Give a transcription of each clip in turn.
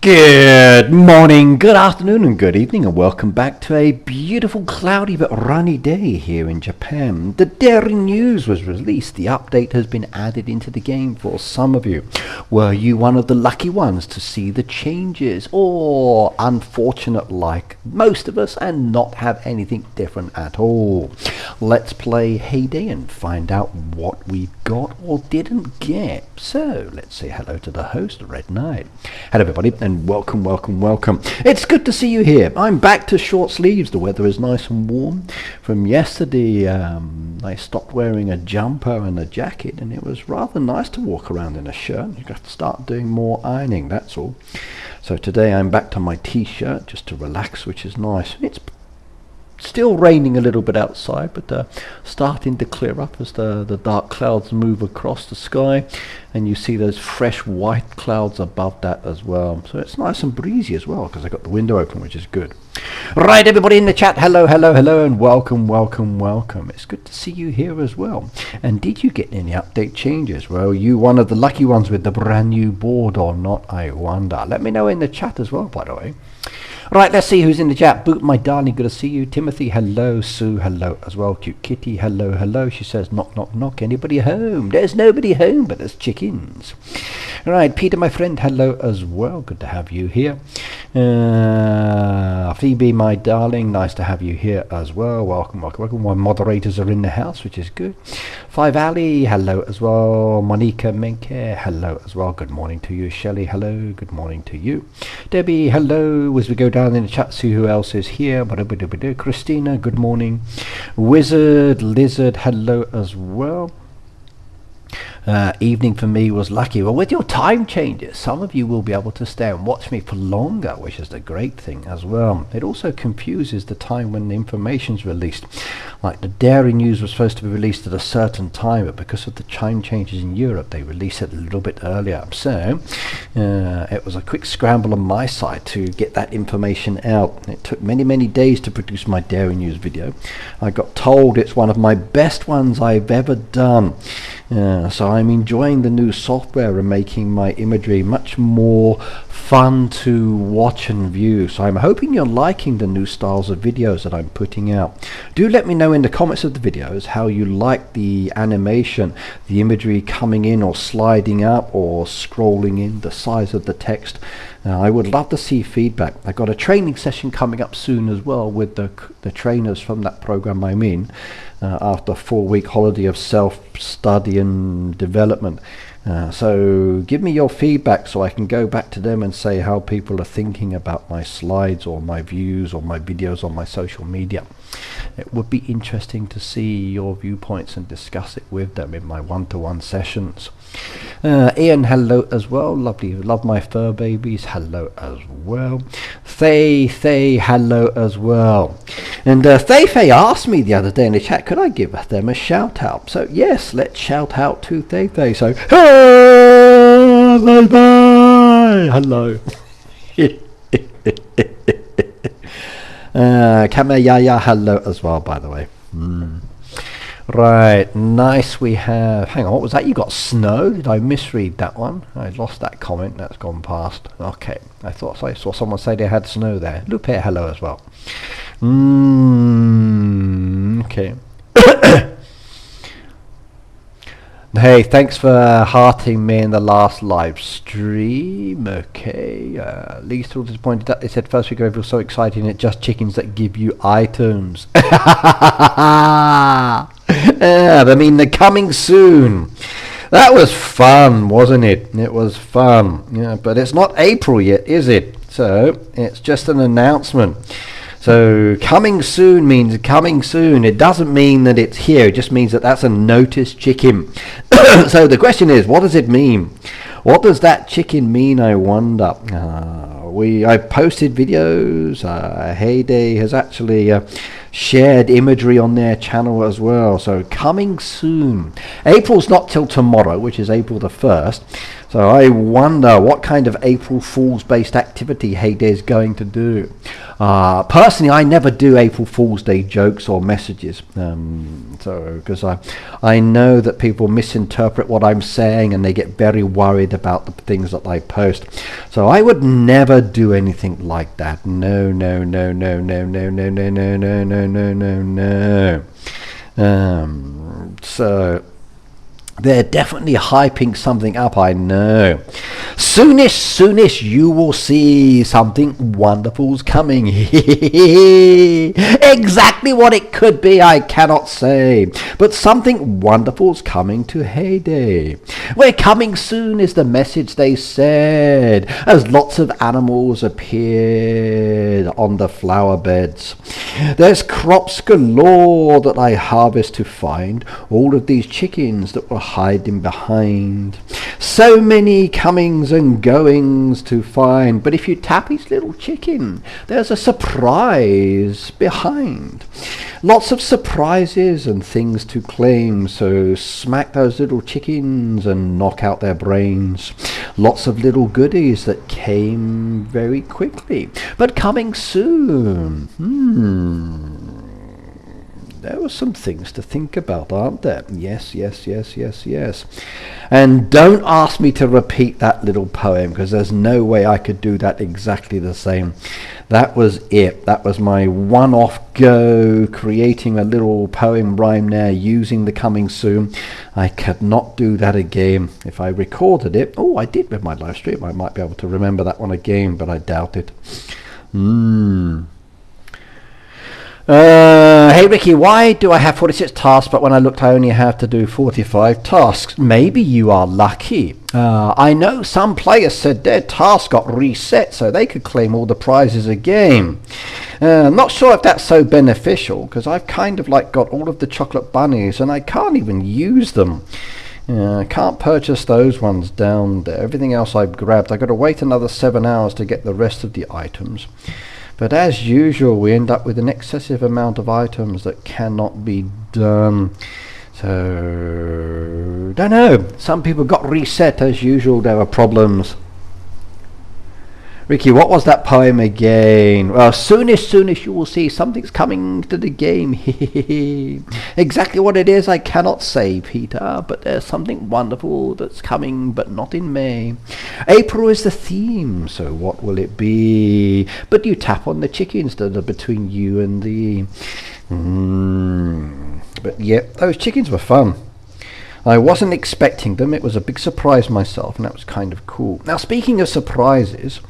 Good morning, good afternoon and good evening, and welcome back to a beautiful cloudy but rainy day here in Japan. The daring news was released. The update has been added into the game for some of you. Were you one of the lucky ones to see the changes, or unfortunate like most of us and not have anything different at all? Let's play Heyday and find out what we got or didn't get. So let's say hello to the host, Red Knight. Hello everybody, and welcome. It's good to see you here. I'm back to short sleeves. The weather is nice and warm. From yesterday, I stopped wearing a jumper and a jacket, and it was rather nice to walk around in a shirt. You have to start doing more ironing, that's all. So today I'm back to my t-shirt just to relax, which is nice. It's still raining a little bit outside, but starting to clear up as the dark clouds move across the sky, and you see those fresh white clouds above that as well. So it's nice and breezy as well because I got the window open, which is good. Right, everybody in the chat, hello, and welcome. It's good to see you here as well. And did you get any update changes? Well, you one of the lucky ones with the brand new board or not, I wonder. Let me know in the chat as well, by the way. Right, let's see who's in the chat. Boot, my darling, good to see you. Timothy, hello. Sue, hello as well. Cute Kitty, hello. She says, knock. Anybody home? There's nobody home, but there's chickens. Right, Peter, my friend, hello as well. Good to have you here. Phoebe, my darling, nice to have you here as well. Welcome. My moderators are in the house, which is good. Five Ali, hello as well. Monica Menke, hello as well. Good morning to you. Shelley, hello. Good morning to you. Debbie, hello. As we go down in the chat, see who else is here. Christina, good morning. Wizard, Lizard, hello as well. Evening for me was lucky. Well, with your time changes, some of you will be able to stay and watch me for longer, which is the great thing as well. It also confuses the time when the information's released. Like the dairy news was supposed to be released at a certain time, but because of the time changes in Europe, they release it a little bit earlier. So it was a quick scramble on my side to get that information out. It took many days to produce my dairy news video. I got told it's one of my best ones I've ever done. So I'm enjoying the new software and making my imagery much more fun to watch and view. So I'm hoping you're liking the new styles of videos that I'm putting out. Do let me know in the comments of the videos how you like the animation, the imagery coming in or sliding up or scrolling in, the size of the text. I would love to see feedback. I've got a training session coming up soon as well with the trainers from that program I'm in, after a 4-week holiday of self-study and development. So give me your feedback so I can go back to them and say how people are thinking about my slides or my views or my videos on my social media. It would be interesting to see your viewpoints and discuss it with them in my one-to-one sessions. Ian, hello as well. Lovely, love my fur babies, hello as well. Thay, hello as well. And Thay asked me the other day in the chat, could I give them a shout out? So yes, let's shout out to Thay. So bye, hello. Kamayaya, hello as well, by the way. Right, nice. We have, hang on, what was that? You got snow? Did I misread that one? I lost that comment. That's gone past. Okay, I thought I saw someone say they had snow there. Lupe, hello as well. Okay. Hey, thanks for hearting me in the last live stream. Okay, least all disappointed that they said first week of April so exciting, it's just chickens that give you items. I mean, they're coming soon. That was fun, wasn't it? It was fun. Yeah, but it's not April yet, is it? So it's just an announcement. So coming soon means coming soon. It doesn't mean that it's here. It just means that that's a noticed chicken. So the question is, what does it mean? What does that chicken mean, I wonder? I posted videos. Heyday has actually shared imagery on their channel as well. So coming soon. April's not till tomorrow, which is April the 1st. So I wonder what kind of April Fool's based activity Heyday is going to do. Personally, I never do April Fool's Day jokes or messages, because I know that people misinterpret what I'm saying and they get very worried about the things that I post. So I would never do anything like that. No, no, no, no, no, no, no, no, no, no, no, no, no, no. So they're definitely hyping something up, I know. Soonish, you will see something wonderful's coming. Exactly what it could be, I cannot say. But something wonderful's coming to Heyday. We're coming soon is the message they said, as lots of animals appeared on the flower beds. There's crops galore that I harvest to find all of these chickens that were hiding behind. So many comings and goings to find, but if you tap each little chicken, there's a surprise behind. Lots of surprises and things to claim, so smack those little chickens and knock out their brains. Lots of little goodies that came very quickly, but coming soon. There were some things to think about, aren't there? Yes, yes, yes, yes, yes. And don't ask me to repeat that little poem, because there's no way I could do that exactly the same. That was it. That was my one-off go, creating a little poem rhyme there, using the coming soon. I could not do that again. If I recorded it, I did with my live stream, I might be able to remember that one again, but I doubt it. Hey Ricky, why do I have 46 tasks, but when I looked I only have to do 45 tasks? Maybe you are lucky. I know some players said their task got reset so they could claim all the prizes again. I'm not sure if that's so beneficial, because I've kind of like got all of the chocolate bunnies and I can't even use them. I can't purchase those ones down there. Everything else I've grabbed. I've got to wait another 7 hours to get the rest of the items. But as usual, we end up with an excessive amount of items that cannot be done. So, don't know. Some people got reset as usual. There were problems. Ricky, what was that poem again? Well, soonish you will see something's coming to the game. Exactly what it is I cannot say, Peter, but there's something wonderful that's coming, but not in May. April is the theme, so what will it be? But you tap on the chickens that are between you and the... But yeah, those chickens were fun. I wasn't expecting them. It was a big surprise myself, and that was kind of cool. Now, speaking of surprises,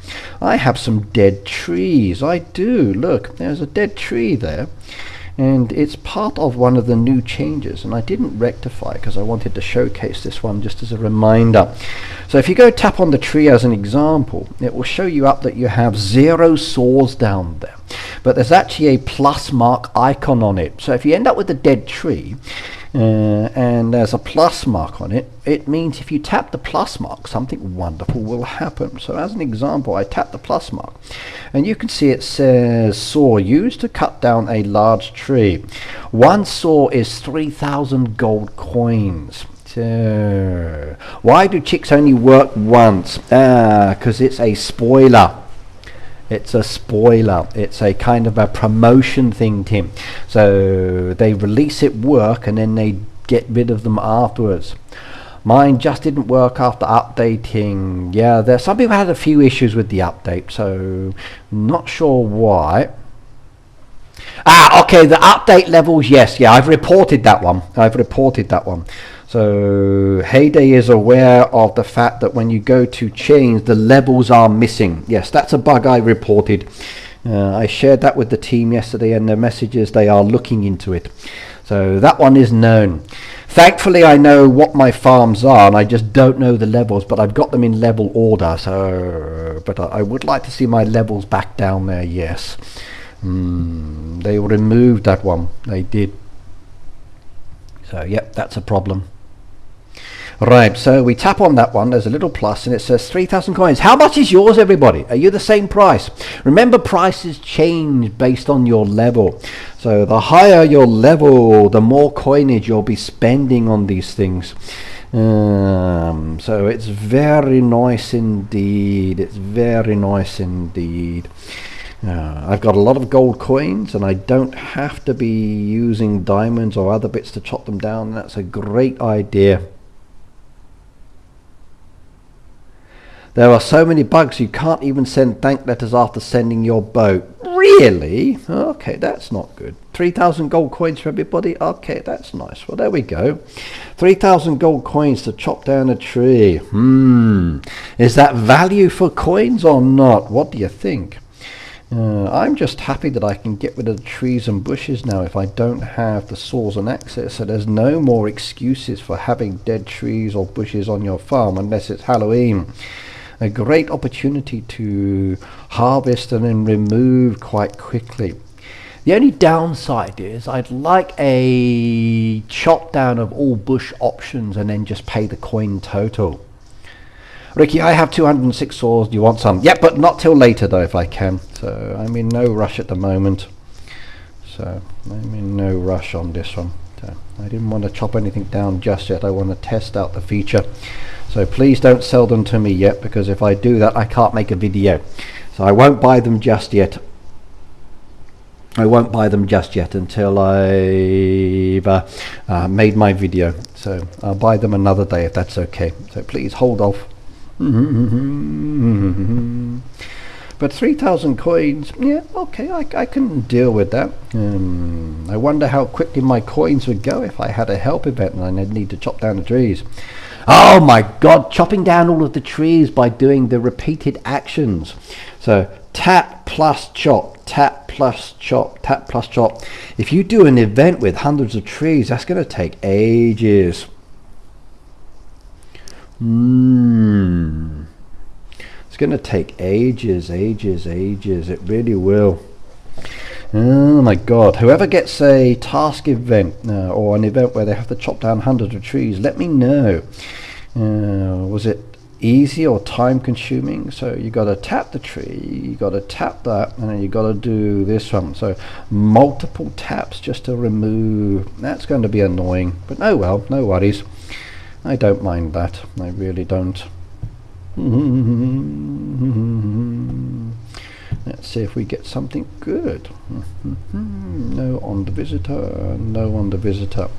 I have some dead trees. I do. Look, there's a dead tree there, and it's part of one of the new changes, and I didn't rectify because I wanted to showcase this one just as a reminder. So if you go tap on the tree as an example, it will show you up that you have 0 saws down there, but there's actually a plus mark icon on it. So if you end up with a dead tree, and there's a plus mark on it, it means if you tap the plus mark, something wonderful will happen. So as an example, I tap the plus mark, and you can see it says saw used to cut down a large tree. One saw is 3,000 gold coins. So why do chicks only work once? Because it's a spoiler. It's a spoiler. It's a kind of a promotion thing, Tim. So they release it work and then they get rid of them afterwards. Mine just didn't work after updating. Yeah, there's some people had a few issues with the update, so not sure why. Okay, the update levels, yes, yeah, I've reported that one. So Heyday is aware of the fact that when you go to change, the levels are missing. Yes, that's a bug I reported. I shared that with the team yesterday, and the messages, they are looking into it. So that one is known. Thankfully, I know what my farms are, and I just don't know the levels, but I've got them in level order. So, but I would like to see my levels back down there, yes. They removed that one. They did. So, yep, that's a problem. Right, so we tap on that one, there's a little plus, and it says 3,000 coins. How much is yours, everybody? Are you the same price? Remember, prices change based on your level. So the higher your level, the more coinage you'll be spending on these things. So it's very nice indeed. It's very nice indeed. I've got a lot of gold coins and I don't have to be using diamonds or other bits to chop them down. That's a great idea. There are so many bugs you can't even send thank letters after sending your boat. Really? Okay, that's not good. 3,000 gold coins for everybody? Okay, that's nice. Well, there we go. 3,000 gold coins to chop down a tree. Is that value for coins or not? What do you think? I'm just happy that I can get rid of the trees and bushes now if I don't have the saws and axes, so there's no more excuses for having dead trees or bushes on your farm unless it's Halloween. A great opportunity to harvest and then remove quite quickly. The only downside is I'd like a chop down of all bush options and then just pay the coin total. Ricky, I have 206 saws. Do you want some? Yep, but not till later though if I can. So I'm in no rush at the moment. So I'm in no rush on this one. So I didn't want to chop anything down just yet. I want to test out the feature. So please don't sell them to me yet, because if I do that I can't make a video. So I won't buy them just yet. I won't buy them just yet until I've made my video. So I'll buy them another day if that's okay. So please hold off. But 3,000 coins, yeah, okay, I can deal with that. I wonder how quickly my coins would go if I had a help event and I'd need to chop down the trees. Oh my god, chopping down all of the trees by doing the repeated actions. So tap plus chop, tap plus chop, tap plus chop. If you do an event with hundreds of trees, that's going to take ages. It's going to take ages. It really will. Oh my god, whoever gets a task event or an event where they have to chop down hundreds of trees, let me know. Was it easy or time consuming? So you got to tap the tree, you got to tap that, and then you got to do this one. So multiple taps just to remove. That's going to be annoying, but oh well, no worries. I don't mind that. I really don't. Let's see if we get something good. No on the visitor, no on the visitor.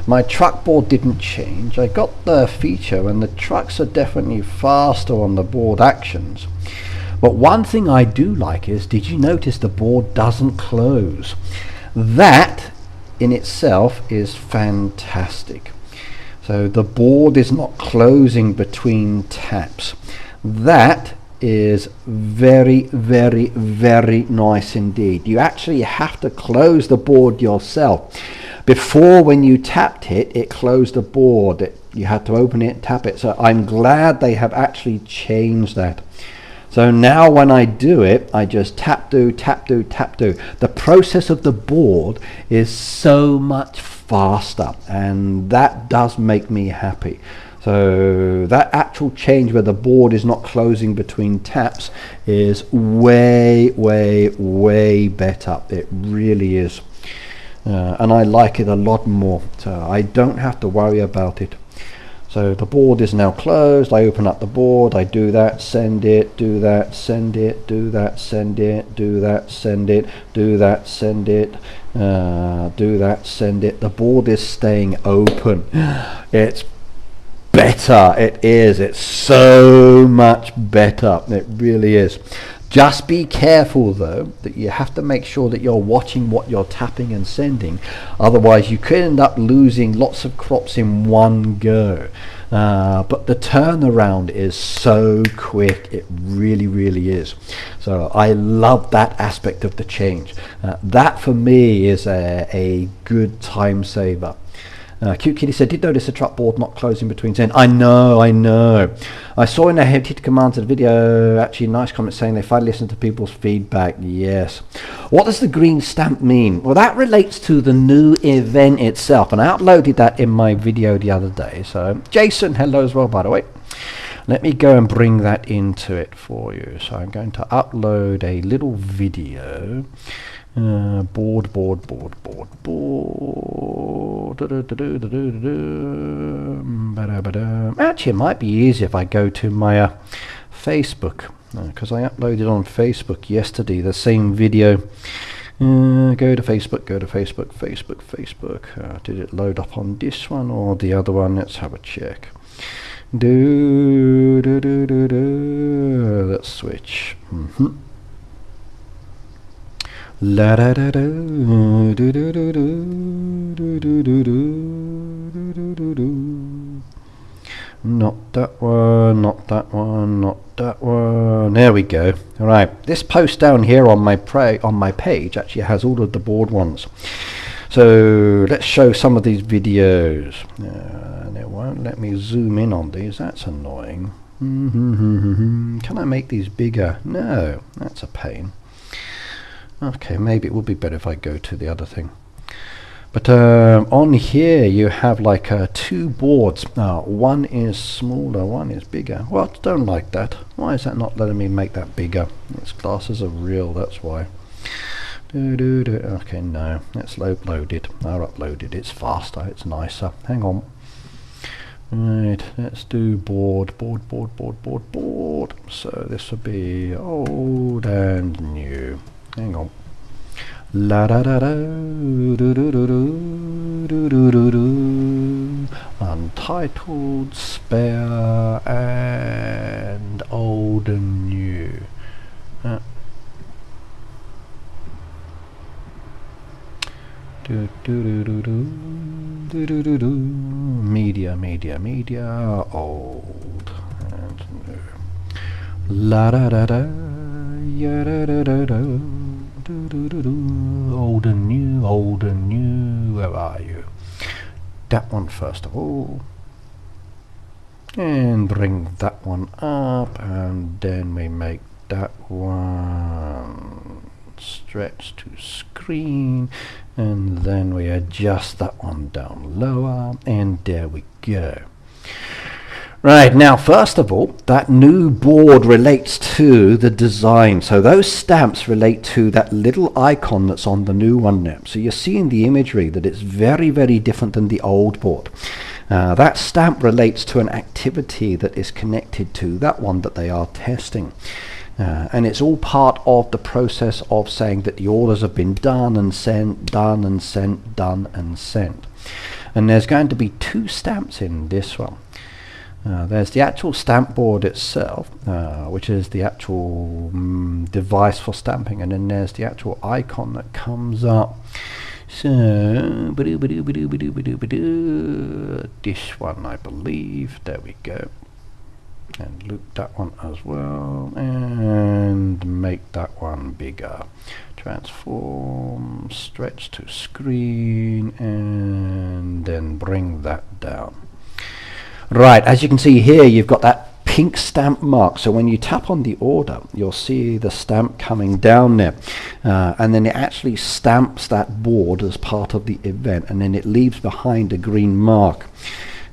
My truck board didn't change. I got the feature and the trucks are definitely faster on the board actions. But one thing I do like is, did you notice the board doesn't close? That in itself is fantastic. So the board is not closing between taps. That is very nice indeed. You actually have to close the board yourself. Before, when you tapped it, it closed the board. You had to open it, tap it. So I'm glad they have actually changed that. So now when I do it, I just tap do, tap do, tap do. The process of the board is so much faster, and that does make me happy. So that actual change where the board is not closing between taps is way better. It really is. And I like it a lot more. So I don't have to worry about it. So the board is now closed. I open up the board, I do that, send it, do that, send it, do that, send it, do that, send it, do that, send it, do that, send it. The board is staying open. It's better. It is. It's so much better. It really is. Just be careful though that you have to make sure that you're watching what you're tapping and sending, otherwise you could end up losing lots of crops in one go. But the turnaround is so quick, it really is. So I love that aspect of the change. That for me is a good time saver. Cute Kitty said, did notice the truck board not closing between 10. I know. I saw in the hit commands of the video, actually nice comment saying they finally listened to people's feedback. Yes. What does the green stamp mean? Well, that relates to the new event itself, and I uploaded that in my video the other day. So Jason, hello as well, by the way. Let me go and bring that into it for you. So I'm going to upload a little video. Board. Actually, it might be easier if I go to my Facebook, because I uploaded on Facebook yesterday the same video. Go to Facebook, Facebook. Did it load up on this one or the other one? Let's have a check. Let's switch. La da da da do do do do do do do. Not that one, not that one, not that one. There we go. All right, this post down here on my page actually has all of the board ones. So let's show some of these videos. And it won't let me zoom in on these. That's annoying. Can I make these bigger? No, that's a pain. Okay, maybe it would be better if I go to the other thing. But on here you have like 2 boards. One is smaller, one is bigger. Well, I don't like that. Why is that not letting me make that bigger? Its glasses are real, that's why. Okay, no, let's upload it. I'll upload it. It's faster, it's nicer. Hang on. Right, let's do board. So this will be old and new. Hang on. La da da da do do do do do do do do. Untitled, spare, and old and new. Do do do do do do do do do. Media, old and new. La da da da, ya da da da da. Old and new, where are you? That one first of all, and bring that one up, and then we make that one stretch to screen, and then we adjust that one down lower, and there we go. Right, now first of all, that new board relates to the design. So those stamps relate to that little icon that's on the new one now. So you see in the imagery that it's very, very different than the old board. That stamp relates to an activity that is connected to that one that they are testing. And it's all part of the process of saying that the orders have been done and sent, done and sent, done and sent. And there's going to be 2 stamps in this one. There's the actual stamp board itself, which is the actual device for stamping, and then there's the actual icon that comes up. So, this one, I believe. There we go. And loop that one as well, and make that one bigger. Transform, stretch to screen, and then bring that down. Right, as you can see here, you've got that pink stamp mark. So when you tap on the order, you'll see the stamp coming down there. And then it actually stamps that board as part of the event, and then it leaves behind a green mark.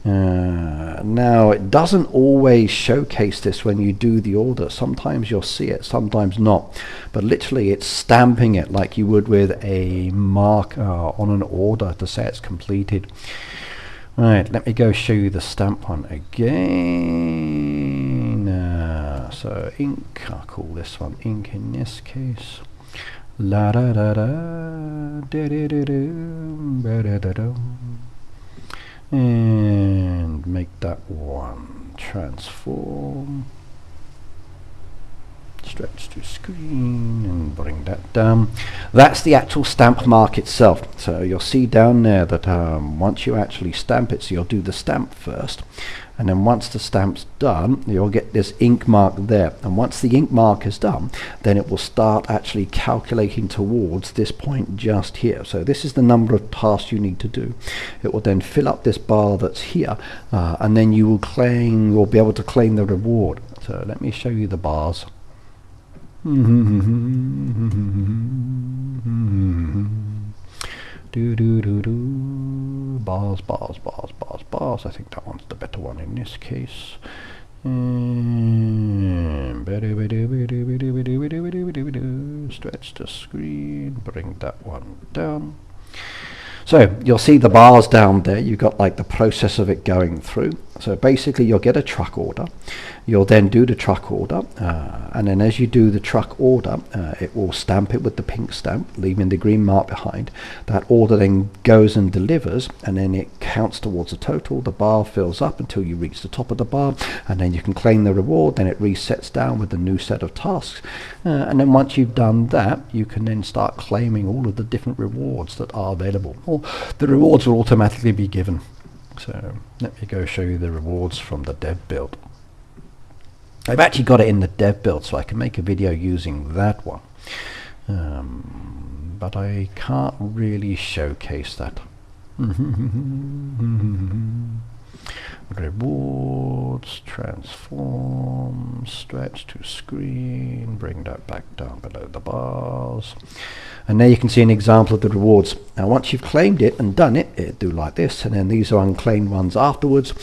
Now, it doesn't always showcase this when you do the order. Sometimes you'll see it, sometimes not. But literally, it's stamping it like you would with a mark on an order to say it's completed. Right, let me go show you the stamp one again. So ink, I'll call this one ink in this case. La da da da, da da da da, ba da da da. And make that one transform. Stretch to screen and bring that down. That's the actual stamp mark itself. So you'll see down there that once you actually stamp it, so you'll do the stamp first, and then once the stamp's done, you'll get this ink mark there, and once the ink mark is done, then it will start actually calculating towards this point just here. So this is the number of tasks you need to do. It will then fill up this bar that's here, and then you'll be able to claim the reward. So let me show you the bars. Bars. I think that one's the better one in this case. Stretch the screen, bring that one down. So you'll see the bars down there. You've got like the process of it going through. So basically you'll get a truck order. You'll then do the truck order, and then as you do the truck order, it will stamp it with the pink stamp, leaving the green mark behind. That order then goes and delivers, and then it counts towards the total. The bar fills up until you reach the top of the bar, and then you can claim the reward. Then it resets down with a new set of tasks, and then once you've done that, you can then start claiming all of the different rewards that are available. Or the rewards will automatically be given. So let me go show you the rewards from the dev build. I've actually got it in the dev build, so I can make a video using that one, but I can't really showcase that. Rewards, transform, stretch to screen, bring that back down below the bars, and there you can see an example of the rewards. Now once you've claimed it and done it, it'll do like this, and then these are unclaimed ones afterwards,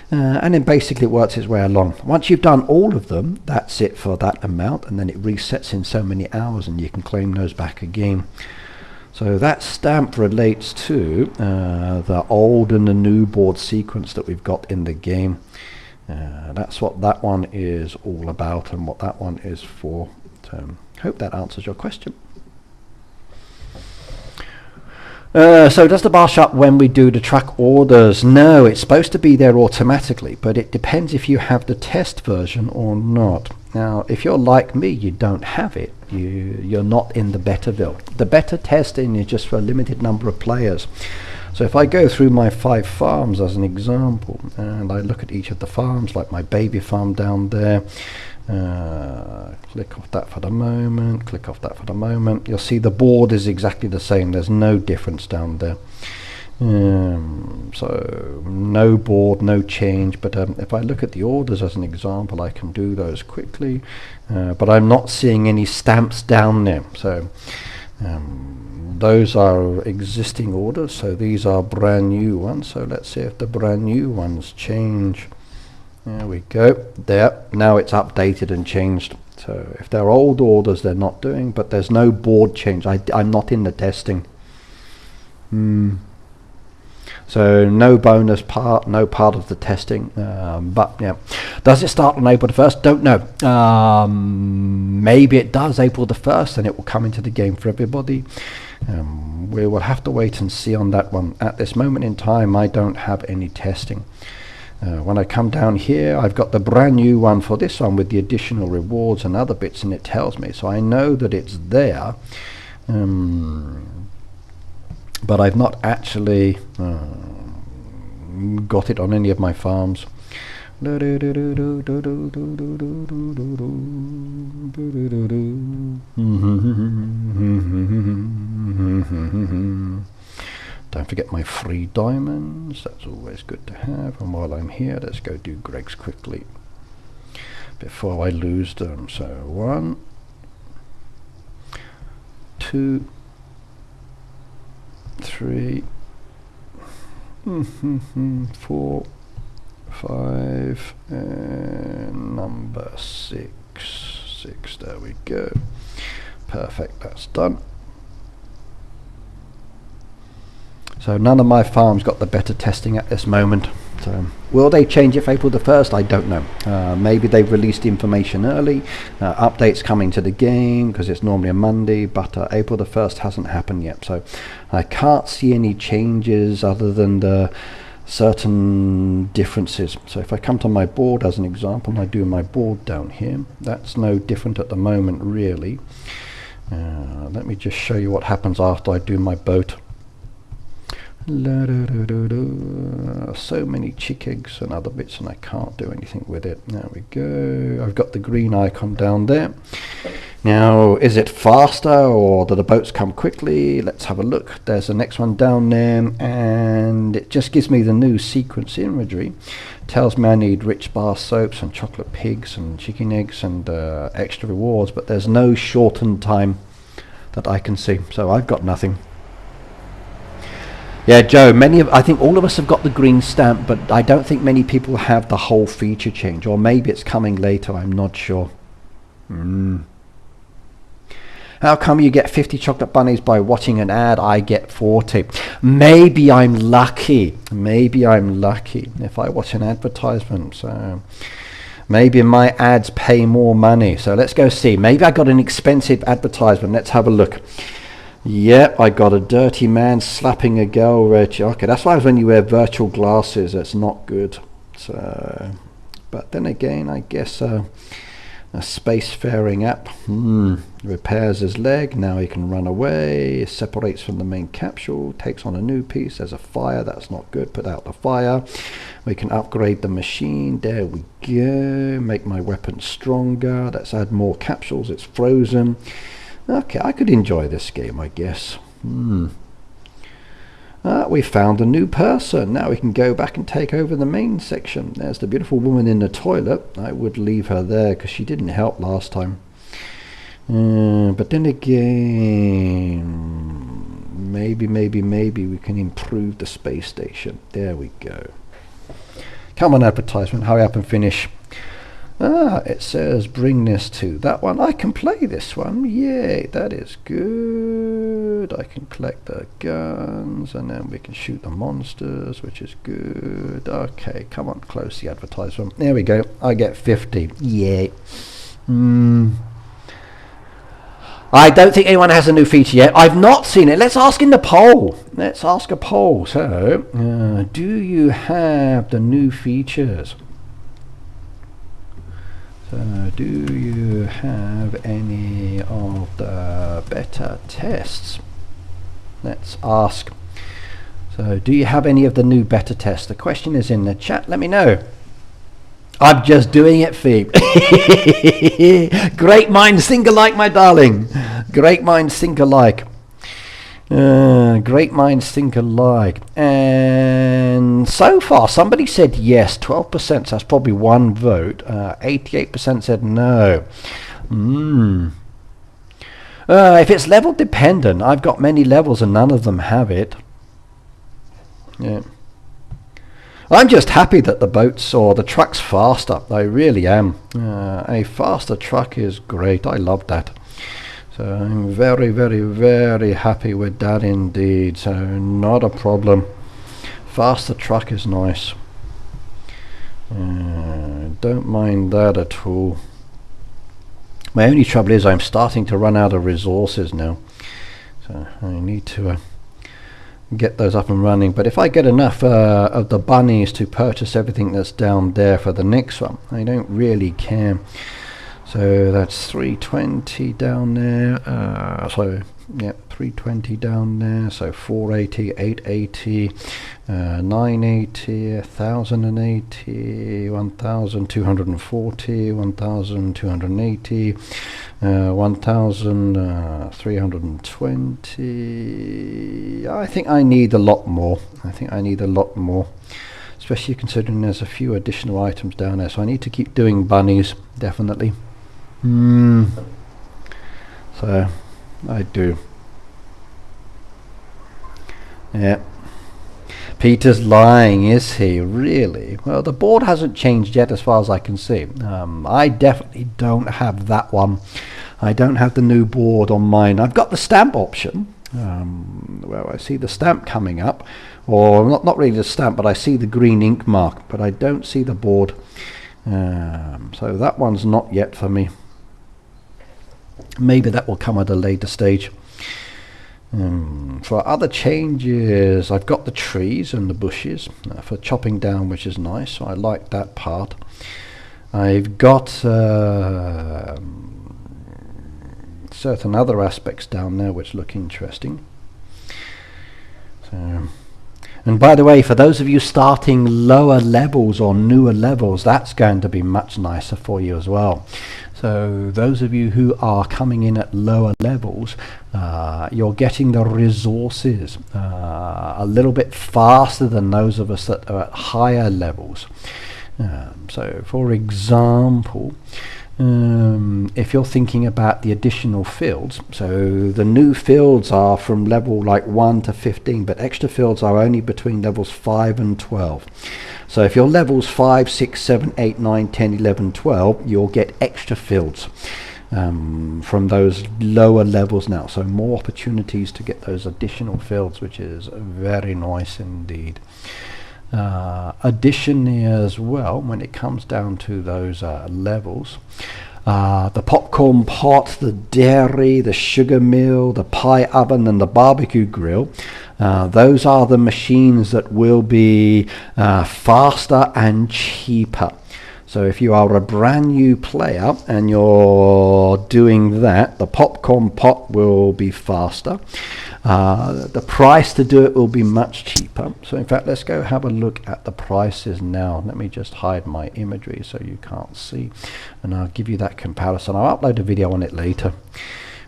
and then basically it works its way along. Once you've done all of them, that's it for that amount, and then it resets in so many hours and you can claim those back again. So that stamp relates to the old and the new board sequence that we've got in the game. That's what that one is all about and what that one is for. So hope that answers your question. So does the bar show up when we do the truck orders? No, it's supposed to be there automatically, but it depends if you have the test version or not. Now, if you're like me, you don't have it. You're not in the beta build. The beta testing is just for a limited number of players. So if I go through my 5 farms as an example, and I look at each of the farms, like my baby farm down there, click off that for the moment, click off that for the moment, you'll see the board is exactly the same. There's no difference down there. So no board, no change, but if I look at the orders as an example, I can do those quickly, but I'm not seeing any stamps down there. So those are existing orders, so these are brand new ones. So let's see if the brand new ones change. There we go. There, now it's updated and changed. So if they're old orders, they're not doing, but there's no board change. I'm not in the testing. So no bonus part, no part of the testing, but yeah. Does it start on April the 1st? Don't know. Maybe it does April the 1st and it will come into the game for everybody. We will have to wait and see on that one. At this moment in time, I don't have any testing. When I come down here, I've got the brand new one for this one with the additional rewards and other bits, and it tells me, so I know that it's there. But I've not actually got it on any of my farms. Don't forget my free diamonds, that's always good to have. And while I'm here, let's go do Greg's quickly before I lose them. So 1, 2, 3, 4, 5, and number 6. There we go. Perfect, that's done. So none of my farms got the better testing at this moment. So will they change it for April the 1st? I don't know. Maybe they've released information early. Updates coming to the game because it's normally a Monday, but April the 1st hasn't happened yet. So I can't see any changes other than the certain differences. So if I come to my board as an example, and I do my board down here, that's no different at the moment really. Let me just show you what happens after I do my boat. So many chick eggs and other bits, and I can't do anything with it. There we go. I've got the green icon down there. Now, is it faster or do the boats come quickly? Let's have a look. There's the next one down there, and it just gives me the new sequence imagery. Tells me I need rich bar soaps and chocolate pigs and chicken eggs and extra rewards, but there's no shortened time that I can see. So I've got nothing. Yeah, Joe, I think all of us have got the green stamp, but I don't think many people have the whole feature change, or maybe it's coming later, I'm not sure. How come you get 50 chocolate bunnies by watching an ad? I get 40. Maybe I'm lucky. Maybe I'm lucky if I watch an advertisement. So maybe my ads pay more money. So let's go see. Maybe I got an expensive advertisement. Let's have a look. Yep, I got a dirty man slapping a girl. Okay, that's why when you wear virtual glasses, it's not good. So, but then again, I guess a spacefaring app repairs his leg. Now he can run away. Separates from the main capsule. Takes on a new piece. There's a fire. That's not good. Put out the fire. We can upgrade the machine. There we go. Make my weapon stronger. Let's add more capsules. It's frozen. Okay, I could enjoy this game, I guess. We found a new person. Now we can go back and take over the main section. There's the beautiful woman in the toilet. I would leave her there because she didn't help last time. But then again, maybe we can improve the space station. There we go. Come on, advertisement, hurry up and finish. It says bring this to that one. I can play this one. Yay, that is good. I can collect the guns and then we can shoot the monsters, which is good. Okay, come on, close the advertisement. There we go. I get 50. Yay. I don't think anyone has a new feature yet. I've not seen it. Let's ask in the poll. Let's ask a poll. So, do you have the new features? So, do you have any of the beta tests? Let's ask. So, do you have any of the new beta tests? The question is in the chat. Let me know. I'm just doing it, Phoebe. Great minds think alike, my darling. Great minds think alike. Great minds think alike. And so far, somebody said yes, 12%. So that's probably one vote. 88% said no. If it's level dependent, I've got many levels and none of them have it. Yeah. I'm just happy that the boats or the truck's faster. I really am. A faster truck is great. I love that. So I'm very, very, very happy with that indeed. So not a problem. Faster truck is nice. Don't mind that at all. My only trouble is I'm starting to run out of resources now. So I need to get those up and running. But if I get enough of the bunnies to purchase everything that's down there for the next one, I don't really care. So that's 320 down there. So yeah, 320 down there. So 480, 880, 980, 1080, 1240, 1280, 1320. I think I need a lot more. Especially considering there's a few additional items down there. So I need to keep doing bunnies, definitely. So I do. Yeah. Peter's lying, is he? Really? Well, the board hasn't changed yet as far as I can see. I definitely don't have that one. I don't have the new board on mine. I've got the stamp option. Well, I see the stamp coming up. Or not really the stamp, but I see the green ink mark. But I don't see the board. So that one's not yet for me. Maybe that will come at a later stage. For other changes, I've got the trees and the bushes for chopping down, which is nice. So I like that part. I've got certain other aspects down there which look interesting. So, and by the way, for those of you starting lower levels or newer levels, that's going to be much nicer for you as well. So those of you who are coming in at lower levels, you're getting the resources a little bit faster than those of us that are at higher levels. So for example, if you're thinking about the additional fields, so the new fields are from level like 1 to 15, but extra fields are only between levels 5 and 12. So if you're levels 5, 6, 7, 8, 9, 10, 11, 12, you'll get extra fields. from those lower levels now. So more opportunities to get those additional fields, which is very nice indeed. Additionally as well, when it comes down to those levels, the popcorn pot, the dairy, the sugar mill, the pie oven and the barbecue grill, those are the machines that will be faster and cheaper. So if you are a brand new player and you're doing that, the popcorn pot will be faster. The price to do it will be much cheaper. So in fact, let's go have a look at the prices now. Let me just hide my imagery so you can't see, and I'll give you that comparison. I'll upload a video on it later.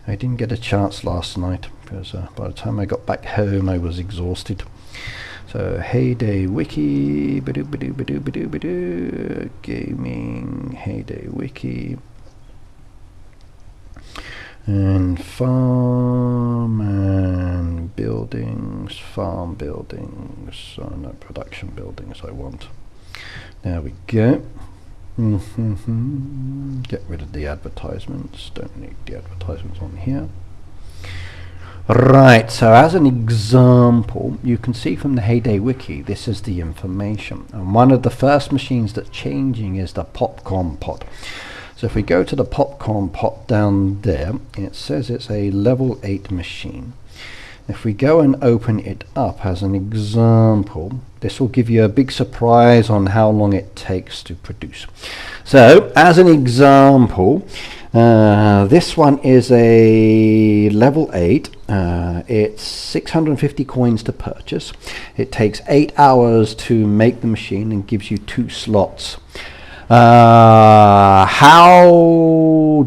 I didn't get a chance last night because by the time I got back home I was exhausted. So Heyday Wiki, gaming, Heyday Wiki, and farm and buildings, farm buildings, oh no, production buildings I want. There we go. Get rid of the advertisements, don't need the advertisements on here. Right, so as an example, you can see from the Heyday Wiki, this is the information. And one of the first machines that's changing is the popcorn pot. So if we go to the popcorn pot down there, it says it's a level 8 machine. If we go and open it up as an example, this will give you a big surprise on how long it takes to produce. So as an example, this one is a level 8. It's 650 coins to purchase. It takes 8 hours to make the machine and gives you 2 slots. How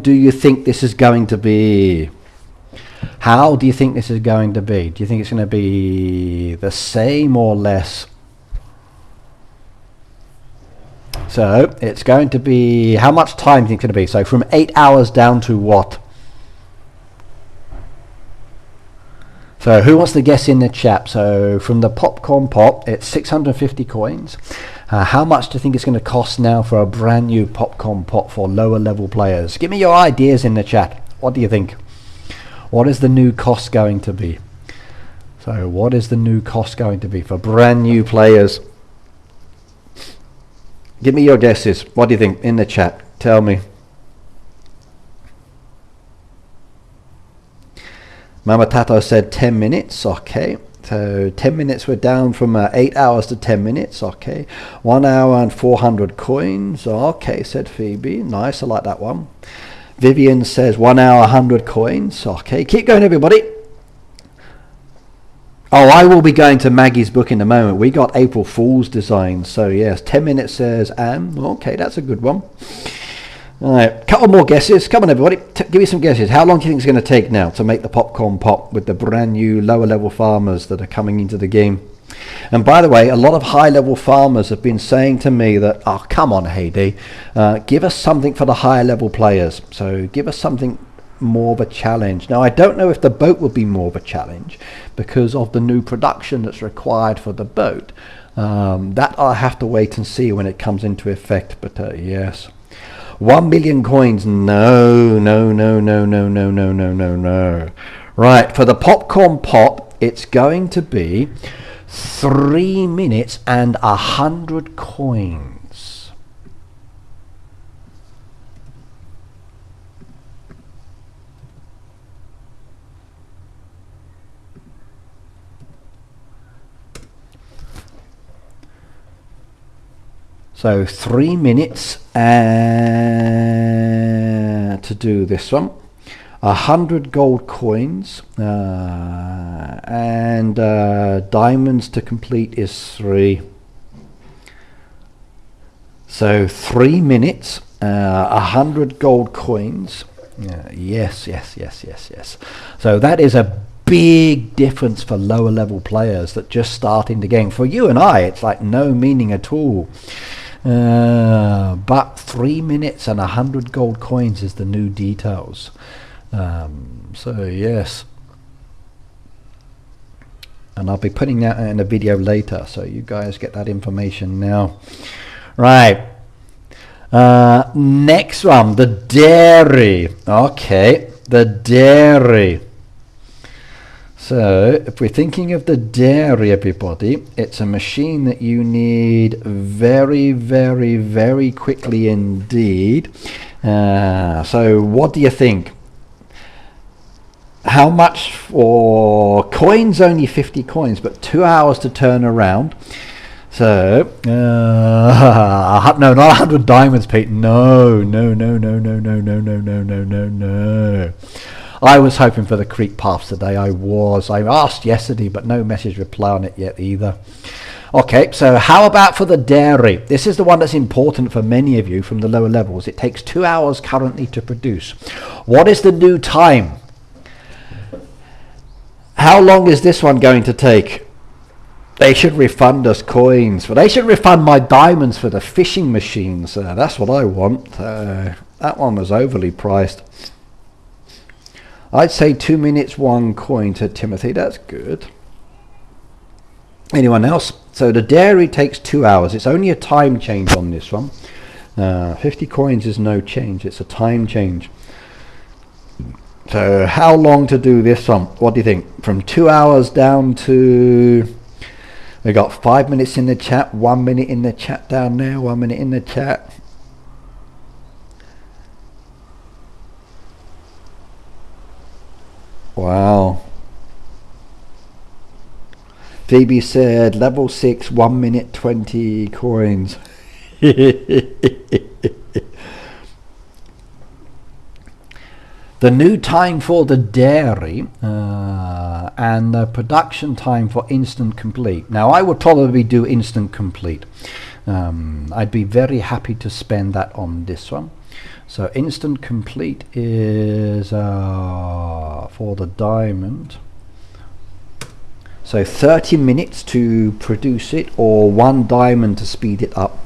do you think this is going to be? How do you think this is going to be? Do you think it's going to be the same or less? So it's going to be, how much time do you think it's going to be? So from 8 hours down to what? So who wants to guess in the chat? So from the popcorn pot, it's 650 coins. How much do you think it's going to cost now for a brand new popcorn pot for lower level players? Give me your ideas in the chat. What do you think? What is the new cost going to be? So what is the new cost going to be for brand new players? Give me your guesses. What do you think in the chat? Tell me. Mama Tato said 10 minutes. Okay. So 10 minutes, we're down from 8 hours to 10 minutes. Okay. 1 hour and 400 coins. Okay, said Phoebe. Nice. I like that one. Vivian says 1 hour, 100 coins. Okay. Keep going, everybody. Oh, I will be going to Maggie's book in a moment. We got April Fool's designs. So yes, 10 minutes says Anne. Okay, that's a good one. All right, couple more guesses. Come on, everybody. Give me some guesses. How long do you think it's going to take now to make the popcorn pot with the brand new lower level farmers that are coming into the game? And by the way, a lot of high level farmers have been saying to me that, oh, come on, Heyday, give us something for the higher level players. So give us something more of a challenge. Now I don't know if the boat will be more of a challenge because of the new production that's required for the boat. That I'll have to wait and see when it comes into effect. But yes, 1 million coins. No. Right, for the popcorn pot, it's going to be 3 minutes and 100 coins. So 3 minutes to do this one. 100 gold coins and diamonds to complete is 3. So 3 minutes, 100 gold coins. Yes. So that is a big difference for lower level players that just start in the game. For you and I, it's like no meaning at all. But 3 minutes and 100 gold coins is the new details. So yes, and I'll be putting that in a video later, so you guys get that information now. Right, Next one, the dairy. Okay, the dairy. So if we're thinking of the dairy, everybody, it's a machine that you need very, very, very quickly indeed. So what do you think? How much for coins? Only 50 coins, but 2 hours to turn around. So, no, not 100 diamonds, Pete. No. I was hoping for the creek paths today. I asked yesterday, but no message reply on it yet either. Okay, so how about for the dairy? This is the one that's important for many of you from the lower levels. It takes 2 hours currently to produce. What is the new time? How long is this one going to take? They should refund us coins, but they should refund my diamonds for the fishing machines. That's what I want. That one was overly priced. I'd say 2 minutes, 1 coin to Timothy. That's good. Anyone else? So the dairy takes 2 hours. It's only a time change on this one. 50 coins is no change. It's a time change. So how long to do this one? What do you think? From 2 hours down to... We got 5 minutes in the chat, 1 minute in the chat down there, 1 minute in the chat. Wow. Phoebe said level 6, 1 minute 20 coins. The new time for the dairy and the production time for instant complete. Now I would probably do instant complete. I'd be very happy to spend that on this one. So instant complete is for the diamond. So 30 minutes to produce it, or 1 diamond to speed it up.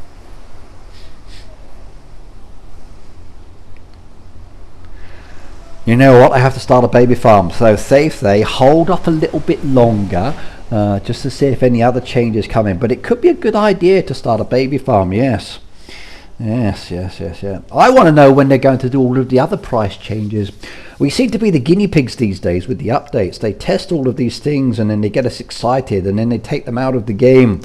You know what, I have to start a baby farm. So safe they hold off a little bit longer just to see if any other changes come in. But it could be a good idea to start a baby farm, yes. Yes. I want to know when they're going to do all of the other price changes. We seem to be the guinea pigs these days with the updates. They test all of these things and then they get us excited and then they take them out of the game.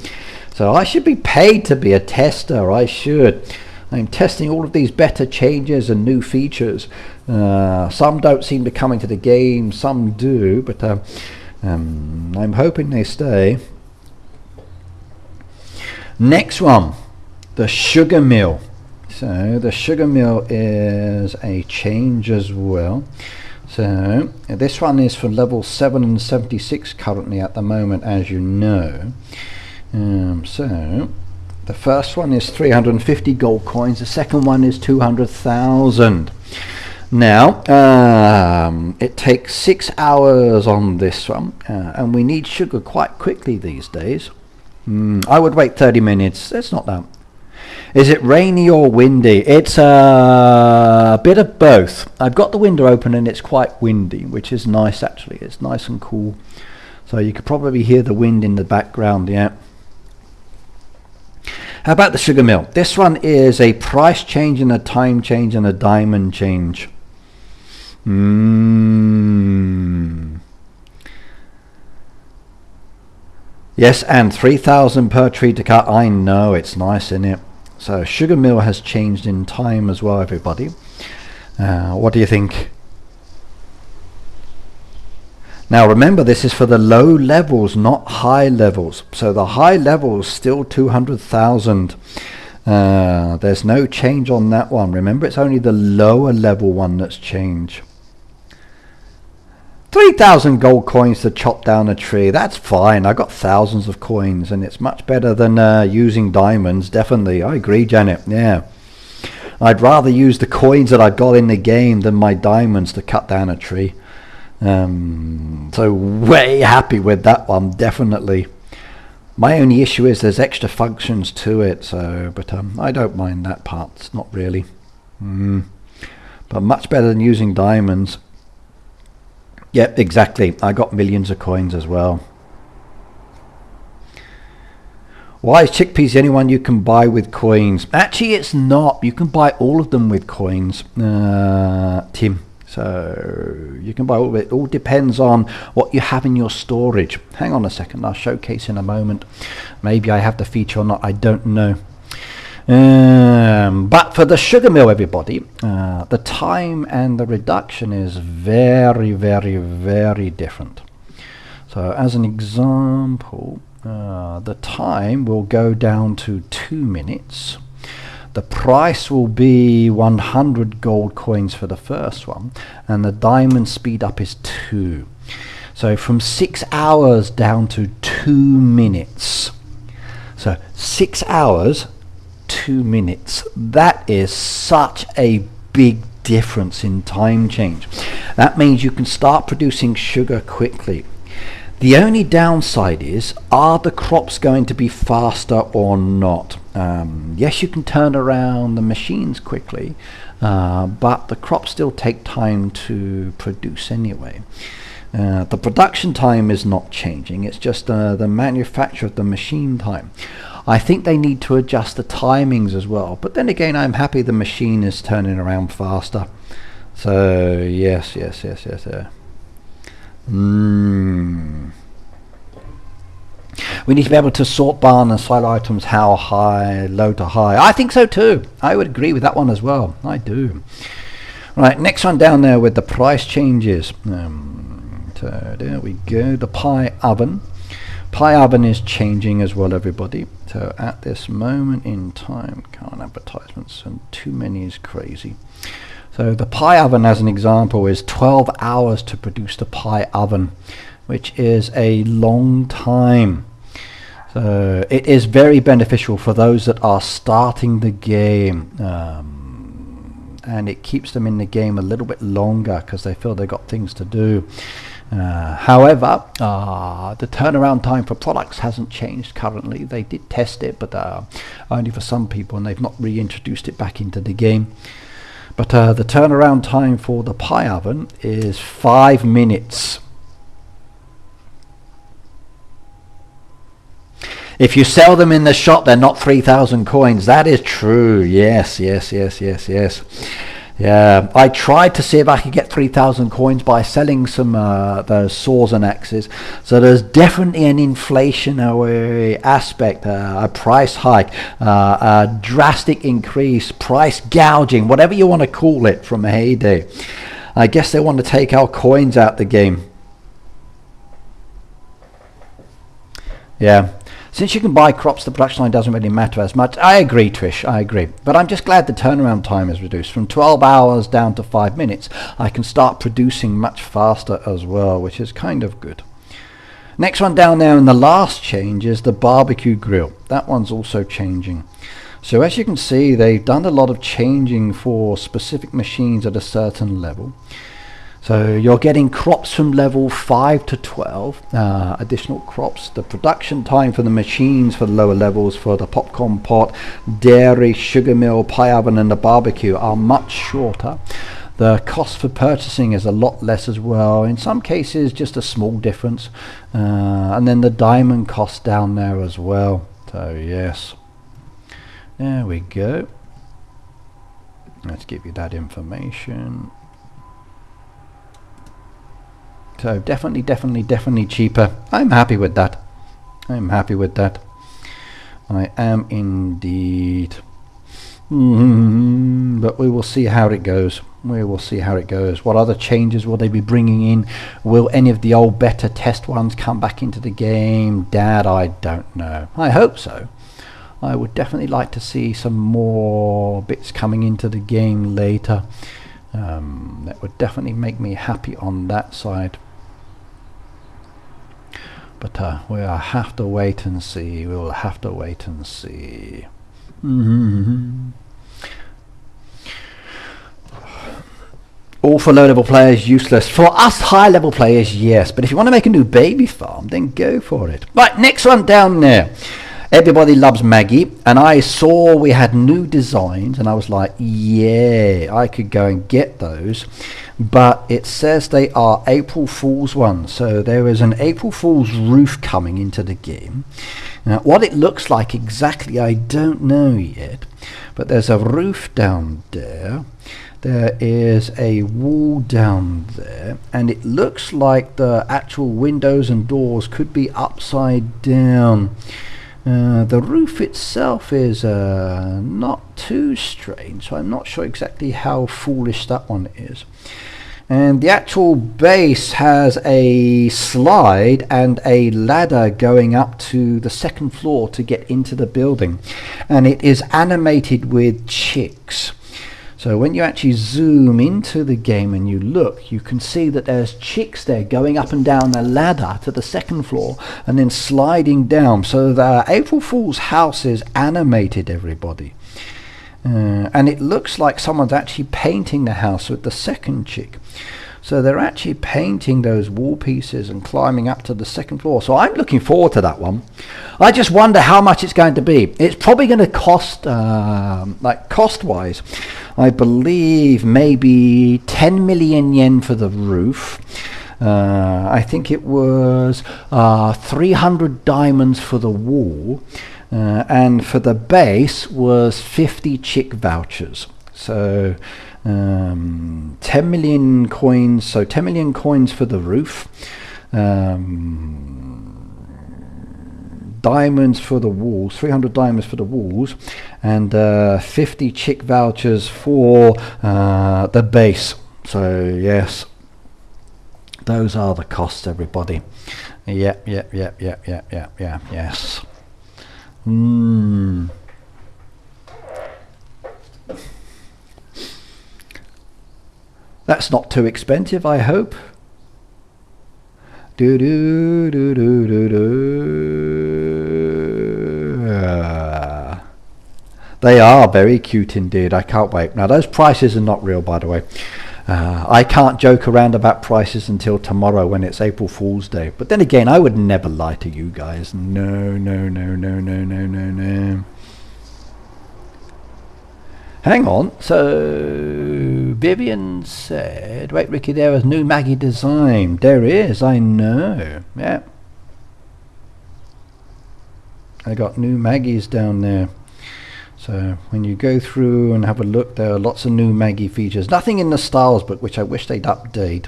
So I should be paid to be a tester, I should. I'm testing all of these better changes and new features. Some don't seem to come into the game, some do, but I'm hoping they stay. Next one, the sugar mill. So the sugar mill is a change as well. So this one is for level 7 and 76 currently at the moment, as you know. So the first one is 350 gold coins, the second one is 200,000. Now it takes 6 hours on this one and we need sugar quite quickly these days. I would wait 30 minutes. It's not that. Is it rainy or windy? It's a bit of both. I've got the window open and it's quite windy, which is nice actually. It's nice and cool. So you could probably hear the wind in the background, yeah. How about the sugar mill? This one is a price change and a time change and a diamond change. Yes, and 3,000 per tree to cut. I know, it's nice, isn't it? So sugar mill has changed in time as well, everybody. What do you think? Now remember, this is for the low levels, not high levels. So the high levels still 200,000. There's no change on that one. Remember, it's only the lower level one that's changed. 3,000 gold coins to chop down a tree. That's fine. I got thousands of coins and it's much better than using diamonds. Definitely. I agree, Janet. Yeah. I'd rather use the coins that I got in the game than my diamonds to cut down a tree. So way happy with that one, definitely. My only issue is there's extra functions to it, so but I don't mind that part. It's not really. But much better than using diamonds. Yep, exactly. I got millions of coins as well. Why is chickpeas the only one you can buy with coins? Actually, it's not. You can buy all of them with coins, Tim. So you can buy all of it. It all depends on what you have in your storage. Hang on a second. I'll showcase in a moment. Maybe I have the feature or not. I don't know. But for the sugar mill, everybody, the time and the reduction is very, very, very different. So as an example, the time will go down to 2 minutes. The price will be 100 gold coins for the first one, and the diamond speed up is 2. So from 6 hours down to 2 minutes. So 6 hours, 2 minutes. That is such a big difference in time change. That means you can start producing sugar quickly. The only downside is, are the crops going to be faster or not? Yes, you can turn around the machines quickly, but the crops still take time to produce anyway. The production time is not changing, it's just the manufacture of the machine time. I think they need to adjust the timings as well, but then again, I'm happy the machine is turning around faster. So yes. We need to be able to sort barn and silo items how high, low to high. I think so too. I would agree with that one as well. I do. Right, next one down there with the price changes. So there we go. The pie oven. Pie oven is changing as well, everybody. So at this moment in time, can't advertisements and too many is crazy. So the pie oven, as an example, is 12 hours to produce the pie oven, which is a long time. So it is very beneficial for those that are starting the game, and it keeps them in the game a little bit longer because they feel they've got things to do. However, the turnaround time for products hasn't changed currently. They did test it, but only for some people, and they've not reintroduced it back into the game. But the turnaround time for the pie oven is 5 minutes. If you sell them in the shop, they're not 3,000 coins. That is true. Yes. Yeah, I tried to see if I could get 3,000 coins by selling some those saws and axes. So there's definitely an inflationary aspect, a price hike, a drastic increase, price gouging, whatever you want to call it, from a heyday. I guess they want to take our coins out the game. Yeah. Since you can buy crops, the production line doesn't really matter as much. I agree, Trish, I agree. But I'm just glad the turnaround time is reduced. From 12 hours down to 5 minutes, I can start producing much faster as well, which is kind of good. Next one down there, and the last change, is the barbecue grill. That one's also changing. So as you can see, they've done a lot of changing for specific machines at a certain level. So you're getting crops from level 5 to 12, additional crops. The production time for the machines for the lower levels, for the popcorn pot, dairy, sugar mill, pie oven and the barbecue, are much shorter. The cost for purchasing is a lot less as well. In some cases, just a small difference. And then the diamond cost down there as well. So yes, there we go. Let's give you that information. So definitely cheaper. I'm happy with that. I'm happy with that. I am indeed. But we will see how it goes. We will see how it goes. What other changes will they be bringing in? Will any of the old better test ones come back into the game? Dad, I don't know. I hope so. I would definitely like to see some more bits coming into the game later. That would definitely make me happy on that side. But we'll have to wait and see. We will have to wait and see. All for low level players, useless. For us high level players, yes. But if you want to make a new baby farm, then go for it. Right, next one down there Everybody loves Maggie, and I saw we had new designs, and I was like, yeah, I could go and get those. But it says they are April Fool's ones, so there is an April Fool's roof coming into the game. Now, what it looks like exactly, I don't know yet, but there's a roof down there. There is a wall down there, and it looks like the actual windows and doors could be upside down. The roof itself is not too strange, so I'm not sure exactly how foolish that one is. And the actual base has a slide and a ladder going up to the second floor to get into the building, and it is animated with chicks. So when you actually zoom into the game and you look, you can see that there's chicks there going up and down the ladder to the second floor and then sliding down. So the April Fool's house is animated, everybody. And it looks like someone's actually painting the house with the second chick. So they're actually painting those wall pieces and climbing up to the second floor. So I'm looking forward to that one. I just wonder how much it's going to be. It's probably going to cost, like cost-wise, I believe maybe 10 million yen for the roof. I think it was 300 diamonds for the wall. And for the base was 50 chick vouchers. So 10 million coins, so 10 million coins for the roof, diamonds for the walls, 300 diamonds for the walls, and 50 chick vouchers for the base. So yes, those are the costs, everybody. Yep, yes. That's not too expensive, I hope. They are very cute indeed. I can't wait. Now those prices are not real, by the way. I can't joke around about prices until tomorrow when it's April Fool's Day. But then again, I would never lie to you guys. No. Hang on, so Vivian said, wait Ricky, there is new Maggie design. There is, I know, yeah. I got new Maggies down there. So when you go through and have a look, there are lots of new Maggie features. Nothing in the Styles book, which I wish they'd update.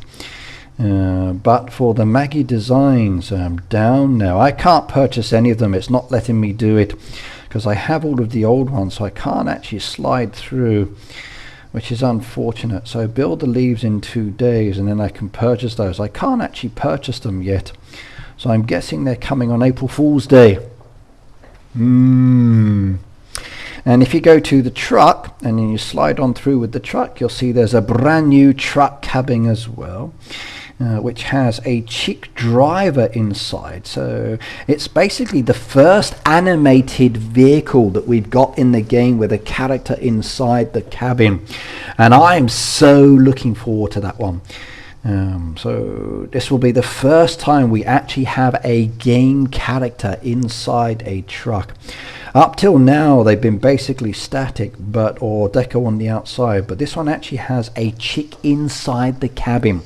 But for the Maggie designs, down now. I can't purchase any of them, it's not letting me do it. Because I have all of the old ones, so I can't actually slide through, which is unfortunate. So build the leaves in 2 days and then I can purchase those. I can't actually purchase them yet, so I'm guessing they're coming on April Fool's Day. And if you go to the truck and then you slide on through with the truck, you'll see there's a brand new truck cabin as well. Which has a chick driver inside. So it's basically the first animated vehicle that we've got in the game with a character inside the cabin, and I'm so looking forward to that one. So this will be the first time we actually have a game character inside a truck. Up till now they've been basically static or deco on the outside, but this one actually has a chick inside the cabin.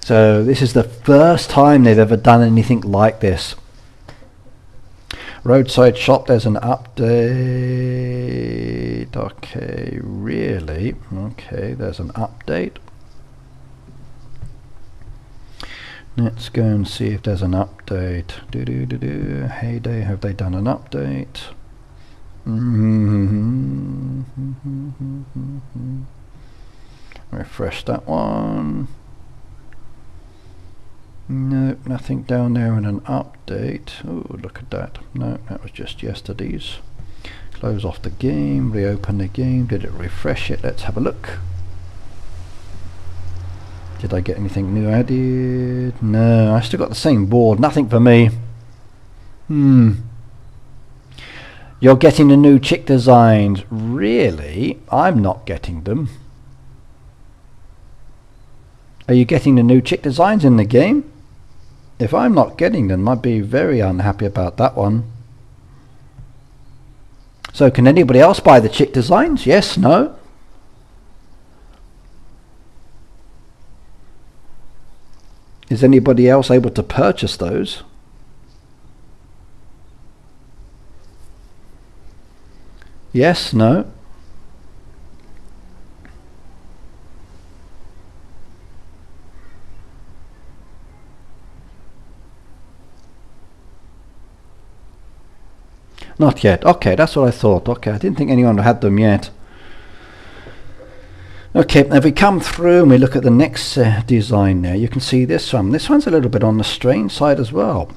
So this is the first time they've ever done anything like this. Roadside shop, there's an update. Okay, really? Okay, there's an update. Let's go and see if there's an update. Heyday, have they done an update? Refresh that one. Nope, nothing down there in an update. Oh, look at that. No, that was just yesterday's. Close off the game, reopen the game. Did it refresh it? Let's have a look. Did I get anything new added? No, I still got the same board. Nothing for me. You're getting the new chick designs. Really? I'm not getting them. Are you getting the new chick designs in the game? If I'm not getting them, I'd be very unhappy about that one. So can anybody else buy the chick designs? Yes, no? Is anybody else able to purchase those? Yes, no? Not yet. Okay, that's what I thought. Okay, I didn't think anyone had them yet. Okay, if we come through and we look at the next design there, you can see this one. This one's a little bit on the strange side as well.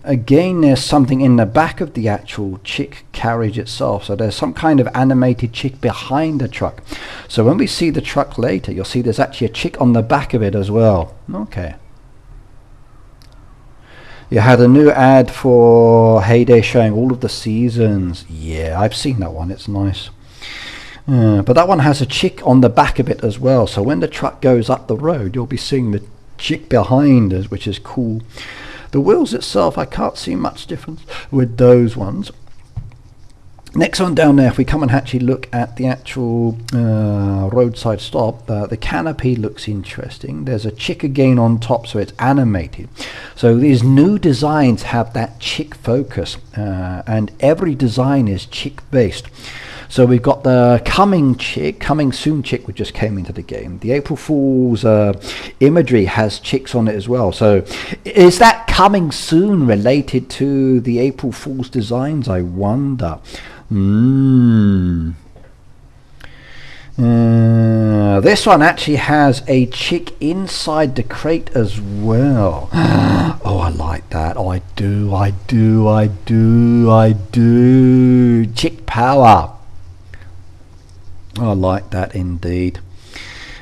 Again, there's something in the back of the actual chick carriage itself. So there's some kind of animated chick behind the truck. So when we see the truck later, you'll see there's actually a chick on the back of it as well. Okay. You had a new ad for Heyday showing all of the seasons. Yeah, I've seen that one. It's nice. But that one has a chick on the back of it as well. So when the truck goes up the road, you'll be seeing the chick behind us, which is cool. The wheels itself, I can't see much difference with those ones. Next one down there, if we come and actually look at the actual roadside stop, the canopy looks interesting. There's a chick again on top, so it's animated. So these new designs have that chick focus, and every design is chick based. So we've got the coming soon chick, which just came into the game. The April Fool's imagery has chicks on it as well. So is that coming soon related to the April Fool's designs, I wonder? This one actually has a chick inside the crate as well. Oh, I like that. Oh, I do. Chick power. I like that indeed.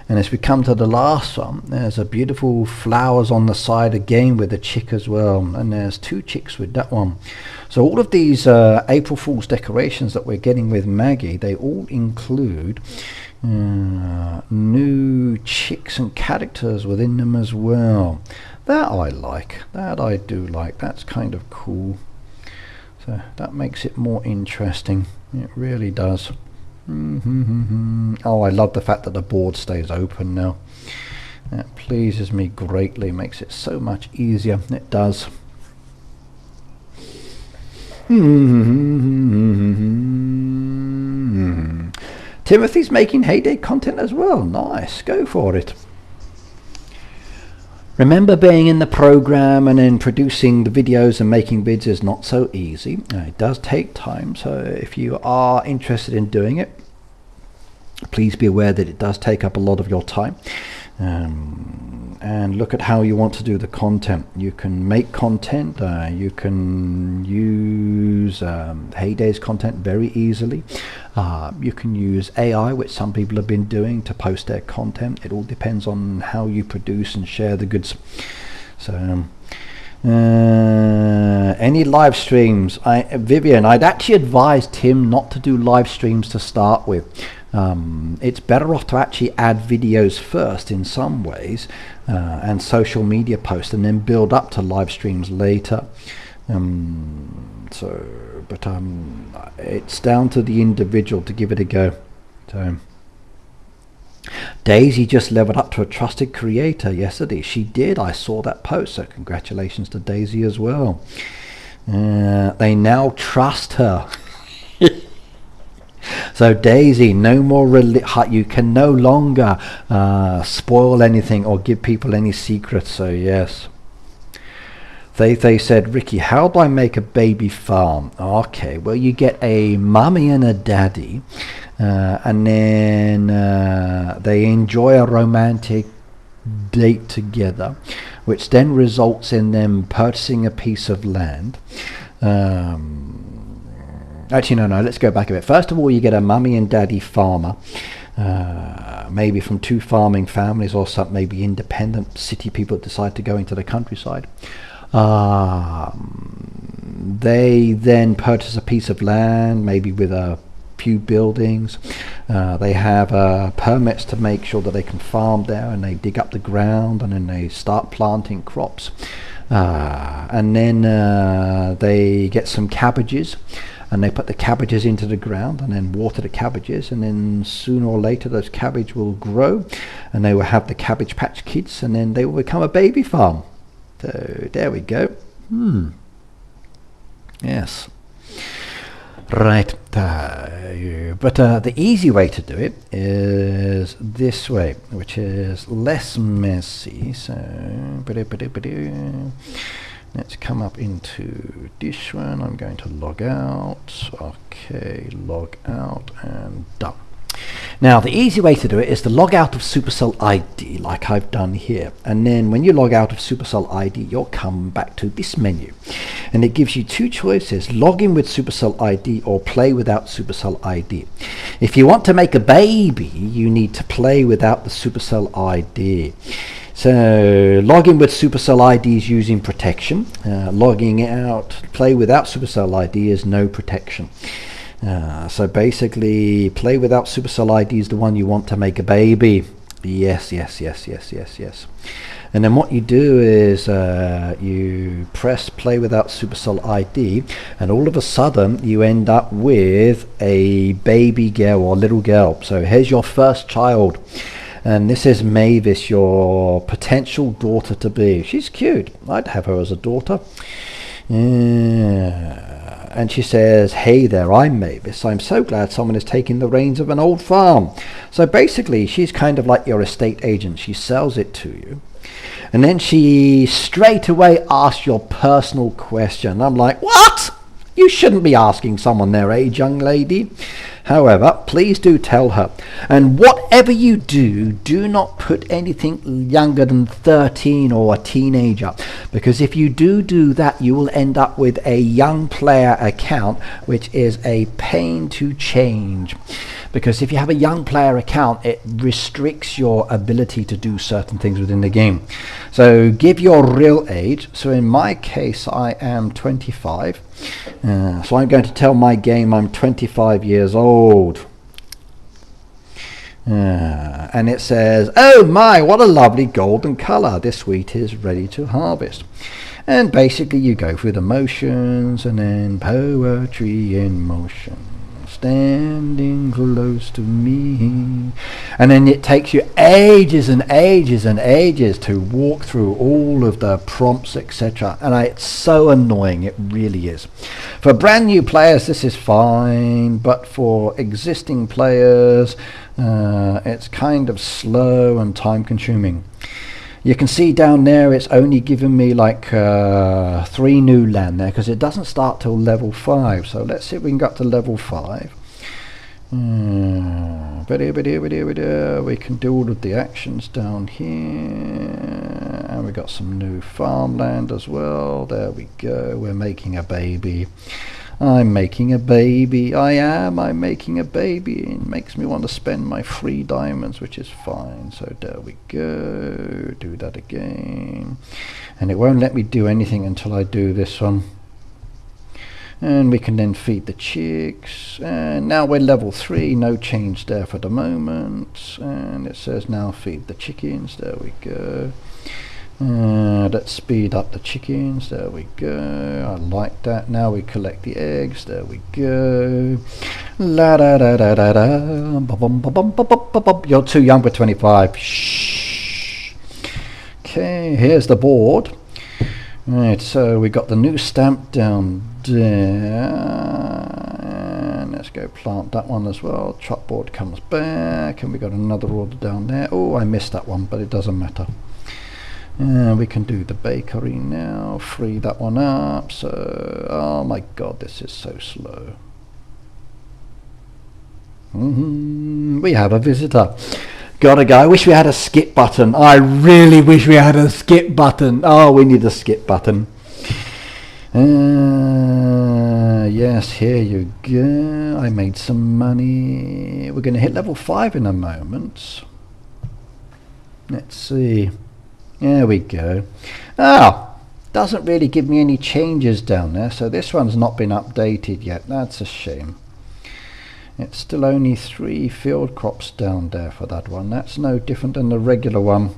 And as we come to the last one, there's a beautiful flowers on the side again with a chick as well, and there's two chicks with that one. So all of these April Fool's decorations that we're getting with Maggie, they all include new chicks and characters within them as well. That I like. That I do like. That's kind of cool. So that makes it more interesting. It really does. Oh, I love the fact that the board stays open now. That pleases me greatly. Makes it so much easier. It does. Timothy's making Heyday content as well. Nice. Go for it. Remember, being in the program and then producing the videos and making vids is not so easy. It does take time, so if you are interested in doing it, please be aware that it does take up a lot of your time. And look at how you want to do the content. You can make content, you can use Heyday's content very easily. You can use AI, which some people have been doing, to post their content. It all depends on how you produce and share the goods. So any live streams, Vivian, I'd actually advise Tim not to do live streams to start with. It's better off to actually add videos first in some ways, and social media posts, and then build up to live streams later. But it's down to the individual to give it a go. So Daisy just leveled up to a trusted creator yesterday. She did. I saw that post, so congratulations to Daisy as well. They now trust her. So Daisy, no more you can no longer spoil anything or give people any secrets. So yes. They said, Ricky, how do I make a baby farm? Okay, well, you get a mummy and a daddy, and then they enjoy a romantic date together, which then results in them purchasing a piece of land. Actually, no, let's go back a bit. First of all, you get a mummy and daddy farmer, maybe from two farming families or some maybe independent city people that decide to go into the countryside. They then purchase a piece of land, maybe with a few buildings. They have permits to make sure that they can farm there, and they dig up the ground, and then they start planting crops. And then they get some cabbages. and they put the cabbages into the ground and then water the cabbages, and then sooner or later those cabbage will grow and they will have the Cabbage Patch Kids, and then they will become a baby farm. So there we go. Yes. Right, but the easy way to do it is this way, which is less messy. So let's come up into this one. I'm going to log out. Okay, log out and done. Now the easy way to do it is to log out of Supercell ID like I've done here, and then when you log out of Supercell ID you'll come back to this menu and it gives you two choices: log in with Supercell ID or play without Supercell ID. If you want to make a baby you need to play without the Supercell ID. So logging with Supercell ID is using protection, logging out, play without Supercell ID is no protection. So basically play without Supercell ID is the one you want to make a baby. Yes. And then what you do is you press play without Supercell ID, and all of a sudden you end up with a baby girl or little girl. So here's your first child, and this is Mavis, your potential daughter to be. She's cute. I'd have her as a daughter. And she says, hey there, I'm Mavis. I'm so glad someone is taking the reins of an old farm. So basically she's kind of like your estate agent. She sells it to you, and then she straight away asks your personal question. I'm like, what? You shouldn't be asking someone their age, young lady. However, please do tell her. And whatever you do, do not put anything younger than 13 or a teenager, because if you do that, you will end up with a young player account, which is a pain to change. Because if you have a young player account, it restricts your ability to do certain things within the game. So give your real age. So in my case, I am 25. So I'm going to tell my game I'm 25 years old. And it says, oh my, what a lovely golden color. This wheat is ready to harvest. And basically you go through the motions, and then poetry in motion. Standing close to me, and then it takes you ages and ages and ages to walk through all of the prompts, etc. And it's so annoying, it really is. For brand new players this is fine, but for existing players it's kind of slow and time consuming. You can see down there it's only given me like 3 new land there, because it doesn't start till level 5. So let's see if we can get to level 5. We can do all of the actions down here, and we got some new farmland as well. There we go. We're making a baby. I'm making a baby. I'm making a baby. It makes me want to spend my 3 diamonds, which is fine. So there we go. Do that again. And it won't let me do anything until I do this one. And we can then feed the chicks. And now we're level 3. No change there for the moment. And it says now feed the chickens. There we go. Let's speed up the chickens. There we go. I like that. Now we collect the eggs. There we go. La da da da da da. You're too young for 25. Shh. Okay, here's the board. Right, so we got the new stamp down there. And let's go plant that one as well. Truck board comes back, and we got another order down there. Oh, I missed that one, but it doesn't matter. We can do the bakery now, free that one up. So, oh my god, this is so slow. We have a visitor. Gotta go. I wish we had a skip button. I really wish we had a skip button. Oh, we need a skip button. Yes, here you go. I made some money. We're going to hit level 5 in a moment. Let's see. There we go. Oh, doesn't really give me any changes down there, so this one's not been updated yet. That's a shame. It's still only 3 field crops down there for that one. That's no different than the regular one.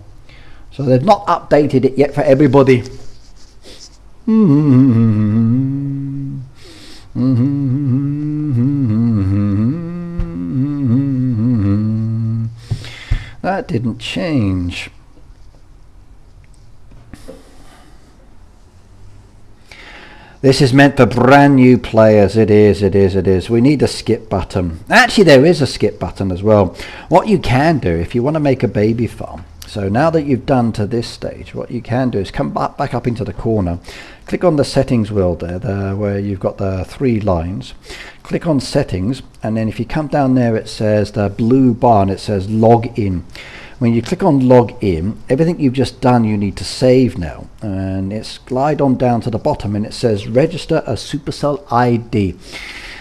So they've not updated it yet for everybody. That didn't change. This is meant for brand new players. It is. We need a skip button. Actually, there is a skip button as well. What you can do if you want to make a baby farm. So now that you've done to this stage, what you can do is come back up into the corner. Click on the settings wheel there where you've got the 3 lines. Click on settings, and then if you come down there, it says the blue bar and it says log in. When you click on log in, everything you've just done you need to save now, and it's glide on down to the bottom and it says register a Supercell ID.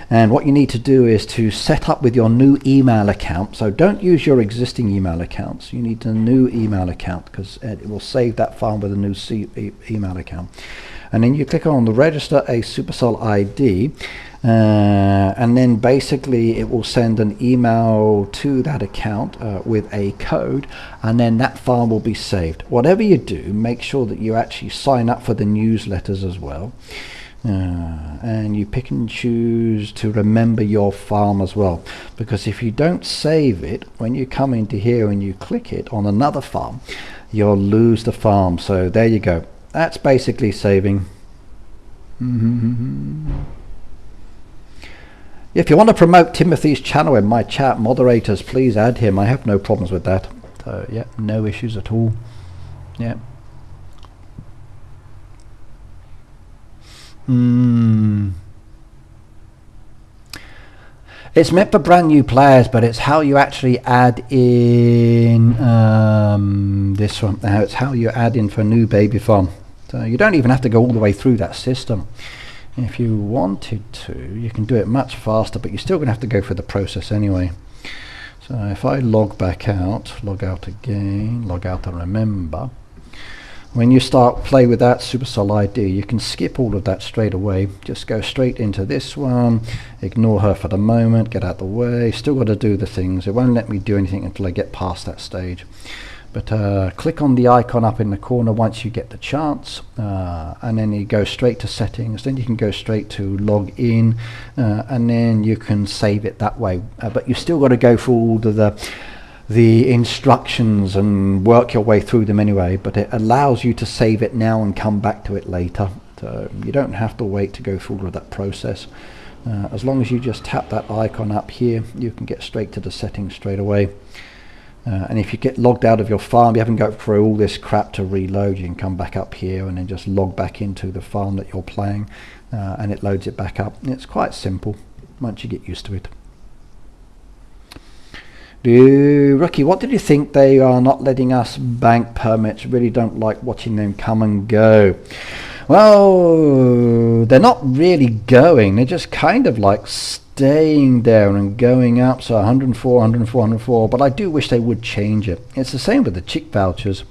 And what you need to do is to set up with your new email account. So don't use your existing email accounts. You need a new email account because it will save that file with a new email account. And then you click on the register a Supercell ID, and then basically it will send an email to that account with a code, and then that file will be saved. Whatever you do, make sure that you actually sign up for the newsletters as well. And you pick and choose to remember your farm as well, because if you don't save it, when you come into here and you click it on another farm, you'll lose the farm. So there you go. That's basically saving. If you want to promote Timothy's channel in my chat, moderators, please add him. I have no problems with that. So yeah, no issues at all. Yeah. It's meant for brand new players, but it's how you actually add in this one. Now it's how you add in for a new baby farm. So you don't even have to go all the way through that system. If you wanted to, you can do it much faster, but you're still going to have to go through the process anyway. So if I log back out, log out again, log out and remember. When you start play with that Supercell ID, you can skip all of that straight away. Just go straight into this one, ignore her for the moment, get out the way. Still got to do the things. It won't let me do anything until I get past that stage. But click on the icon up in the corner once you get the chance, and then you go straight to settings. Then you can go straight to log in, and then you can save it that way. But you still got to go through all the instructions and work your way through them anyway, but it allows you to save it now and come back to it later. So you don't have to wait to go through all of that process. As long as you just tap that icon up here, you can get straight to the settings straight away. And if you get logged out of your farm, you haven't got through all this crap to reload, you can come back up here and then just log back into the farm that you're playing, and it loads it back up. And it's quite simple once you get used to it. Rookie, what did you think? They are not letting us bank permits. Really don't like watching them come and go. Well, they're not really going. They're just kind of like staying there and going up. So 104, 104, 104. But I do wish they would change it. It's the same with the chick vouchers.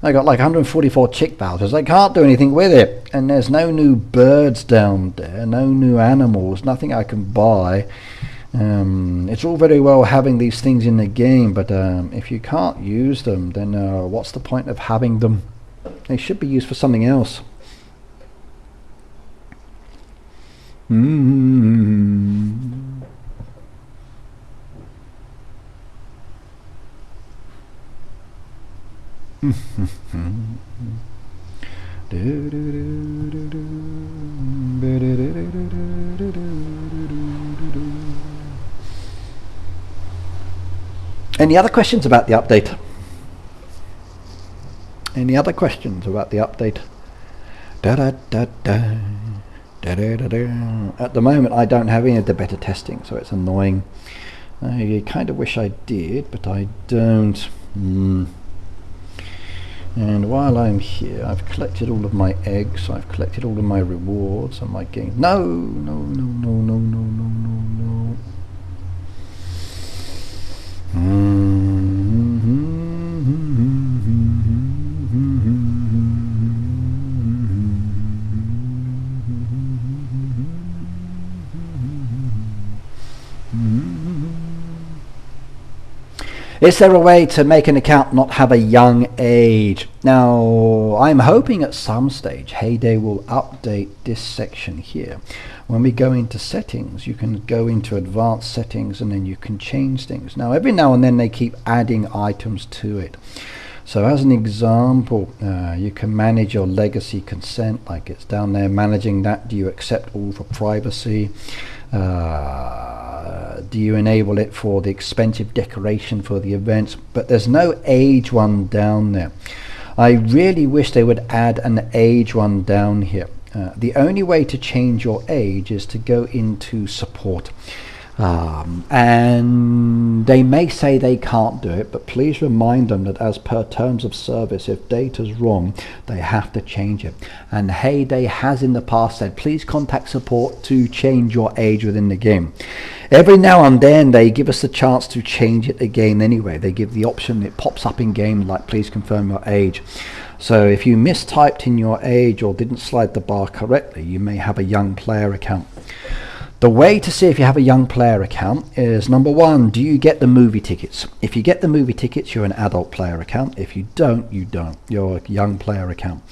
I got like 144 chick vouchers. I can't do anything with it. And there's no new birds down there. No new animals. Nothing I can buy. It's all very well having these things in the game, but if you can't use them, then what's the point of having them? They should be used for something else. Any other questions about the update? Any other questions about the update? Da da da da. Da da da da. At the moment I don't have any of the beta testing, so it's annoying. I kind of wish I did, but I don't. And while I'm here, I've collected all of my eggs, I've collected all of my rewards and my gains. No, no, no, no, no, no, no, no, no. Is there a way to make an account not have a young age? Now, I'm hoping at some stage Heyday will update this section here. When we go into settings, you can go into advanced settings and then you can change things. Now, every now and then they keep adding items to it. So as an example, you can manage your legacy consent, like it's down there, managing that. Do you accept all for privacy? Do you enable it for the expensive decoration for the events? But there's no age one down there. I really wish they would add an age one down here. The only way to change your age is to go into support. And they may say they can't do it, but please remind them that as per terms of service, if data's wrong, they have to change it. And Heyday has in the past said, please contact support to change your age within the game. Every now and then they give us the chance to change it again anyway. They give the option, it pops up in game like please confirm your age. So if you mistyped in your age or didn't slide the bar correctly, you may have a young player account. The way to see if you have a young player account is, number one, do you get the movie tickets? If you get the movie tickets, you're an adult player account. If you don't, you don't. You're a young player account.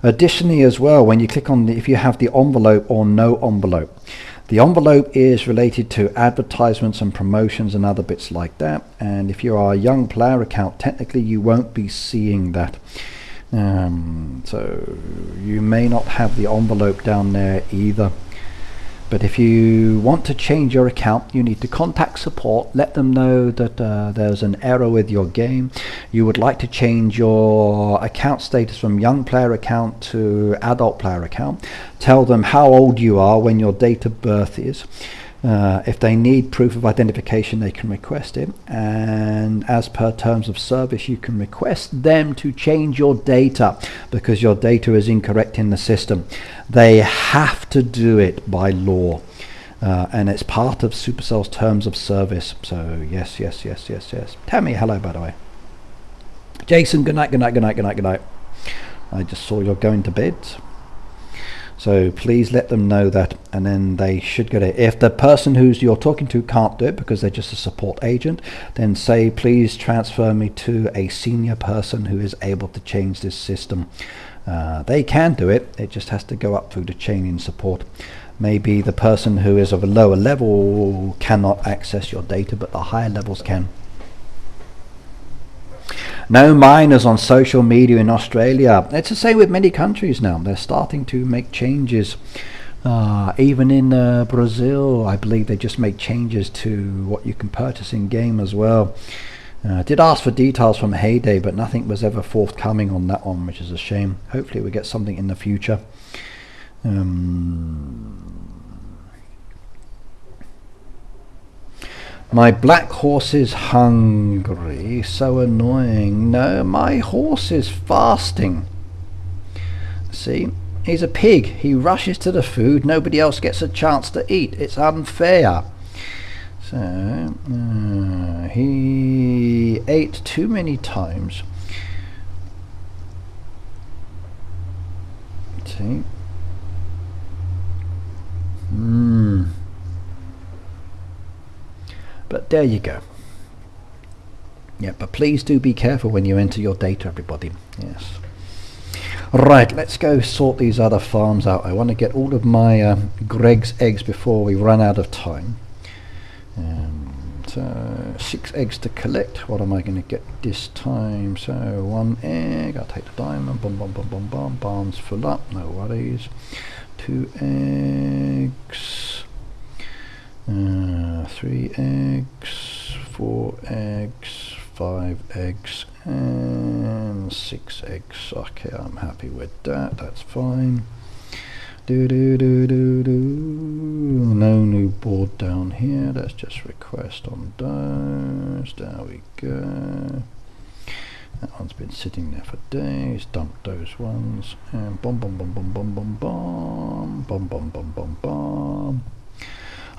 Additionally as well, when you click on if you have the envelope or no envelope, the envelope is related to advertisements and promotions and other bits like that. And if you are a young player account, technically you won't be seeing that. So you may not have the envelope down there either. But if you want to change your account, you need to contact support, let them know that there's an error with your game. You would like to change your account status from young player account to adult player account. Tell them how old you are, when your date of birth is. If they need proof of identification, they can request it. And as per terms of service, you can request them to change your data because your data is incorrect in the system. They have to do it by law. And it's part of Supercell's terms of service. So yes. Tammy, hello, by the way. Jason, good night. I just saw you're going to bed. So please let them know that, and then they should get it. If the person who's you're talking to can't do it because they're just a support agent, then say, please transfer me to a senior person who is able to change this system. They can do it, it just has to go up through the chain in support. Maybe the person who is of a lower level cannot access your data, but the higher levels can. No minors on social media in Australia. It's the same with many countries now. They're starting to make changes. Even in Brazil, I believe they just make changes to what you can purchase in game as well. Did ask for details from Heyday, but nothing was ever forthcoming on that one, which is a shame. Hopefully we get something in the future. My black horse is hungry, so annoying. No, my horse is fasting. See, he's a pig. He rushes to the food. Nobody else gets a chance to eat. It's unfair. So, he ate too many times. See? But there you go. Yeah, but please do be careful when you enter your data, everybody. Yes. Right, let's go sort these other farms out. I want to get all of my Greg's eggs before we run out of time. So 6 eggs to collect. What am I going to get this time? So 1 egg. I'll take the diamond. Boom. Barn's full up. No worries. 2 eggs. 3 eggs, 4 eggs, 5 eggs, and 6 eggs. Okay, I'm happy with that. That's fine. No new board down here. Let's just request on those. There we go. That one's been sitting there for days. Dump those ones. And bomb.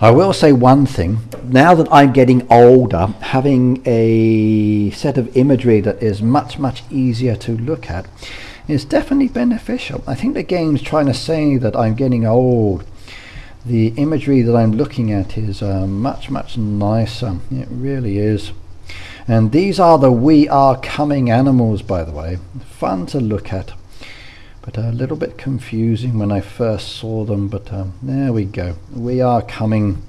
I will say one thing. Now that I'm getting older, having a set of imagery that is much easier to look at is definitely beneficial. I think the game's trying to say that I'm getting old. The imagery that I'm looking at is much nicer. It really is. And these are the We Are Coming animals, by the way. Fun to look at, but a little bit confusing when I first saw them, but there we go. We Are Coming.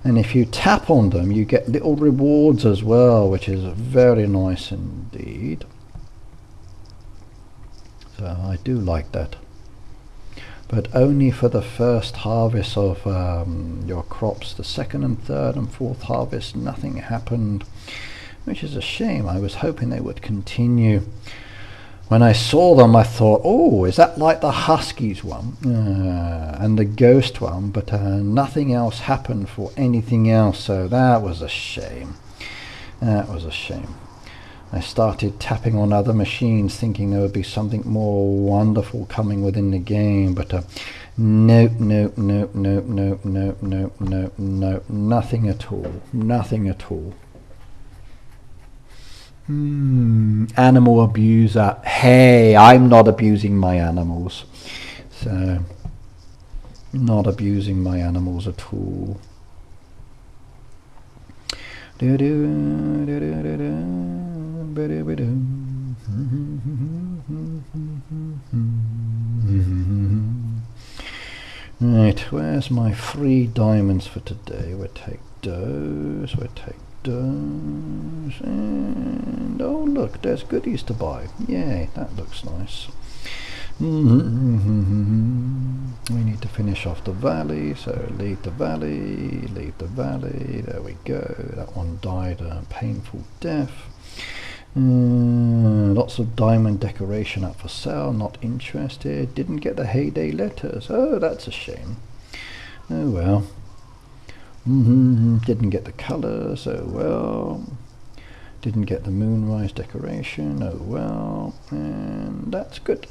And if you tap on them, you get little rewards as well, which is very nice indeed. So I do like that. But only for the first harvest of your crops. The second and third and fourth harvest, nothing happened, which is a shame. I was hoping they would continue. When I saw them, I thought, oh, is that like the Huskies one and the Ghost one? But nothing else happened for anything else, so that was a shame. That was a shame. I started tapping on other machines thinking there would be something more wonderful coming within the game, but nope, nope, nope, nope, nope, nope, nope, nope, nope, nothing at all, nothing at all. Animal abuser. Hey, I'm not abusing my animals. So, not abusing my animals at all. Right, where's my 3 diamonds for today? We'll take those, we'll take those, and oh look, there's goodies to buy. Yay, that looks nice. We need to finish off the valley, so leave the valley, there we go. That one died a painful death. Lots of diamond decoration up for sale, not interested. Didn't get the heyday letters, oh that's a shame. Oh well. Didn't get the colours, oh well. Didn't get the moonrise decoration, oh well. And that's good.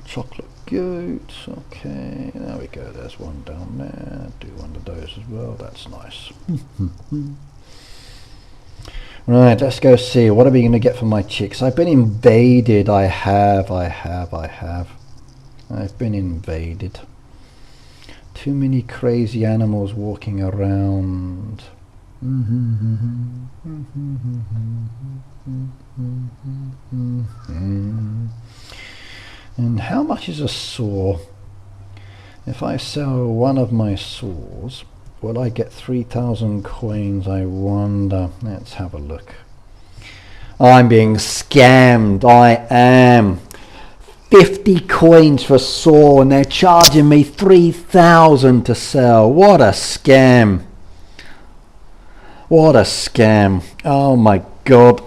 Chocolate goats, okay, there we go, there's one down there. Do one of those as well, that's nice. Right, let's go see, what are we going to get for my chicks? I've been invaded, I've been invaded. Too many crazy animals walking around. And how much is a saw? If I sell one of my saws, will I get 3,000 coins, I wonder? Let's have a look. I'm being scammed, I am. 50 coins for a saw and they're charging me 3,000 to sell. What a scam. What a scam. Oh my god.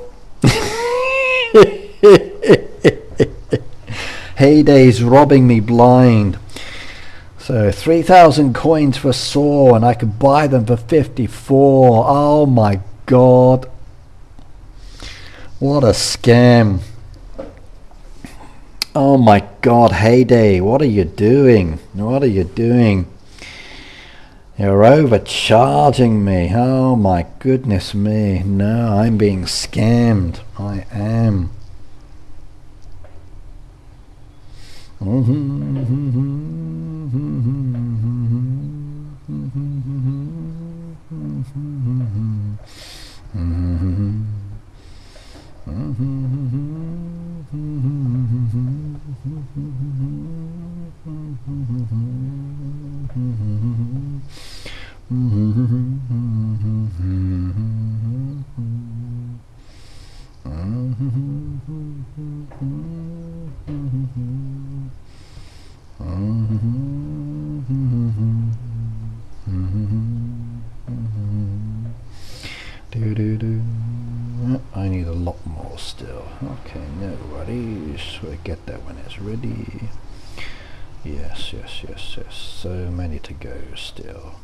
Heyday's robbing me blind. So 3,000 coins for a saw and I could buy them for 54. Oh my god. What a scam. Oh my god, Heyday, what are you doing? What are you doing? You're overcharging me. Oh my goodness me. No, I'm being scammed. I am. I need a lot more still. Okay, no worries. We'll get that when it's ready. Yes, yes, yes, yes. So many to go still.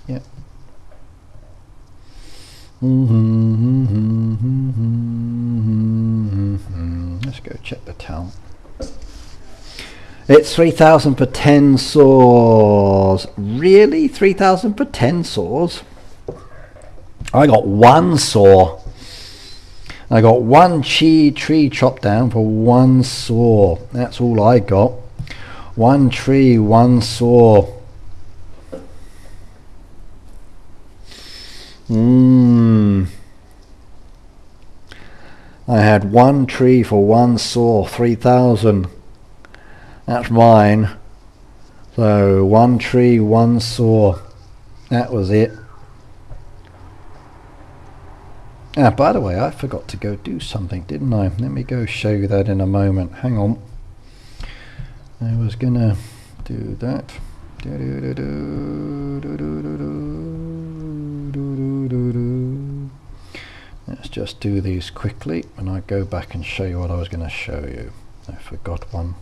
Yep. Let's go check the town. It's 3,000 for 10 saws. Really? 3,000 for 10 saws? I got one saw. I got one tree chopped down for one saw. That's all I got. One tree, one saw. I had one tree for one saw, 3,000. That's mine. So one tree, one saw. That was it. Ah, by the way, I forgot to go do something, didn't I? Let me go show you that in a moment. Hang on. I was gonna do that. Let's just do these quickly and I go back and show you what I was going to show you. I forgot one.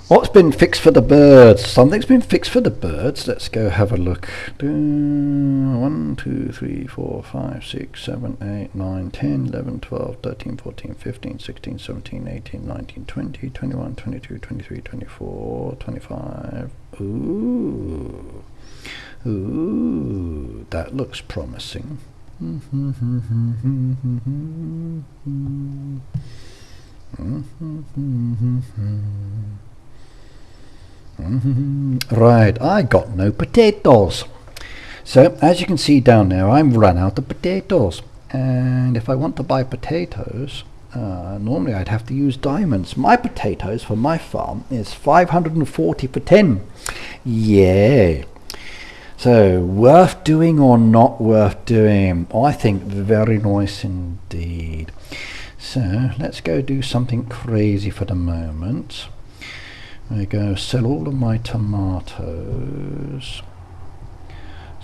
What's been fixed for the birds? Something's been fixed for the birds. Let's go have a look. 1, 2, 3, 4, 5, 6, 7, 8, 9, 10, 11, 12, 13, 14, 15, 16, 17, 18, 19, 20, 21, 22, 23, 24, 25. Ooh. Ooh, that looks promising. Right, I got no potatoes. So as you can see down there, I've run out of potatoes, and if I want to buy potatoes, normally I'd have to use diamonds. My potatoes for my farm is 540 for 10. Yeah. So worth doing or not worth doing? I think very nice indeed. So let's go do something crazy for the moment. I go sell all of my tomatoes.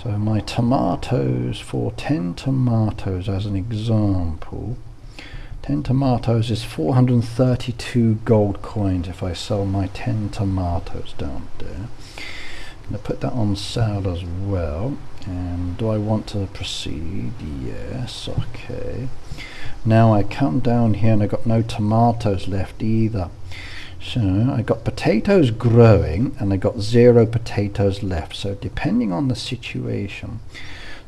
So my tomatoes, for 10 tomatoes as an example, 10 tomatoes is 432 gold coins if I sell my 10 tomatoes down there. I'm going to put that on sale as well. And do I want to proceed? Yes, okay. Now I come down here and I got no tomatoes left either. So I got potatoes growing and I got 0 potatoes left. So depending on the situation,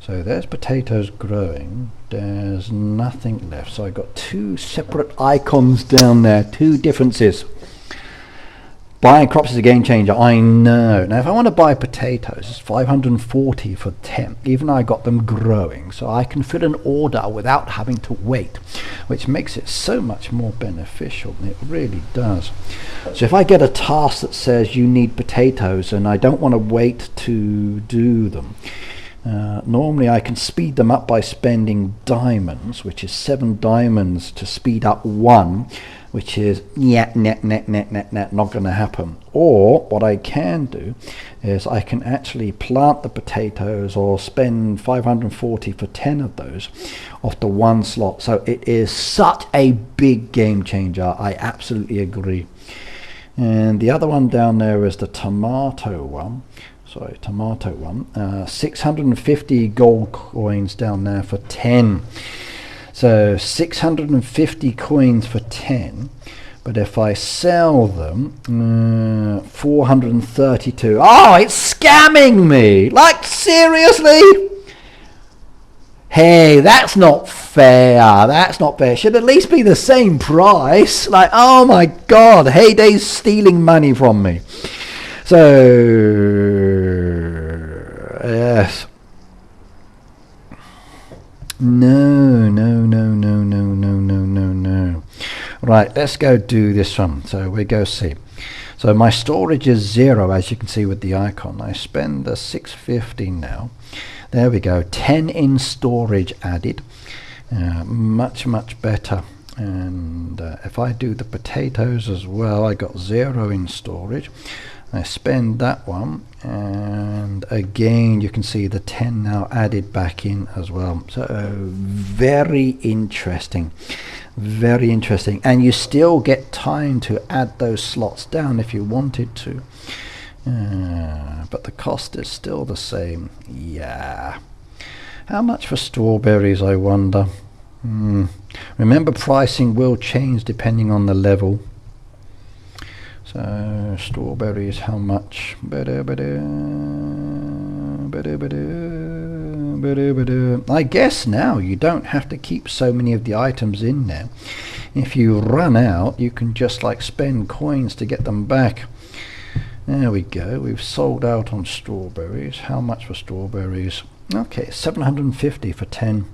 so there's potatoes growing, there's nothing left. So I got 2 separate icons down there, 2 differences. Buying crops is a game changer, I know. Now if I want to buy potatoes, it's 540 for 10, even though I got them growing. So I can fill an order without having to wait, which makes it so much more beneficial. It really does. So if I get a task that says you need potatoes and I don't want to wait to do them, normally I can speed them up by spending diamonds, which is 7 diamonds to speed up 1, which is not going to happen. Or what I can do is I can actually plant the potatoes or spend 540 for 10 of those off the 1 slot. So it is such a big game changer. I absolutely agree. And the other one down there is the tomato one. sorry, tomato one, 650 gold coins down there for 10. So 650 coins for 10. But if I sell them, 432. Oh, it's scamming me! Like, seriously? Hey, that's not fair. That's not fair. Should at least be the same price. Like, oh my God, Heyday's stealing money from me. So, yes. No. Right, let's go do this one. So we go see. So my storage is 0, as you can see with the icon. I spend the 650 now. There we go, 10 in storage added. Much better. And if I do the potatoes as well, I got 0 in storage. I spend that one, and again you can see the 10 now added back in as well. So very interesting, and you still get time to add those slots down if you wanted to, but the cost is still the same. Yeah, how much for strawberries, I wonder? Remember, pricing will change depending on the level. So strawberries, how much? I guess now you don't have to keep so many of the items in there. If you run out, you can just like spend coins to get them back. There we go, we've sold out on strawberries. How much for strawberries? Okay, 750 for 10.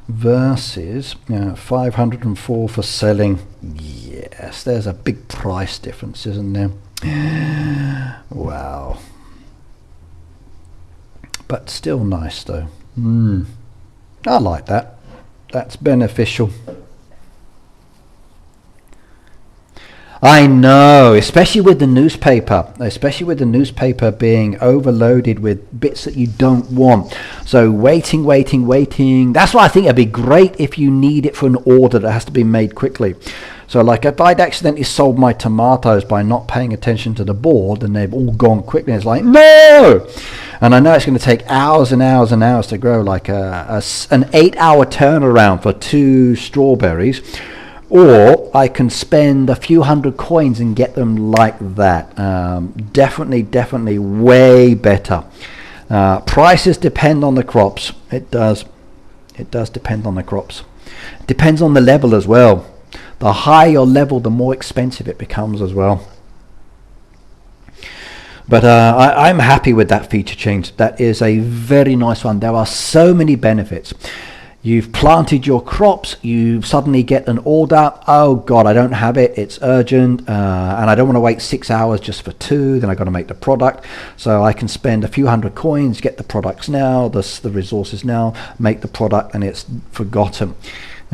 Versus 504 for selling. Yes, there's a big price difference, isn't there? Wow. But still nice though. I like that. That's beneficial. I know, especially with the newspaper, being overloaded with bits that you don't want. So waiting. That's why I think it'd be great if you need it for an order that has to be made quickly. So like if I'd accidentally sold my tomatoes by not paying attention to the board and they've all gone quickly, it's like, no! And I know it's going to take hours and hours to grow, like an 8-hour turnaround for 2 strawberries. Or I can spend a few hundred coins and get them like that. Definitely way better. Prices depend on the crops. It does depend on the crops. It depends on the level as well. The higher your level, the more expensive it becomes as well. But I'm happy with that feature change. That is a very nice one. There are so many benefits. You've planted your crops, you suddenly get an order, oh God, I don't have it, it's urgent, and I don't want to wait 6 hours just for 2, then I've got to make the product. So I can spend a few hundred coins, get the products now, the resources now, make the product, and it's forgotten.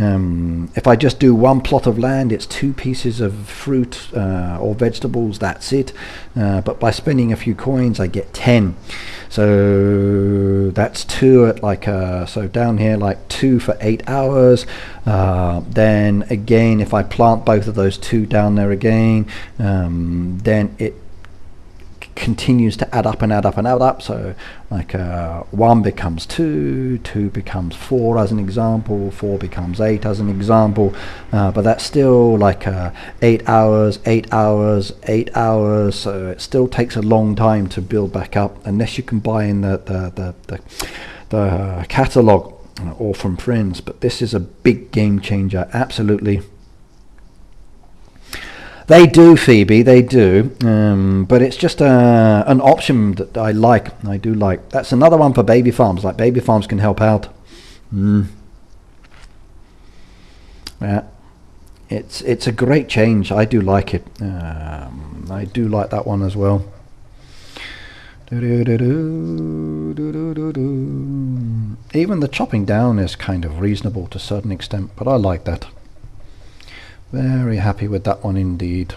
If I just do 1 plot of land, it's 2 pieces of fruit or vegetables, that's it. But by spending a few coins, I get 10. So that's 2 at like, so down here, like 2 for 8 hours. Then again, if I plant both of those 2 down there again, then it continues to add up. So like 1 becomes 2, 2 becomes 4 as an example, 4 becomes 8 as an example, but that's still like 8 hours, so it still takes a long time to build back up unless you can buy in the catalog or from friends. But this is a big game changer, absolutely. They do, Phoebe, they do, but it's just an option that I do like. That's another one for baby farms, like baby farms can help out. Yeah, it's a great change. I do like it. I do like that one as well. Even the chopping down is kind of reasonable to a certain extent, but I like that. Very happy with that one indeed.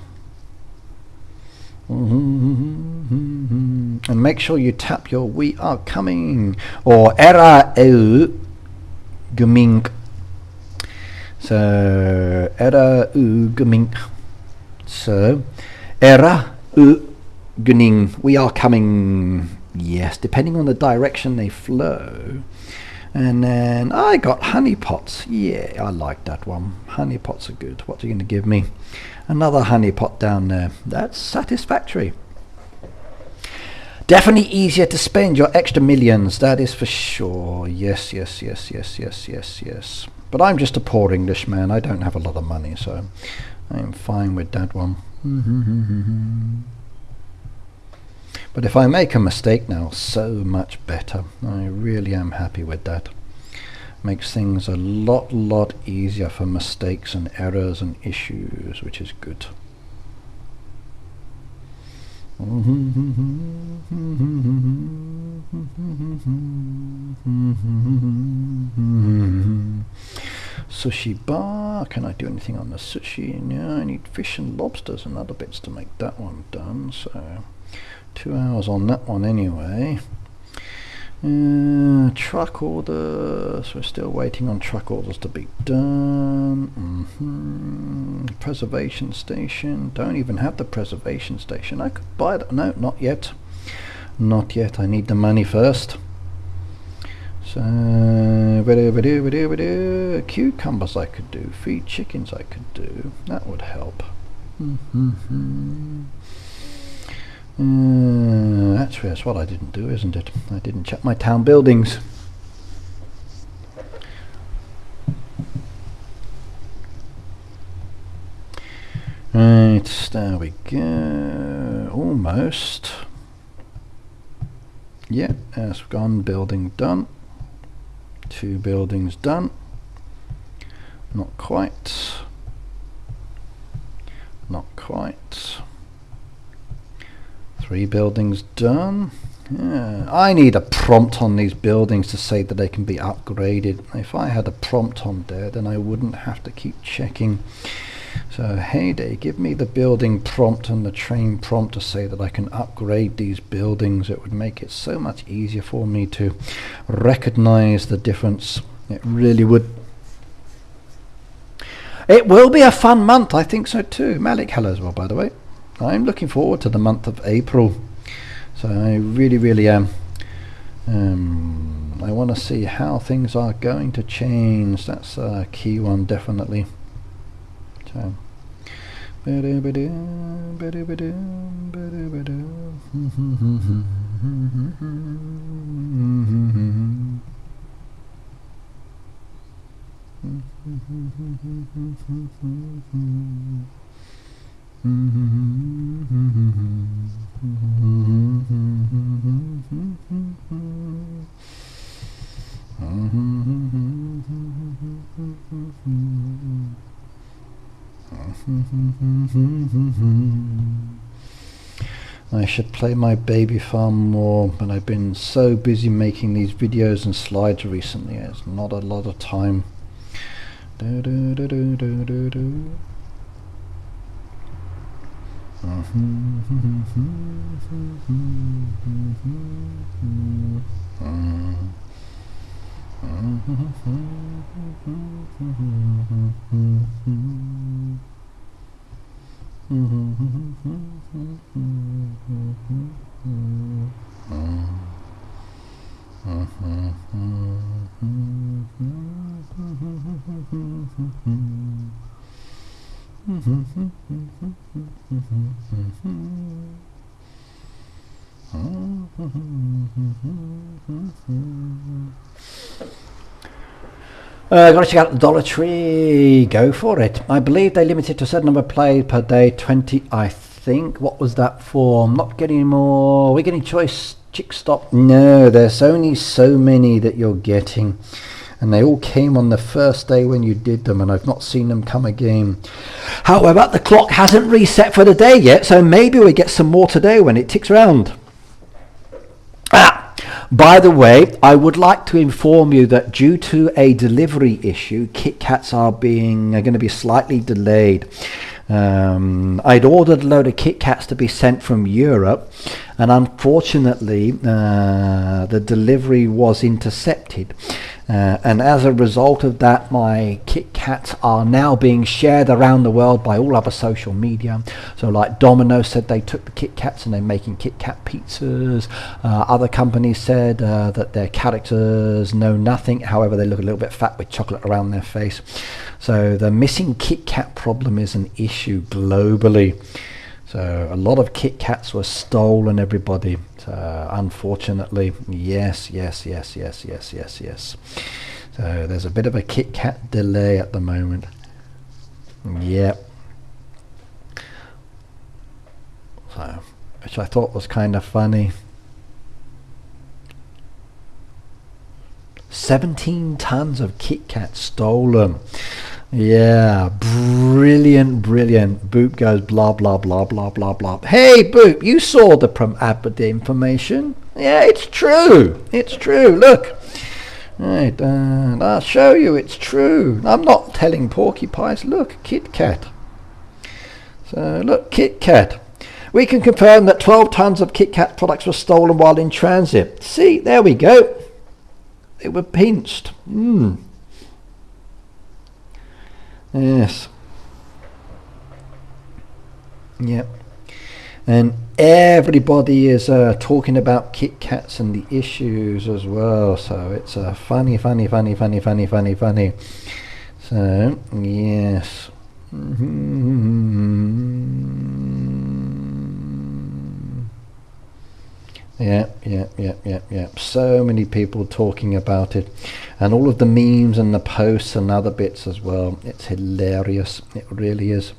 And make sure you tap your "We are coming" or "Era u gemink." So "Era u gemink." So "Era u Gunning, we are coming, yes, depending on the direction they flow. And then I got honey pots. Yeah, I like that one. Honey pots are good. What are you going to give me? Another honey pot down there. That's satisfactory. Definitely easier to spend your extra millions, that is for sure. Yes, yes, yes, yes, yes, yes, yes. But I'm just a poor Englishman. I don't have a lot of money, so I'm fine with that one. But if I make a mistake now, so much better. I really am happy with that. Makes things a lot easier for mistakes and errors and issues, which is good. Sushi bar. Can I do anything on the sushi? No, I need fish and lobsters and other bits to make that one done. So 2 hours on that one anyway. Truck orders. We're still waiting on truck orders to be done. Preservation station. Don't even have the preservation station. I could buy that. No, not yet. Not yet. I need the money first. So cucumbers I could do. Feed chickens I could do. That would help. That's what I didn't do, isn't it? I didn't check my town buildings. Right, there we go. Almost. Yeah, that's gone. Building done. 2 buildings done. Not quite. Not quite. 3 buildings done. Yeah. I need a prompt on these buildings to say that they can be upgraded. If I had a prompt on there, then I wouldn't have to keep checking. So heyday, give me the building prompt and the train prompt to say that I can upgrade these buildings. It would make it so much easier for me to recognize the difference. It really would. It will be a fun month, I think so too. Malik, hello as well, by the way. I'm looking forward to the month of April. So I really am. I want to see how things are going to change. That's a key one, definitely. So I should play my baby farm more, but I've been so busy making these videos and slides recently. It's not a lot of time. Gotta check out the Dollar Tree. Go for it. I believe they limited to a certain number of plays per day, 20 I think. What was that for? I'm not getting more. We're getting choice chick stop. No, there's only so many that you're getting, and they all came on the first day when you did them, and I've not seen them come again. However, the clock hasn't reset for the day yet, so maybe we get some more today when it ticks around. By the way, I would like to inform you that due to a delivery issue, KitKats are going to be slightly delayed. I'd ordered a load of KitKats to be sent from Europe, and unfortunately the delivery was intercepted. and as a result of that, my KitKats are now being shared around the world by all other social media. So like Domino's said they took the KitKats and they're making KitKat pizzas. Other companies said that their characters know nothing, however they look a little bit fat with chocolate around their face. So the missing KitKat problem is an issue globally. So a lot of KitKats were stolen, everybody. So unfortunately, yes. So there's a bit of a KitKat delay at the moment. Yep. So, which I thought was kind of funny. 17 tons of KitKat stolen. Yeah, brilliant. Boop goes blah blah blah blah blah blah. Hey Boop, you saw the information. Yeah, it's true. Look, right, I'll show you. It's true. I'm not telling porcupines. Look, KitKat. So look, KitKat. We can confirm that 12 tons of KitKat products were stolen while in transit. See, there we go. They were pinched. Yes. Yep. And everybody is talking about KitKats and the issues as well. So it's funny. So yes. Yeah. So many people talking about it, and all of the memes and the posts and other bits as well. It's hilarious. It really is.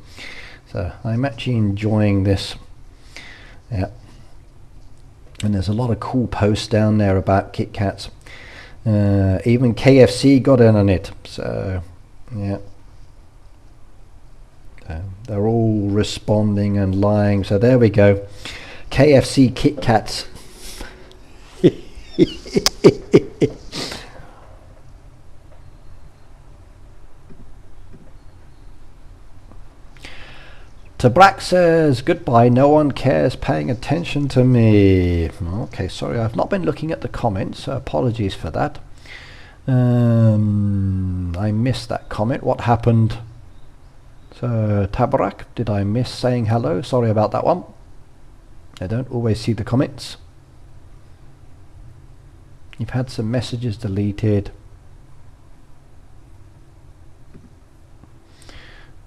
So I'm actually enjoying this. Yeah. And there's a lot of cool posts down there about KitKats. Even KFC got in on it. So yeah. They're all responding and lying. So there we go. KFC KitKats. Tabrak says, goodbye, no one cares paying attention to me. Okay, sorry, I've not been looking at the comments, so apologies for that. I missed that comment. What happened? So, Tabrak, did I miss saying hello? Sorry about that one. I don't always see the comments. You've had some messages deleted.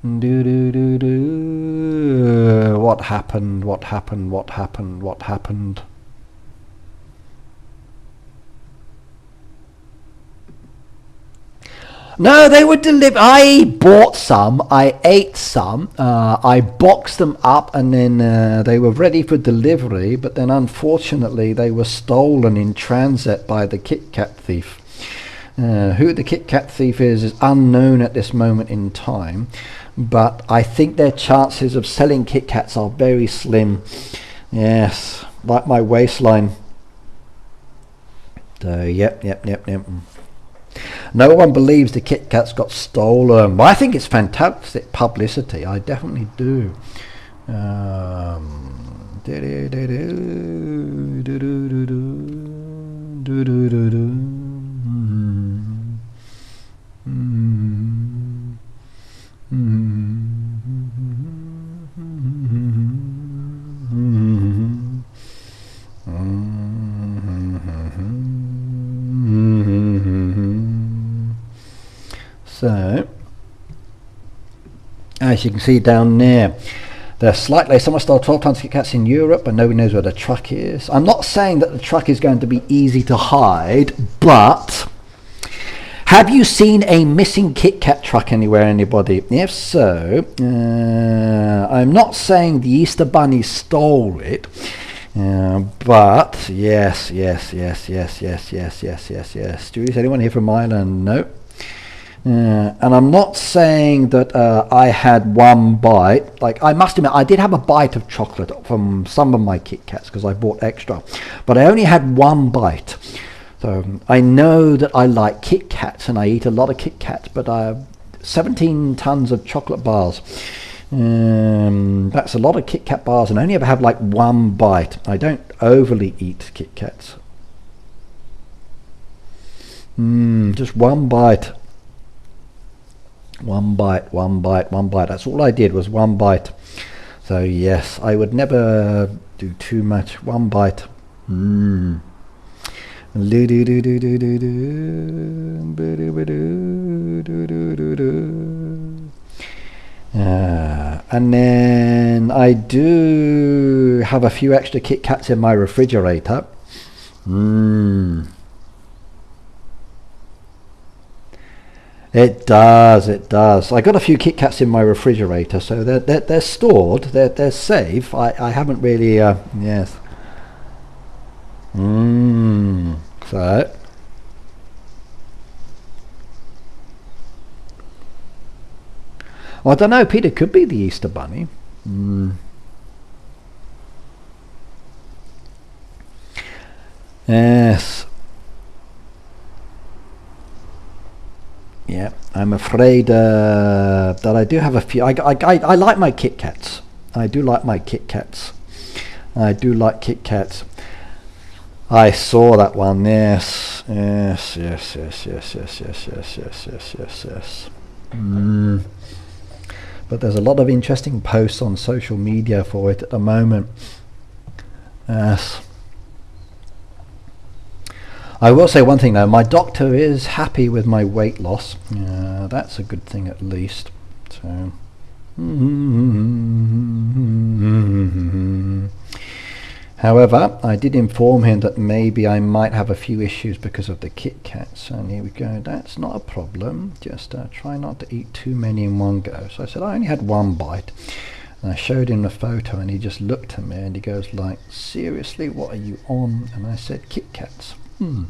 What happened? No, they were delivered. I bought some, I ate some, I boxed them up, and then they were ready for delivery, but then unfortunately they were stolen in transit by the KitKat thief. Who the KitKat thief is unknown at this moment in time, but I think their chances of selling KitKats are very slim. Yes, like my waistline. So yep. No one believes the KitKats got stolen. Well, I think it's fantastic publicity. I definitely do. So, as you can see down there, someone stole 12 tons of KitKats in Europe, but nobody knows where the truck is. I'm not saying that the truck is going to be easy to hide, but have you seen a missing KitKat truck anywhere, anybody? If so, I'm not saying the Easter Bunny stole it, but yes. Stu, is anyone here from Ireland? No. And I'm not saying that I had one bite. Like, I must admit, I did have a bite of chocolate from some of my KitKats because I bought extra, but I only had one bite. So I know that I like KitKats and I eat a lot of KitKats, but 17 tons of chocolate bars. That's a lot of KitKat bars, and I only ever have like one bite. I don't overly eat KitKats. Just one bite. One bite, one bite, one bite. That's all I did, was one bite. So yes, I would never do too much. One bite. And then I do have a few extra KitKats in my refrigerator. It does, it does. I got a few KitKats in my refrigerator, so they're stored, they're safe. I haven't really, yes. So. Well, I don't know, Peter, could be the Easter Bunny. Yes. Yeah, I'm afraid that I do have a few. I like my KitKats. I do like my KitKats. I do like KitKats. I saw that one. Yes, yes, yes, yes, yes, yes, yes, yes, yes, yes, yes, yes. But there's a lot of interesting posts on social media for it at the moment. Yes. I will say one thing though, my doctor is happy with my weight loss. That's a good thing at least. So, however, I did inform him that maybe I might have a few issues because of the KitKats, and here we go, that's not a problem, just try not to eat too many in one go. So I said I only had one bite, and I showed him the photo, and he just looked at me and he goes like, seriously, what are you on? And I said, KitKats. I'll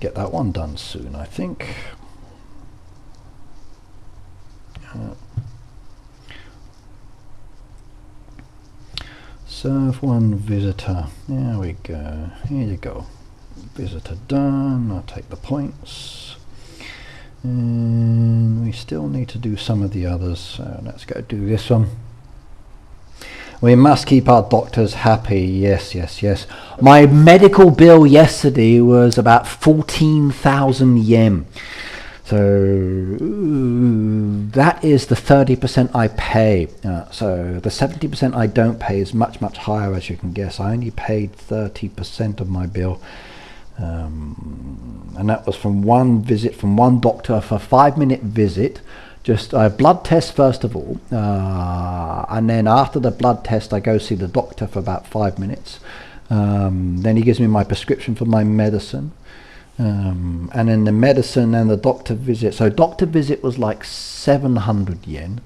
get that one done soon, I think. Serve one visitor. There we go. Here you go. Visitor done. I'll take the points. And we still need to do some of the others, so let's go do this one. We must keep our doctors happy. Yes, yes, yes. My medical bill yesterday was about 14,000 yen. So that is the 30% I pay. So the 70% I don't pay is much, much higher, as you can guess. I only paid 30% of my bill. And that was from one visit from one doctor for a 5-minute visit, just a blood test first of all, and then after the blood test I go see the doctor for about 5 minutes, then he gives me my prescription for my medicine, and then the medicine and the doctor visit. So doctor visit was like 700 yen,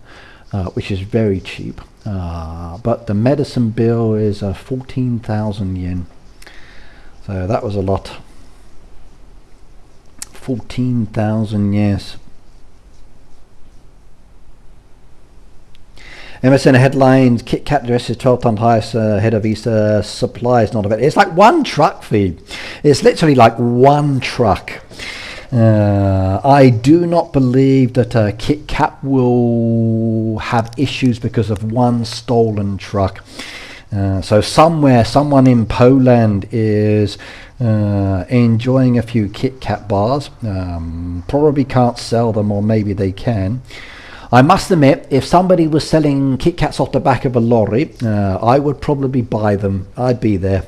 which is very cheap, but the medicine bill is 14,000 yen. So that was a lot. 14,000, yes. MSN headlines, KitKat dresses 12 ton highest ahead of Easter supplies not available. It's like one truck feed. It's literally like one truck. I do not believe that KitKat will have issues because of one stolen truck. So somewhere, someone in Poland is enjoying a few KitKat bars. Probably can't sell them, or maybe they can. I must admit, if somebody was selling KitKats off the back of a lorry, I would probably buy them. I'd be there.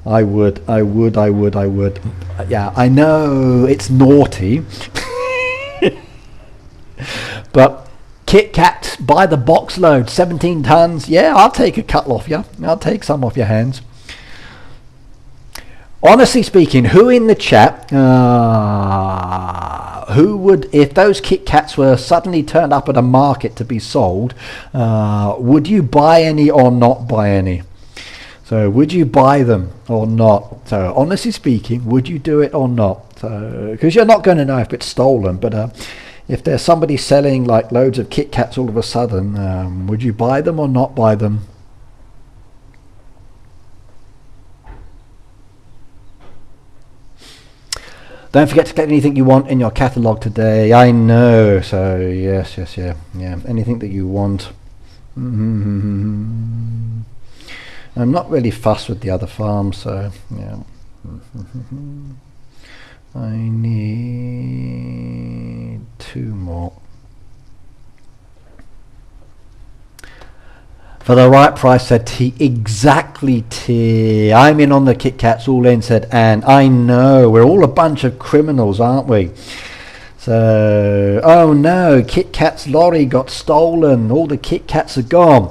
I would. Yeah, I know it's naughty. But KitKat by the box load, 17 tons. Yeah, I'll take a couple off you. I'll take some off your hands. Honestly speaking, who in the chat, who would, if those KitKats were suddenly turned up at a market to be sold, would you buy any or not buy any? So would you buy them or not? So honestly speaking, would you do it or not? So, because you're not going to know if it's stolen, but if there's somebody selling like loads of KitKats all of a sudden, would you buy them or not buy them? Don't forget to get anything you want in your catalogue today. I know, so yes, yeah. Anything that you want. I'm not really fussed with the other farms, so yeah. I need 2 more. For the right price, said T. Exactly, T. I'm in on the KitKats, all in, said Anne. I know, we're all a bunch of criminals, aren't we? So, oh no, KitKat's lorry got stolen. All the KitKats are gone.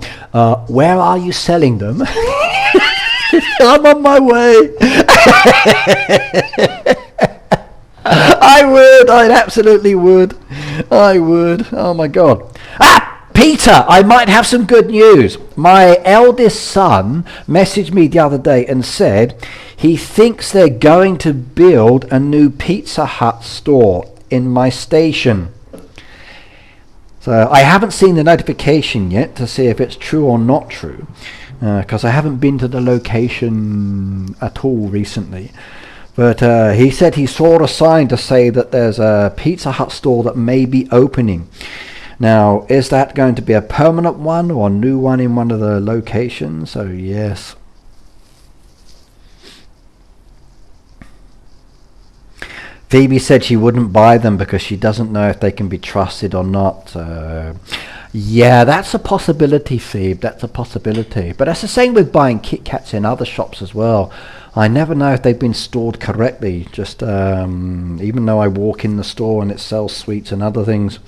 Where are you selling them? I'm on my way. I would. I absolutely would. I would. Oh my God. Ah! Peter, I might have some good news. My eldest son messaged me the other day and said he thinks they're going to build a new Pizza Hut store in my station. So I haven't seen the notification yet to see if it's true or not true, because I haven't been to the location at all recently. But he said he saw a sign to say that there's a Pizza Hut store that may be opening. Now, is that going to be a permanent one or a new one in one of the locations? So yes. Phoebe said she wouldn't buy them because she doesn't know if they can be trusted or not. Yeah, that's a possibility, Phoebe. That's a possibility. But that's the same with buying KitKats in other shops as well. I never know if they've been stored correctly. Just even though I walk in the store and it sells sweets and other things,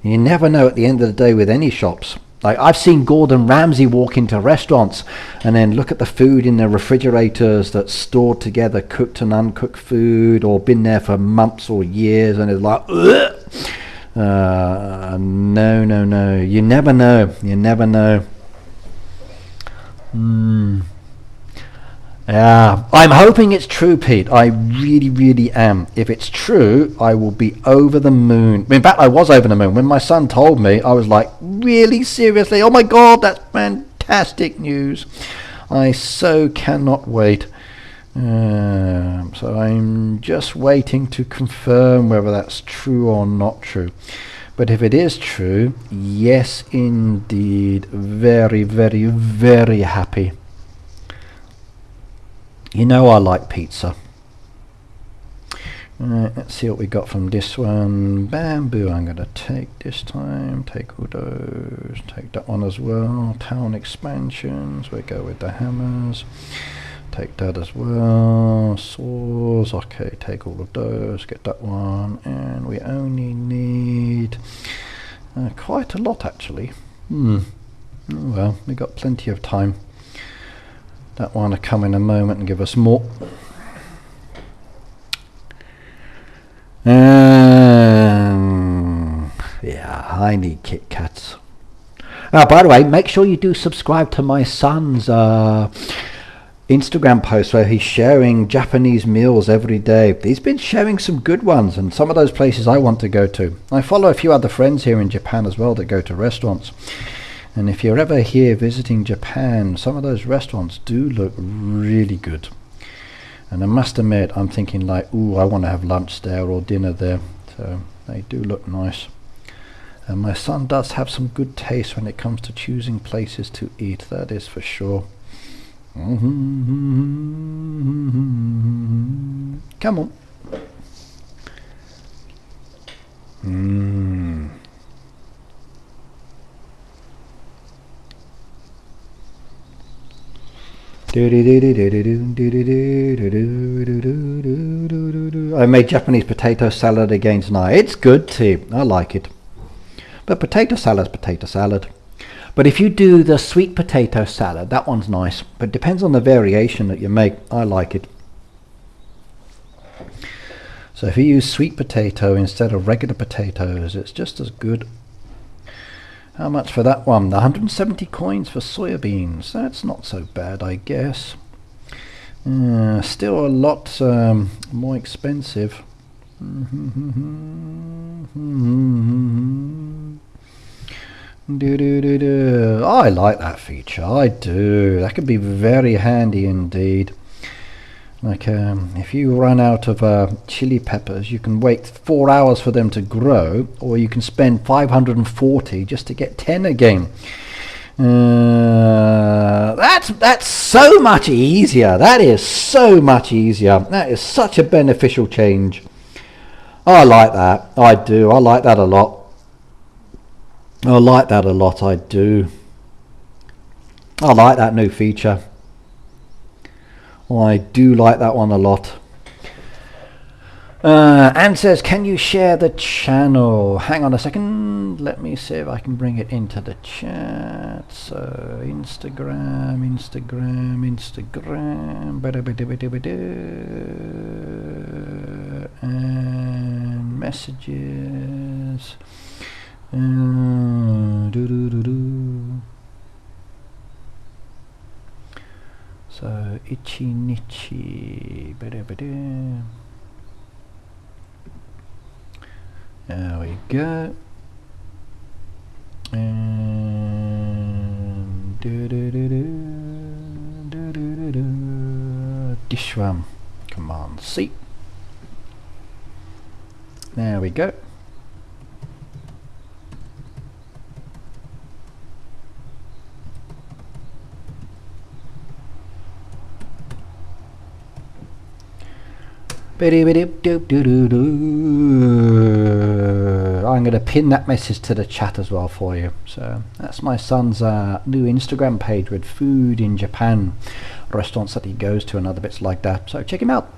you never know at the end of the day with any shops. Like I've seen Gordon Ramsay walk into restaurants and then look at the food in the refrigerators that's stored together, cooked and uncooked food, or been there for months or years, and it's like, no. You never know. You never know. Yeah, I'm hoping it's true, Pete. I really am. If it's true, I will be over the moon. In fact, I was over the moon. When my son told me, I was like, really? Seriously? Oh my God, that's fantastic news. I so cannot wait. So I'm just waiting to confirm whether that's true or not true. But if it is true, yes indeed. Very happy. You know I like pizza. Let's see what we got from this one. Bamboo, I'm going to take this time. Take all those. Take that one as well. Town expansions. We go with the hammers. Take that as well. Saws. Okay, take all of those. Get that one. And we only need quite a lot actually. Oh, well, we got plenty of time. That one will come in a moment and give us more. Yeah, I need KitKats. By the way, make sure you do subscribe to my son's Instagram post where he's sharing Japanese meals every day. He's been sharing some good ones, and some of those places I want to go to. I follow a few other friends here in Japan as well that go to restaurants. And if you're ever here visiting Japan, some of those restaurants do look really good. And I must admit, I'm thinking like, ooh, I want to have lunch there or dinner there. So they do look nice. And my son does have some good taste when it comes to choosing places to eat, that is for sure. Come on. I made Japanese potato salad again tonight. It's good too. I like it. But potato salad's potato salad. But if you do the sweet potato salad, that one's nice. But it depends on the variation that you make. I like it. So if you use sweet potato instead of regular potatoes, it's just as good. How much for that one? 170 coins for soybeans. That's not so bad, I guess. Still a lot more expensive. I like that feature. I do. That could be very handy indeed. Like if you run out of chili peppers, you can wait 4 hours for them to grow, or you can spend 540 just to get 10 again. That's so much easier. That is so much easier. That is such a beneficial change. I like that. I do. I like that a lot. I like that a lot. I do. I like that new feature. I do like that one a lot. Anne says, can you share the channel? Hang on a second. Let me see if I can bring it into the chat. So Instagram. And messages. So itchy nitchy. There we go. And Dishram. Command C. There we go. I'm going to pin that message to the chat as well for you. So that's my son's new Instagram page with food in Japan, restaurants that he goes to and other bits like that. So check him out.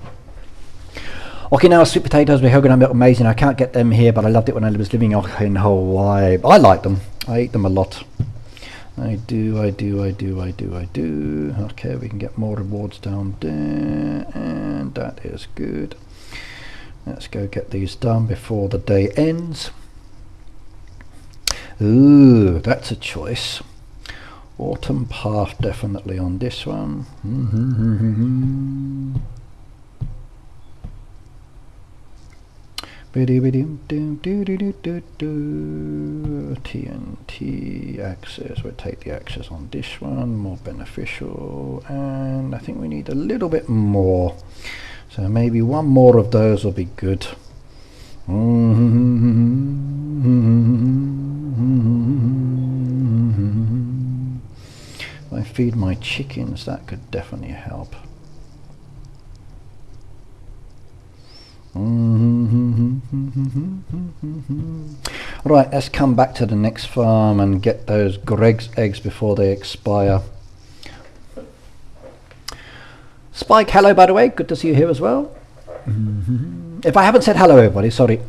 Okinawa sweet potatoes with Hogan are amazing. I can't get them here, but I loved it when I was living in Hawaii. I like them. I eat them a lot. I do. Okay, we can get more rewards down there, and that is good. Let's go get these done before the day ends. Ooh, that's a choice. Autumn path definitely on this one. TNT access, we'll take the access on this one, more beneficial, and I think we need a little bit more, so maybe one more of those will be good. If I feed my chickens, that could definitely help. Right, let's come back to the next farm and get those Greg's eggs before they expire. Spike, hello by the way, good to see you here as well. If I haven't said hello everybody, sorry.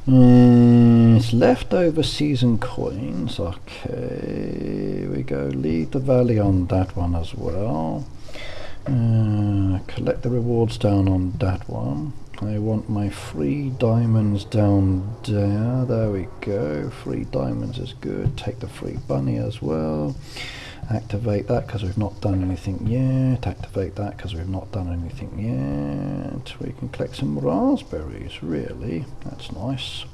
It's leftover season coins. Okay, we go leave the valley on that one as well. Collect the rewards down on that one. I want my free diamonds down there. There we go. Free diamonds is good. Take the free bunny as well. Activate that because we've not done anything yet. Activate that because we've not done anything yet. We can collect some raspberries, really. That's nice.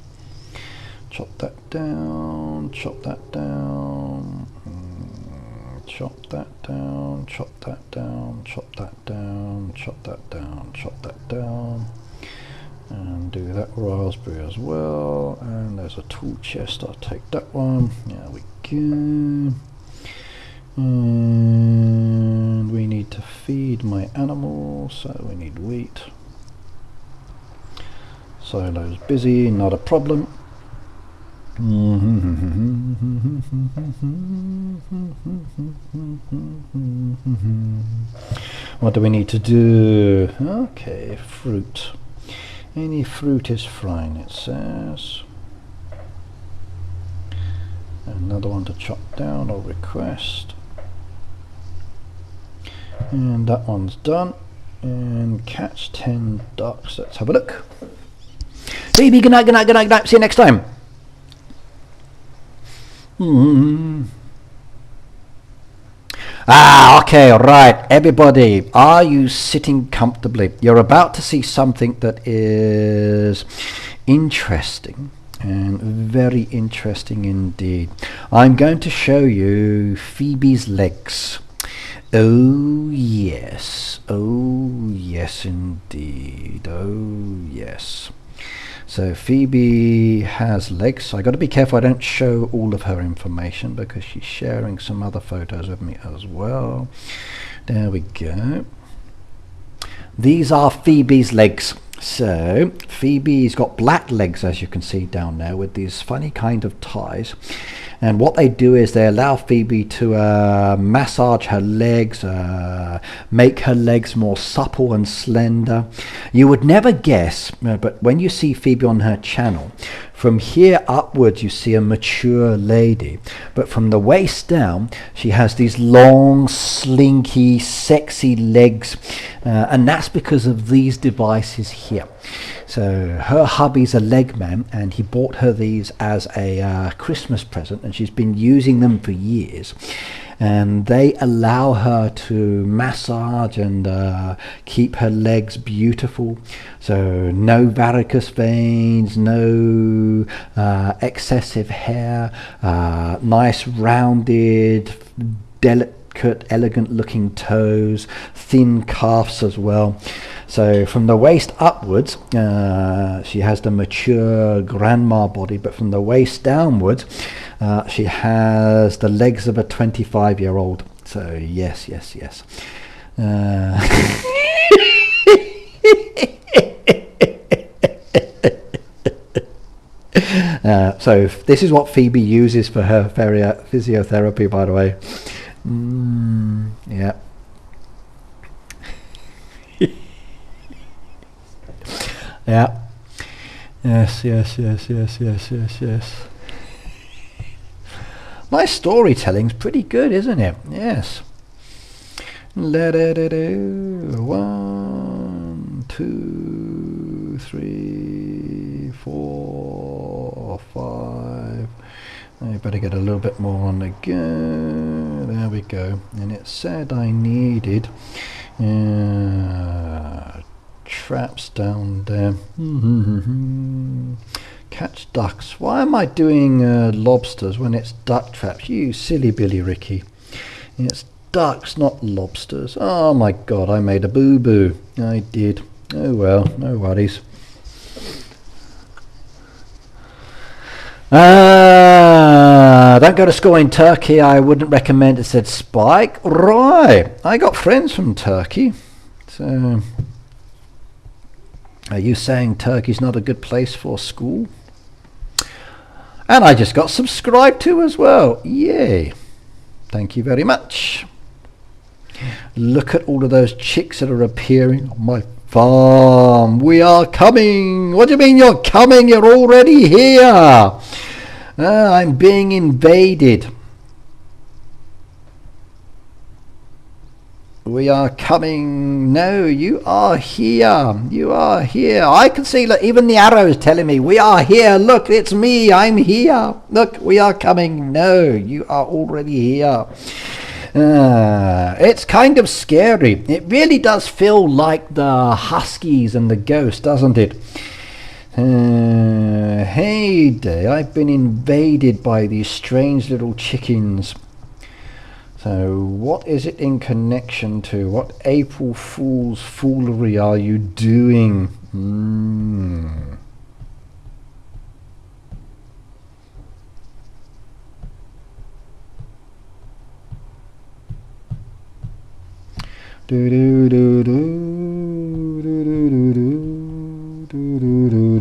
Chop that down. Chop that down. Chop that down, chop that down, chop that down, chop that down, chop that down, and do that raspberry as well. And there's a tool chest, I'll take that one. There we go. And we need to feed my animals, so we need wheat. Silo's busy, not a problem. What do we need to do? Okay, fruit. Any fruit is fine, it says. Another one to chop down or request. And that one's done. And catch 10 ducks. Let's have a look. Baby, good night, good night, good night, good night. See you next time. Okay, right, everybody, are you sitting comfortably? You're about to see something that is interesting, and very interesting indeed. I'm going to show you Phoebe's legs. Oh yes indeed, oh yes. So Phoebe has legs, so I got to be careful I don't show all of her information because she's sharing some other photos with me as well. There we go. These are Phoebe's legs. So Phoebe's got black legs, as you can see down there, with these funny kind of ties. And what they do is they allow Phoebe to massage her legs, make her legs more supple and slender. You would never guess, but when you see Phoebe on her channel, from here upwards you see a mature lady, but from the waist down she has these long, slinky, sexy legs, and that's because of these devices here. So her hubby's a leg man, and he bought her these as a Christmas present, and she's been using them for years. And they allow her to massage and keep her legs beautiful. So no varicose veins, no excessive hair, nice rounded, delicate, elegant looking toes, thin calves as well. So from the waist upwards, she has the mature grandma body, but from the waist downwards, she has the legs of a 25-year-old. So yes, yes, yes. So this is what Phoebe uses for her physiotherapy, by the way. Yeah. Yeah. Yes, yes, yes, yes, yes, yes, yes. My storytelling's pretty good, isn't it? Yes. 1, 2, 3, 4, 5. I better get a little bit more on the go. There we go. And it said I needed traps down there. Catch ducks. Why am I doing lobsters when it's duck traps? You silly Billy Ricky. It's ducks, not lobsters. Oh my god, I made a boo-boo. I did. Oh well, no worries. Don't go to school in Turkey. I wouldn't recommend it, said Spike. Right. I got friends from Turkey. So are you saying Turkey's not a good place for school? And I just got subscribed to as well. Yay. Thank you very much. Look at all of those chicks that are appearing on my farm. We are coming. What do you mean you're coming? You're already here. I'm being invaded. We are coming. No, you are here. You are here. I can see, look, even the arrows telling me we are here. Look, it's me. I'm here. Look, we are coming. No, you are already here. It's kind of scary. It really does feel like the Huskies and the Ghost, doesn't it? Hey day, I've been invaded by these strange little chickens. So what is it in connection to? What April Fool's foolery are you doing? Do do do do do do do do do do do do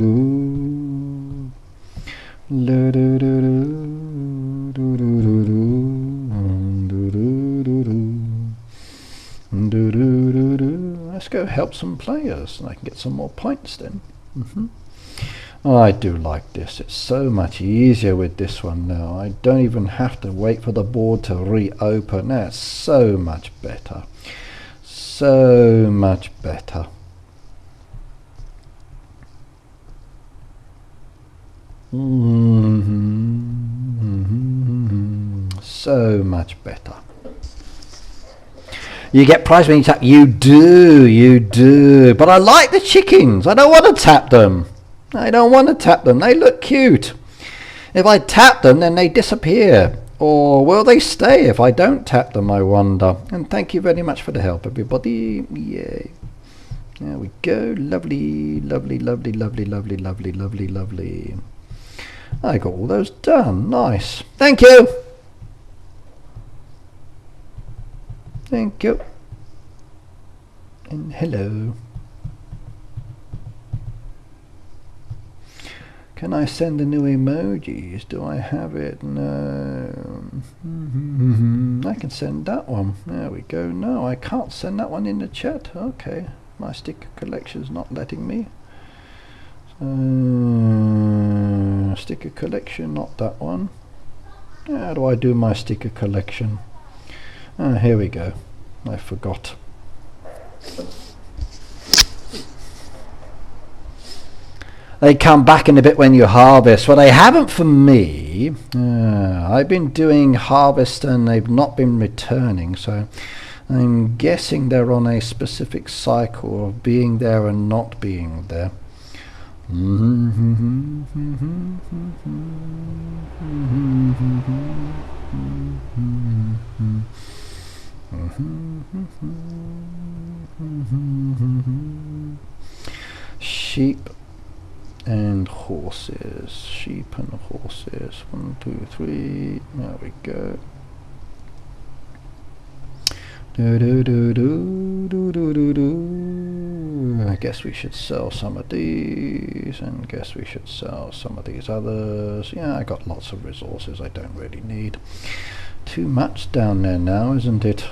do do do Let's go help some players and I can get some more points then. Oh, I do like this. It's so much easier with this one now. I don't even have to wait for the board to reopen. That's so much better. So much better. So much better. You get prize when you tap. You do. But I like the chickens. I don't want to tap them. I don't want to tap them. They look cute. If I tap them, then they disappear. Or will they stay if I don't tap them, I wonder. And thank you very much for the help, everybody. Yay. There we go. Lovely, lovely, lovely, lovely, lovely, lovely, lovely, lovely. I got all those done. Nice. Thank you. Thank you. And hello. Can I send the new emojis? Do I have it? No. I can send that one. There we go. No, I can't send that one in the chat. Okay. My sticker collection's not letting me. Sticker collection, not that one. How do I do my sticker collection? Here we go. I forgot. They come back in a bit when you harvest. Well, they haven't for me. I've been doing harvest and they've not been returning, so I'm guessing they're on a specific cycle of being there and not being there. Sheep and horses. Sheep and horses. 1, 2, 3. There we go. I guess we should sell some of these, and guess we should sell some of these others. Yeah, I got lots of resources I don't really need. Too much down there now, isn't it?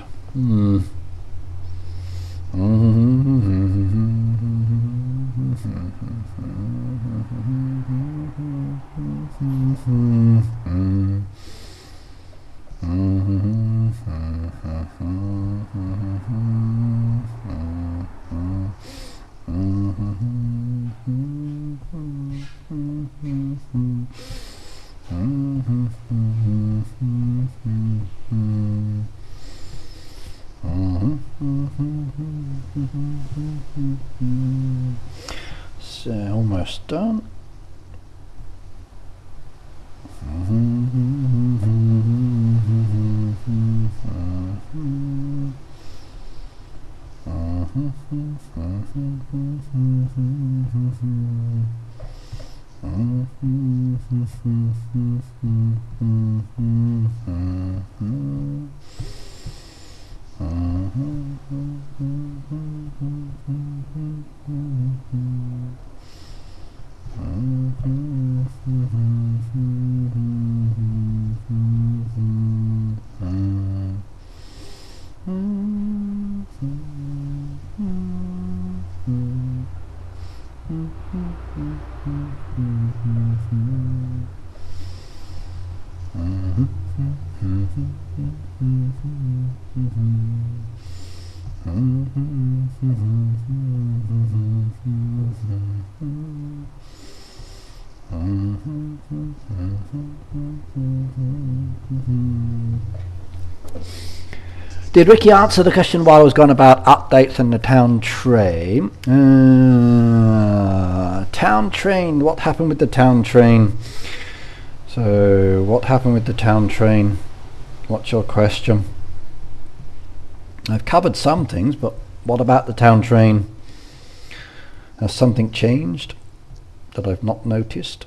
So almost done. Did Ricky answer the question while I was gone about updates and the town train? Town train, what happened with the town train? So, what happened with the town train? What's your question? I've covered some things, but what about the town train? Has something changed that I've not noticed?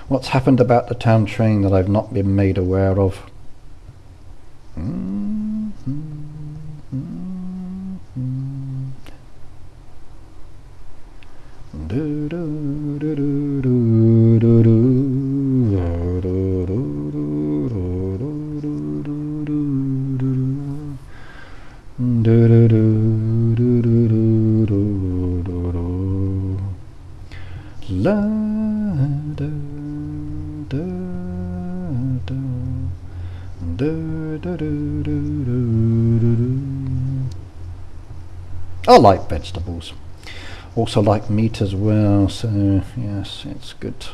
What's happened about the town train that I've not been made aware of? I like vegetables. Also like meat as well, so yes, it's good.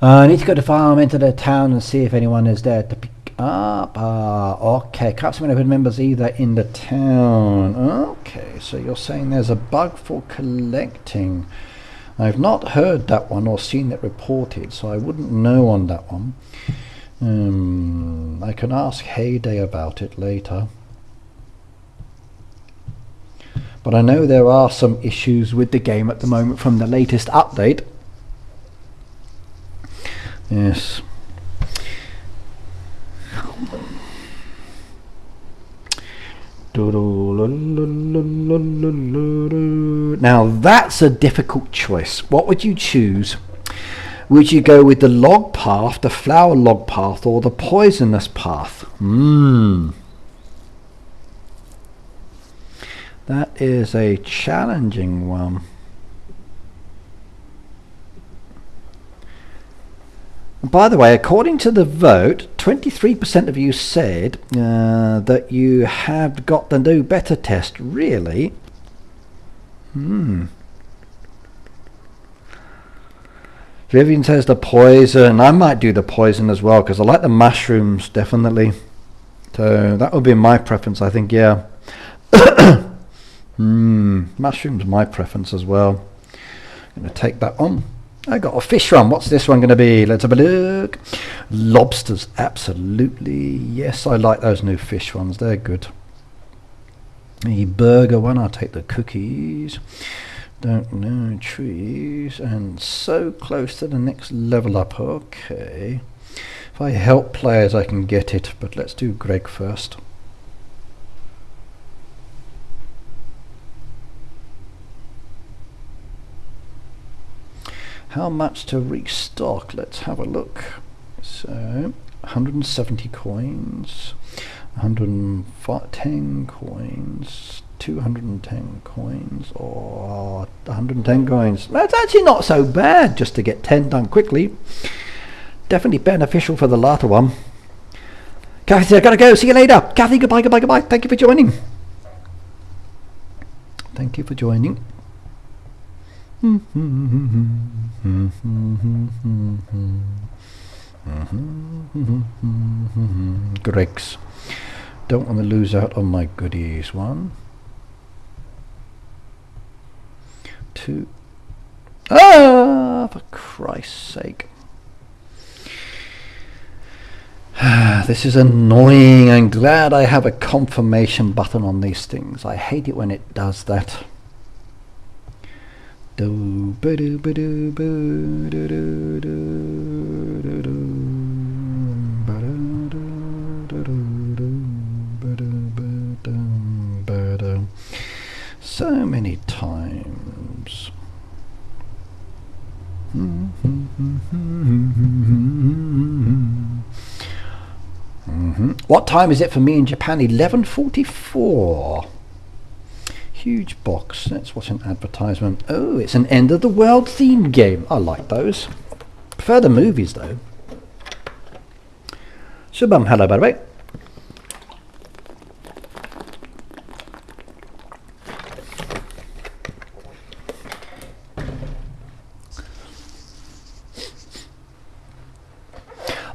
I need to go to farm into the town and see if anyone is there to pick up. Okay, can't see any members either in the town. Okay, so you're saying there's a bug for collecting. I've not heard that one or seen it reported, so I wouldn't know on that one. I can ask Heyday about it later. But I know there are some issues with the game at the moment from the latest update. Yes. Now that's a difficult choice. What would you choose? Would you go with the log path, the flower log path, or the poisonous path? That is a challenging one. By the way, according to the vote, 23% of you said that you have got the no better test. Really? Vivian says the poison. I might do the poison as well because I like the mushrooms, definitely. So that would be my preference, I think, yeah. Mushrooms, my preference as well. I'm going to take that on. I got a fish one. What's this one going to be? Let's have a look. Lobsters, absolutely. Yes, I like those new fish ones. They're good. The burger one, I'll take the cookies. Don't know, trees. And so close to the next level up. Okay. If I help players, I can get it. But let's do Greg first. How much to restock? Let's have a look. So 170 coins, 110 coins, 210 coins, or 110 coins. That's actually not so bad just to get 10 done quickly. Definitely beneficial for the latter one. Kathy said, I gotta go. See you later. Kathy, goodbye, goodbye, goodbye. Thank you for joining. Thank you for joining. Greg's. Don't want to lose out on my goodies. 1, 2. For Christ's sake. This is annoying. I'm glad I have a confirmation button on these things. I hate it when it does that. So many times. What time is it for me in Japan? 11:44. Huge box. Let's watch an advertisement. Oh, it's an end of the world themed game. I like those. Prefer the movies though. Shubham, hello by the way.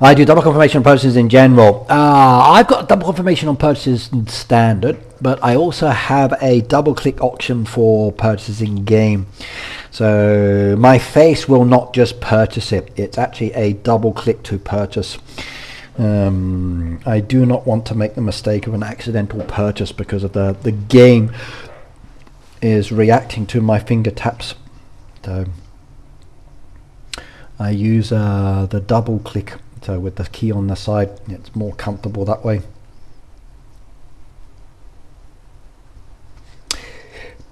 I do double confirmation on purchases in general. I've got double confirmation on purchases in standard, but I also have a double click option for purchases in game. So my face will not just purchase it. It's actually a double click to purchase. I do not want to make the mistake of an accidental purchase because of the game is reacting to my finger taps. So I use the double click. So with the key on the side, it's more comfortable that way.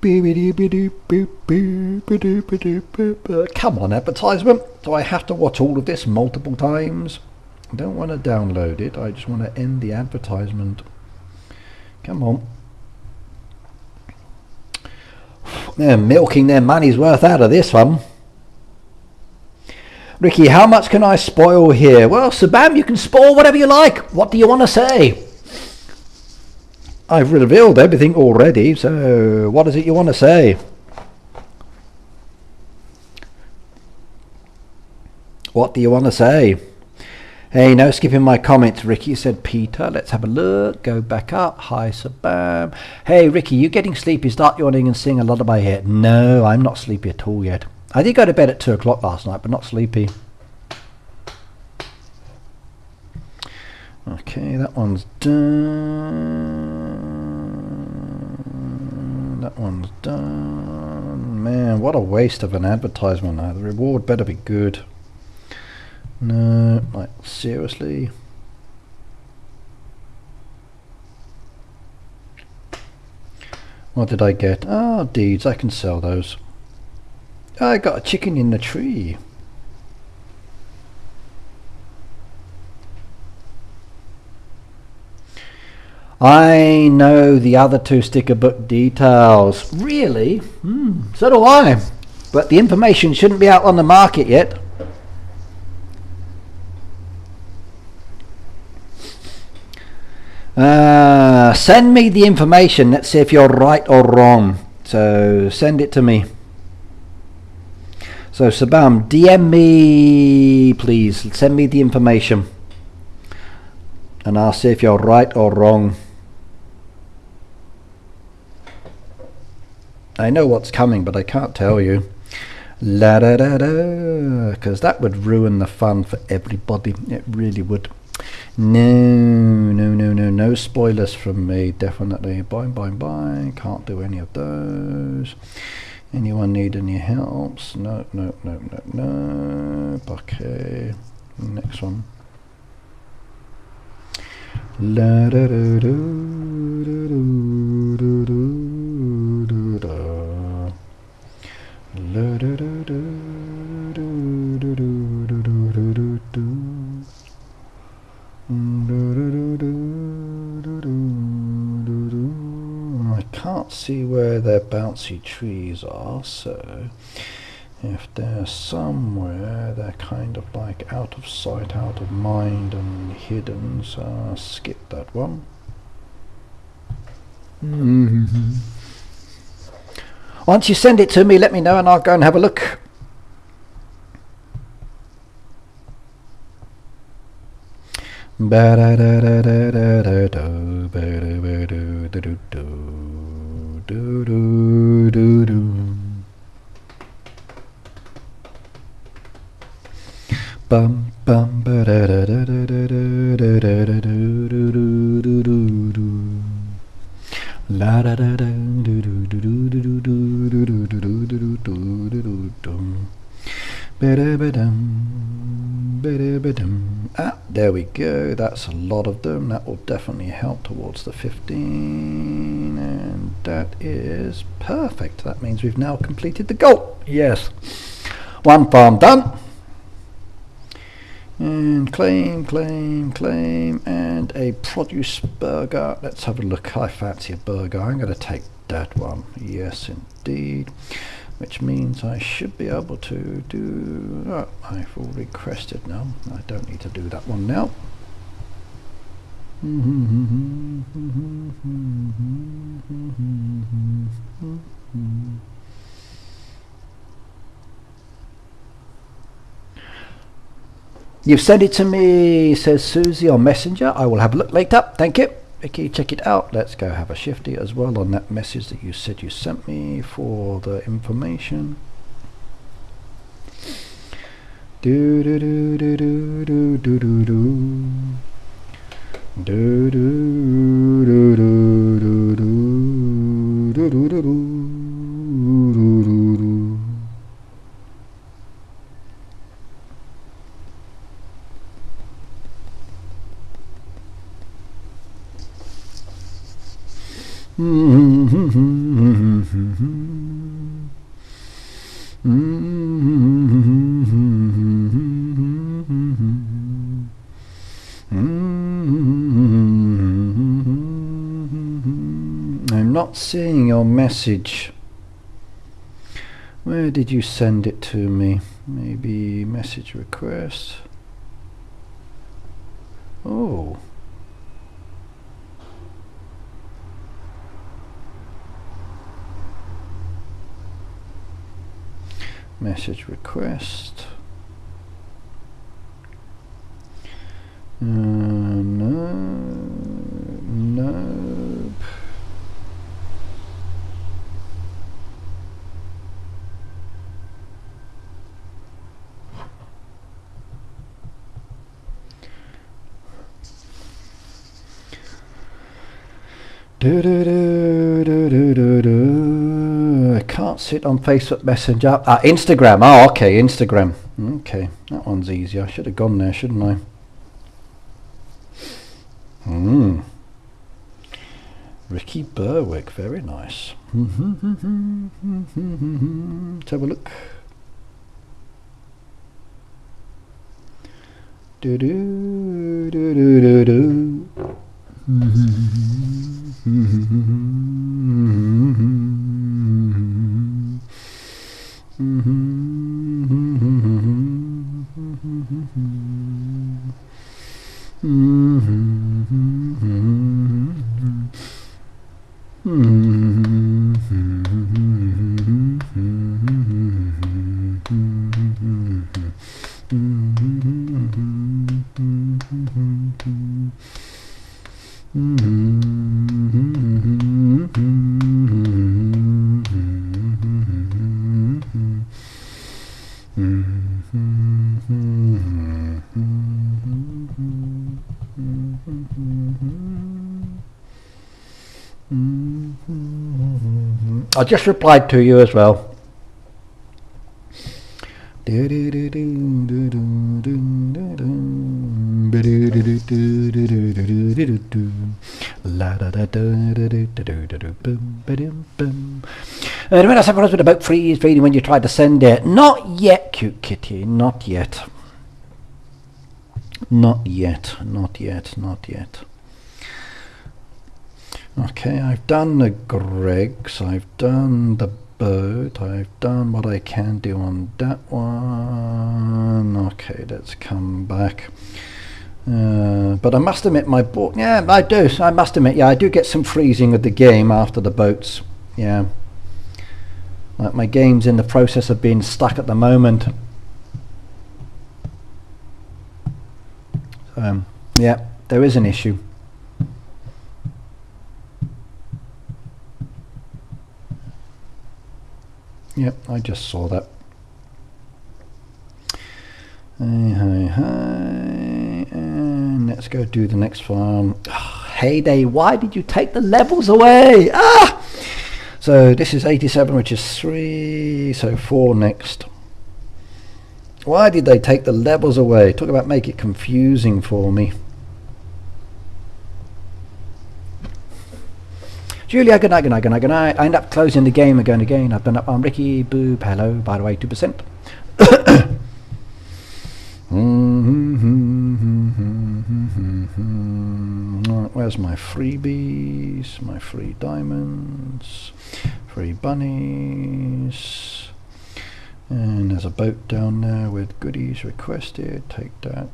Come on, advertisement. Do I have to watch all of this multiple times? I don't want to download it. I just want to end the advertisement. Come on. They're milking their money's worth out of this one. Ricky, how much can I spoil here? Well, Sabam, you can spoil whatever you like. What do you want to say? I've revealed everything already, so what is it you want to say? What do you want to say? Hey, no skipping my comments, Ricky, said Peter. Let's have a look. Go back up. Hi, Sabam. Hey, Ricky, you getting sleepy? Start yawning and sing a lullaby here. No, I'm not sleepy at all yet. I did go to bed at 2 o'clock last night, but not sleepy. Okay, that one's done. That one's done. Man, what a waste of an advertisement. The reward better be good. No, like, seriously? What did I get? Oh, deeds, I can sell those. I got a chicken in the tree. I know the other 2 sticker book details. Really? So do I. But the information shouldn't be out on the market yet. Send me the information. Let's see if you're right or wrong. So send it to me. So Sabam, DM me, please. Send me the information. And I'll see if you're right or wrong. I know what's coming, but I can't tell you. La da da da, because that would ruin the fun for everybody. It really would. No spoilers from me, definitely. Bye. Can't do any of those. Anyone need any helps? No. Okay, next one. La da da da da. La da da da I can't see where their bouncy trees are, so if they're somewhere, they're kind of like out of sight, out of mind and hidden, so I'll skip that one. Once you send it to me, let me know and I'll go and have a look. Bum bum ba da da da da da da da da do. La da da da do do do do do do do do do do do do do do. Ah, there we go. That's a lot of them. That will definitely help towards the 15, and that is perfect. That means we've now completed the goal. Yes, one farm done. And claim, and a produce burger. Let's have a look. I fancy a burger. I'm going to take that one. Yes, indeed. Which means I should be able to do... Oh, I've already requested now. I don't need to do that one now. You've sent it to me, says Susie on Messenger. I will have a look later. Thank you. Vicky, check it out. Let's go have a shifty as well on that message that you said you sent me for the information. Do do do do do do do do do do do do do do do do do do. I'm not seeing your message. Where did you send it to me? Maybe message request. Oh. Message request. No. Nope. I can't sit on Facebook Messenger. Instagram. Oh, okay, Instagram. Okay, that one's easier. I should have gone there, shouldn't I? Ricky Berwick, very nice. Let's have a look. I just replied to you as well. When I suppose with about freeze fading when you tried to send it. Not yet, cute kitty. Not yet. Not yet. Not yet. Not yet. Okay, I've done the Gregs, I've done the boat, I've done what I can do on that one. Okay, let's come back. But I must admit my boat, yeah, I do, I must admit, yeah, I do get some freezing of the game after the boats, yeah. Like my game's in the process of being stuck at the moment. Yeah, there is an issue. Yep, I just saw that. And let's go do the next farm. Oh, heyday, why did you take the levels away? Ah! So this is 87, which is 3, so 4 next. Why did they take the levels away? Talk about make it confusing for me. Julia, good night, good night, good night, good night. I end up closing the game again. I've done up on Ricky, Boob, hello, by the way, 2%. Where's my freebies, my free diamonds, free bunnies, and there's a boat down there with goodies requested. Take that,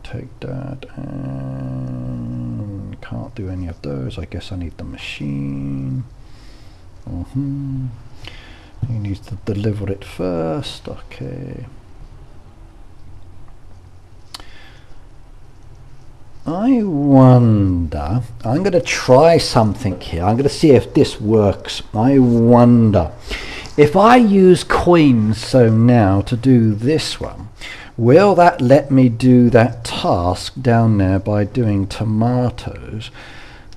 and can't do any of those. I guess I need the machine. He needs to deliver it first. Okay. I wonder, I'm going to try something here. I'm going to see if this works. I wonder if I use coins, so now to do this one, will that let me do that task down there by doing tomatoes?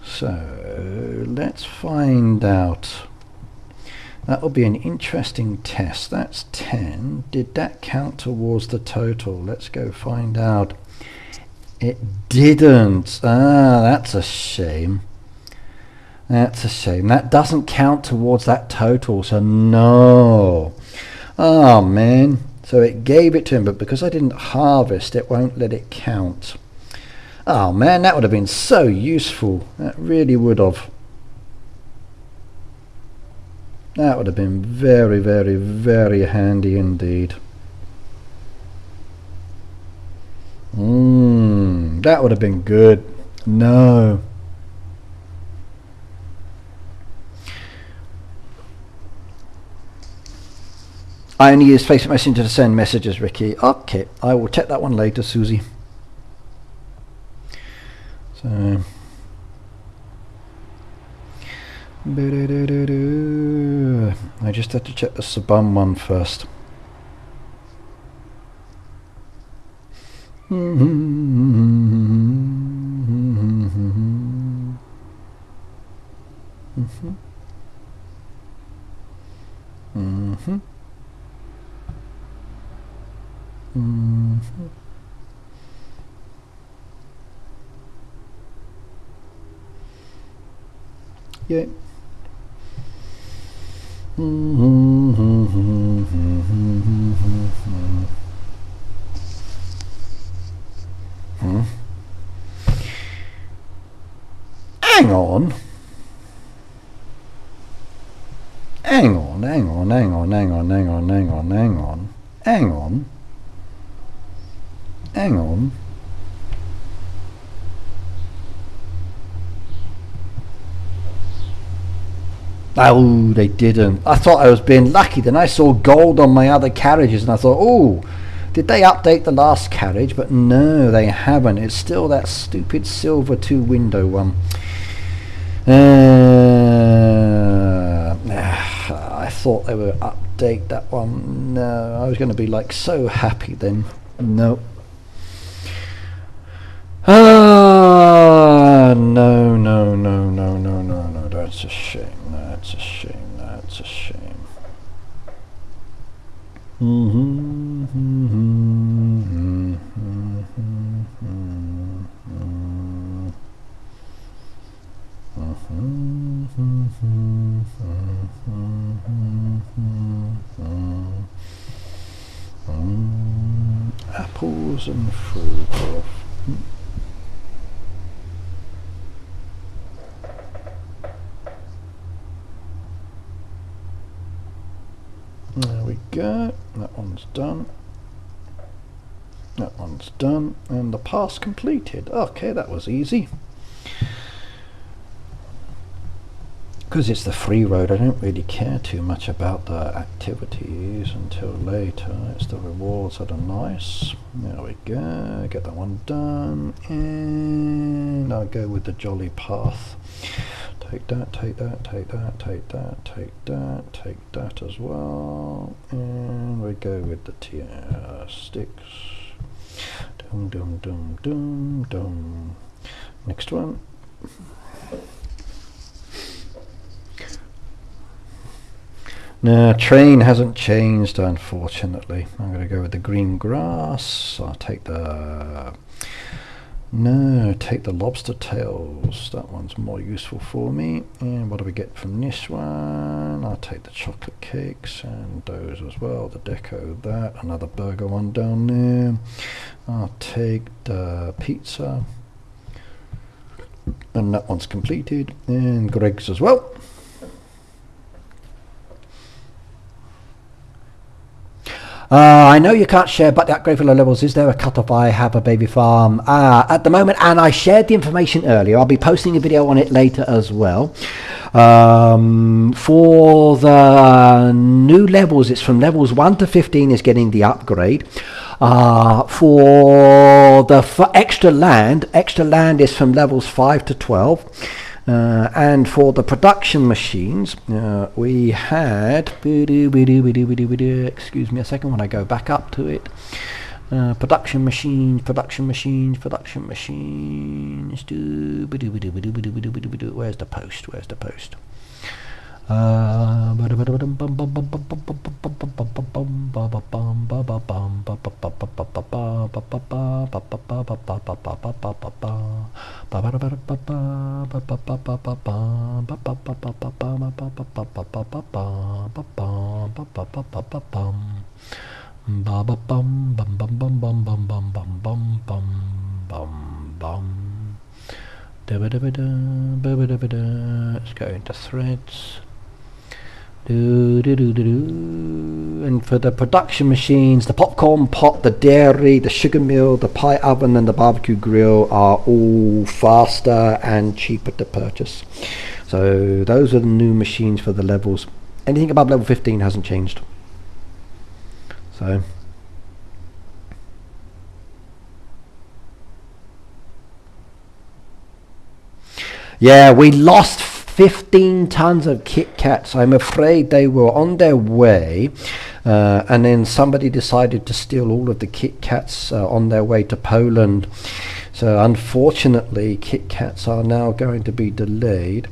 So let's find out. That will be an interesting test. That's 10. Did that count towards the total? Let's go find out. It didn't. Ah, that's a shame. That's a shame. That doesn't count towards that total, so no. Oh man. So it gave it to him, but because I didn't harvest, it won't let it count. Oh man, that would have been so useful. That really would have. That would have been very, very, very handy indeed. That would have been good. No. I only use Facebook Messenger to send messages, Ricky. Okay, I will check that one later, Susie. So, I just have to check the Sabun one first. Yeah. Hang on. Hang on, hang on, hang on, hang on, hang on, hang on, hang on, hang on, hang on. Oh, they didn't. I thought I was being lucky. Then I saw gold on my other carriages and I thought, oh, did they update the last carriage? But no, they haven't. It's still that stupid silver 2-window one. I thought they would update that one. No, I was going to be like so happy then. No. No, no, no, no, no, no, no. That's a shame. That's a shame. That's a shame. Apples and fruit off. There we go. That one's done. That one's done. And the pass completed. Okay, that was easy. Because it's the free road, I don't really care too much about the activities until later. It's the rewards that are nice. There we go. Get that one done. And I'll go with the jolly path. Take that, take that, take that, take that, take that, take that as well. And we go with the tier sticks. Dum dum dum dum dum. Next one. No, train hasn't changed, unfortunately. I'm going to go with the green grass. I'll take the... No, take the lobster tails. That one's more useful for me. And what do we get from this one? I'll take the chocolate cakes and those as well. The deco, that. Another burger one down there. I'll take the pizza. And that one's completed. And Greg's as well. I know you can't share, but the upgrade for low levels, is there a cutoff? I have a baby farm at the moment, and I shared the information earlier. I'll be posting a video on it later as well. For the new levels, it's from levels 1 to 15 is getting the upgrade. For the extra land is from levels 5 to 12. And for the production machines, we had, excuse me a second when I go back up to it, production machines, where's the post, Let's go into threads. And for the production machines, the popcorn pot, the dairy, the sugar mill, the pie oven and the barbecue grill are all faster and cheaper to purchase. So those are the new machines for the levels. Anything above level 15 hasn't changed. So yeah, we lost 15 tons of KitKats. I'm afraid they were on their way, and then somebody decided to steal all of the KitKats on their way to Poland. So unfortunately, KitKats are now going to be delayed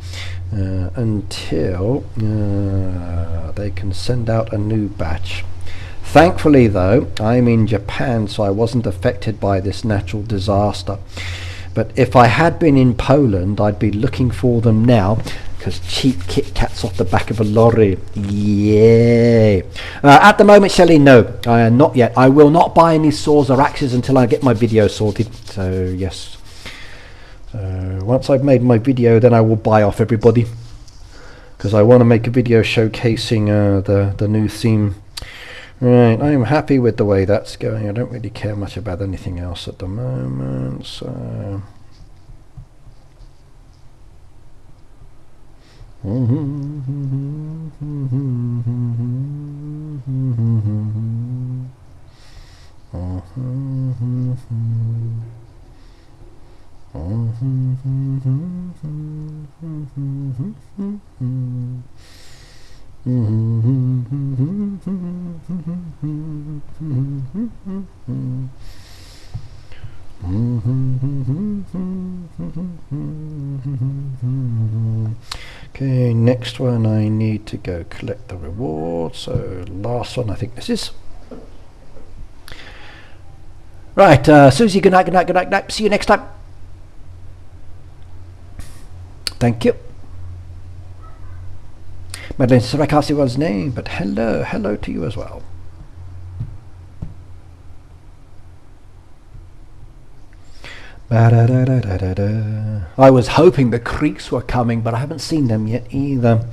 until they can send out a new batch. Thankfully though, I'm in Japan, so I wasn't affected by this natural disaster. But if I had been in Poland, I'd be looking for them now, because cheap KitKats off the back of a lorry. Yay! At the moment, Shelley, no, not yet. I will not buy any saws or axes until I get my video sorted. So yes. Once I've made my video, then I will buy off everybody, because I want to make a video showcasing the new theme. Right, I am happy with the way that's going. I don't really care much about anything else at the moment, so okay, next one I need to go collect the reward. So last one, I think this is. Right, Susie, good night, good night, good night, good night. See you next time. Thank you. Madeline says I can't see one's name, but hello, hello to you as well. I was hoping the creeks were coming, but I haven't seen them yet either.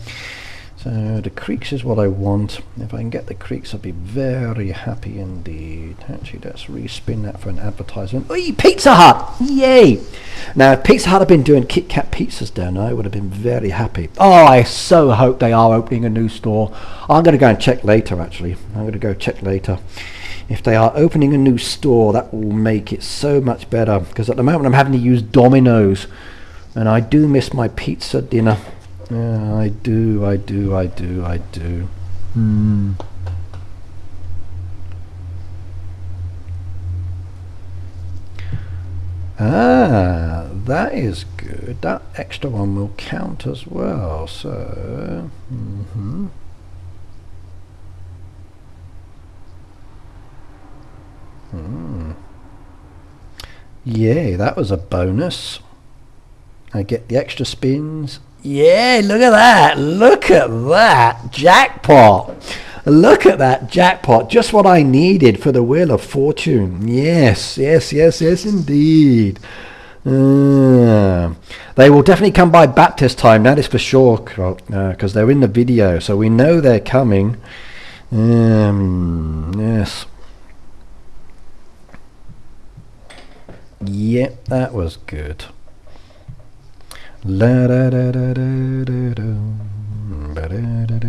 So the creeks is what I want. If I can get the creeks, I'll be very happy indeed. Actually, let's respin that for an advertisement. Oi, Pizza Hut! Yay! Now, if Pizza Hut have been doing KitKat pizzas down, I would have been very happy. Oh, I so hope they are opening a new store. I'm going to go and check later, actually. I'm going to go check later. If they are opening a new store, that will make it so much better, because at the moment I'm having to use Domino's, and I do miss my pizza dinner. Yeah, I do. Ah, that is good. That extra one will count as well. So, yay, that was a bonus. I get the extra spins. Yeah, look at that. Look at that. Jackpot. Look at that jackpot. Just what I needed for the Wheel of Fortune. Yes, yes, yes, yes, indeed. They will definitely come by Baptist time, that is for sure, because they're in the video, so we know they're coming. Yes. Yep, that was good. La da da da da da da da da da da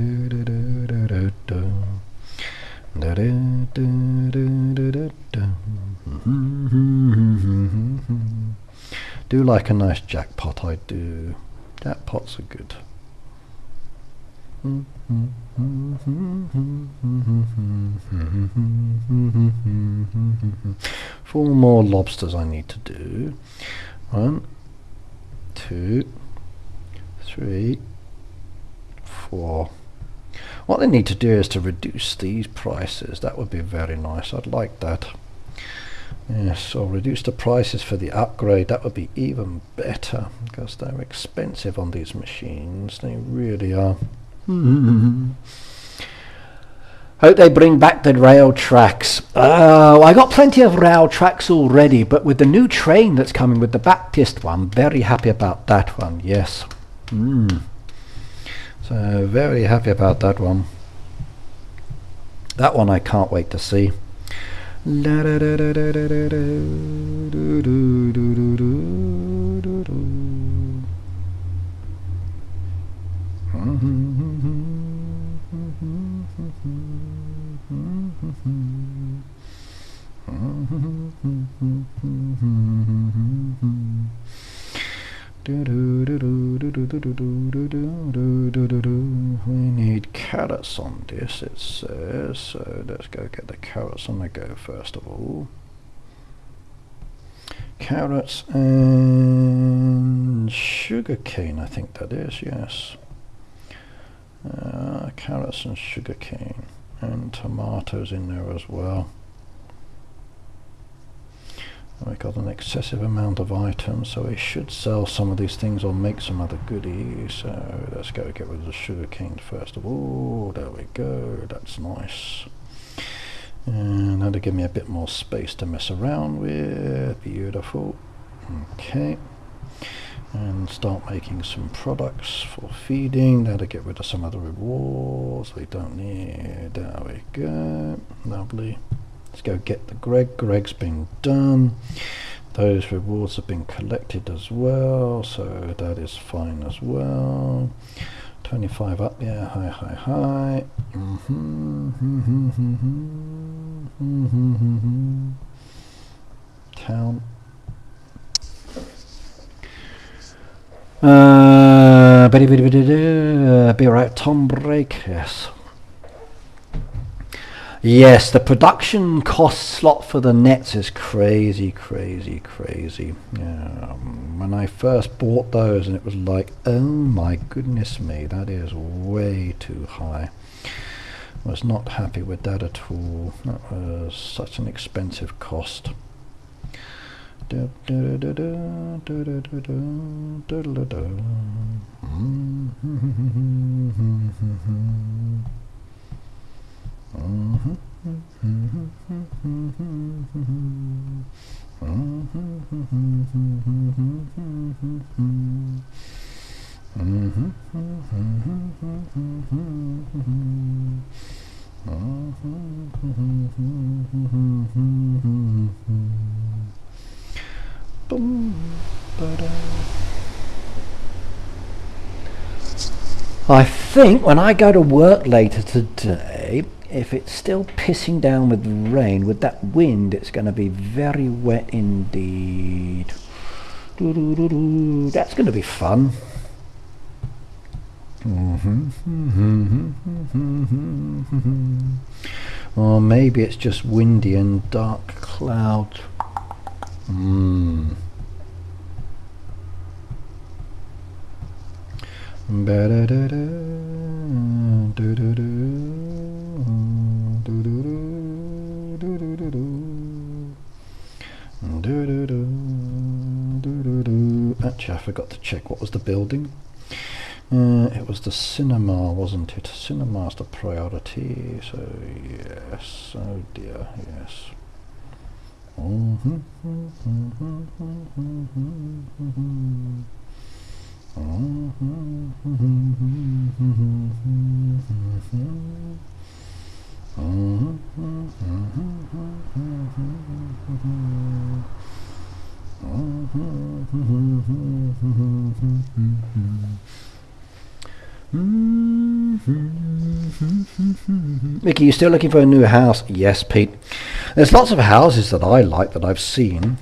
da da. Do like a nice jackpot, I do. Jackpots are good. 4 more lobsters I need to do. 1, 2, 3, 4. What they need to do is to reduce these prices. That would be very nice. I'd like that. Yes, so reduce the prices for the upgrade. That would be even better, because they're expensive on these machines. They really are. Hope they bring back the rail tracks. Oh, I got plenty of rail tracks already, but with the new train that's coming with the Baptist one, very happy about that one, yes. So very happy about that one. That one I can't wait to see. We need carrots on this, it says, so let's go get the carrots on the go first of all. Carrots and sugarcane, I think that is, yes. Carrots and sugarcane, and tomatoes in there as well. We got an excessive amount of items, so we should sell some of these things or make some other goodies. So let's go get rid of the sugarcane first of all. There we go, that's nice. And that'll give me a bit more space to mess around with. Beautiful. Okay. And start making some products for feeding. That'll get rid of some of the rewards we don't need. There we go. Lovely. Let's go get the Greg. Greg's been done. Those rewards have been collected as well, so that is fine as well. 25 up, yeah, high. Town. Be right, Tom Break, yes. Yes, the production cost slot for the nets is crazy. When I first bought those, and it was like, oh my goodness me, that is way too high. I was not happy with that at all. That was such an expensive cost. I think when I go to work later today, if it's still pissing down with rain, with that wind, it's going to be very wet indeed. That's going to be fun. Or maybe it's just windy and dark clouds. Actually, I forgot to check what was the building. It was the cinema, wasn't it? Cinema's the priority, so yes. Oh dear, yes. Mickey, you still looking for a new house? Yes, Pete. There's lots of houses that I like that I've seen,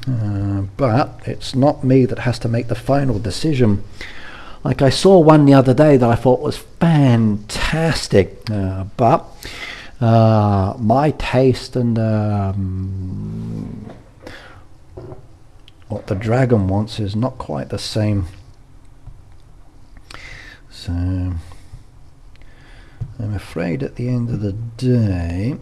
but it's not me that has to make the final decision. Like I saw one the other day that I thought was fantastic, but my taste and what the dragon wants is not quite the same. So I'm afraid at the end of the day,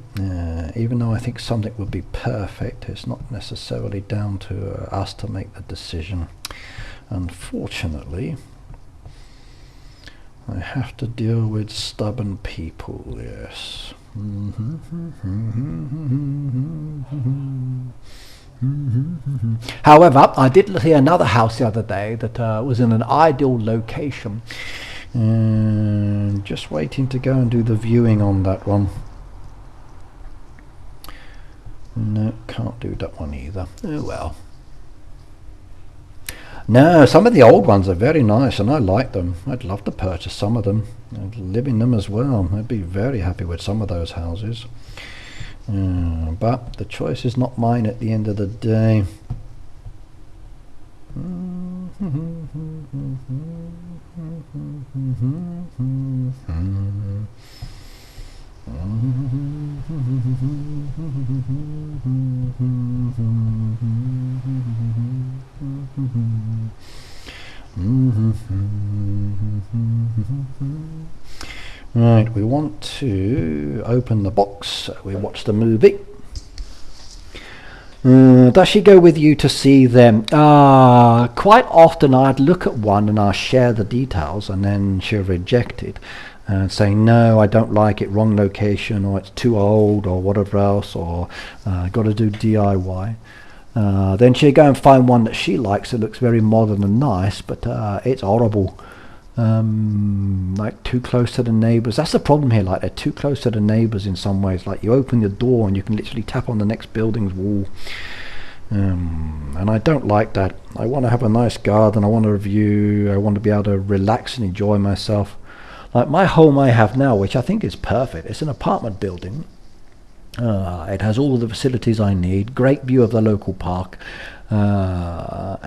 even though I think something would be perfect, it's not necessarily down to us to make the decision. Unfortunately, I have to deal with stubborn people, yes. However, I did see another house the other day that was in an ideal location. Just waiting to go and do the viewing on that one. No, can't do that one either. Oh well. No, some of the old ones are very nice and I like them. I'd love to purchase some of them and live in them as well. I'd be very happy with some of those houses. But the choice is not mine at the end of the day. Right, we want to open the box. We watch the movie. Does she go with you to see them? Quite often I'd look at one and I'd share the details and then she'll reject it and say no, I don't like it, wrong location, or it's too old, or whatever else, or got to do DIY. Then she'll go and find one that she likes that looks very modern and nice, but it's horrible. Like too close to the neighbours. That's the problem here, like they're too close to the neighbours in some ways. Like you open the door and you can literally tap on the next building's wall. And I don't like that. I want to have a nice garden, I want a view, I want to be able to relax and enjoy myself. Like my home I have now, which I think is perfect, it's an apartment building. It has all the facilities I need, great view of the local park, and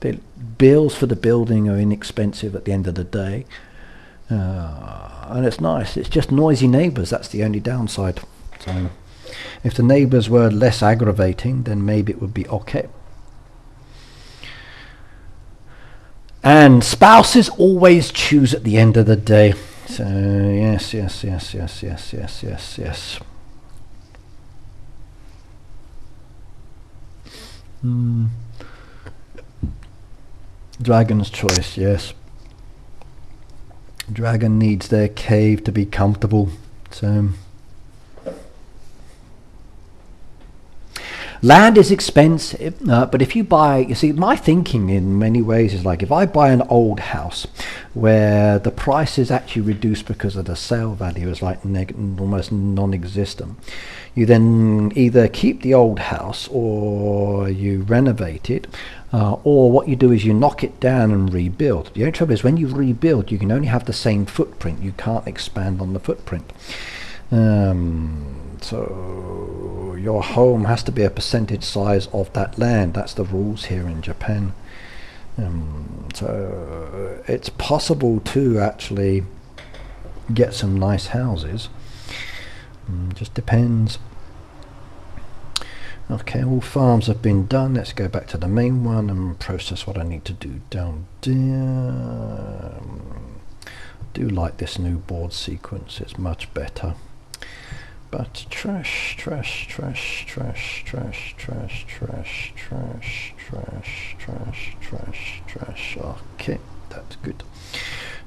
the bills for the building are inexpensive at the end of the day, and it's nice. It's just noisy neighbours, that's the only downside. So if the neighbours were less aggravating, then maybe it would be okay. And spouses always choose at the end of the day. So yes. Dragon's choice, yes. Dragon needs their cave to be comfortable. So land is expensive, but if you buy, you see, my thinking in many ways is like if I buy an old house where the price is actually reduced because of the sale value is like almost non-existent, you then either keep the old house or you renovate it, or what you do is you knock it down and rebuild. The only trouble is when you rebuild, you can only have the same footprint. You can't expand on the footprint. So your home has to be a percentage size of that land. That's the rules here in Japan. So it's possible to actually get some nice houses. Just depends. Okay, all farms have been done. Let's go back to the main one and process what I need to do down there. Do like this new board sequence, it's much better. But trash. Okay, that's good.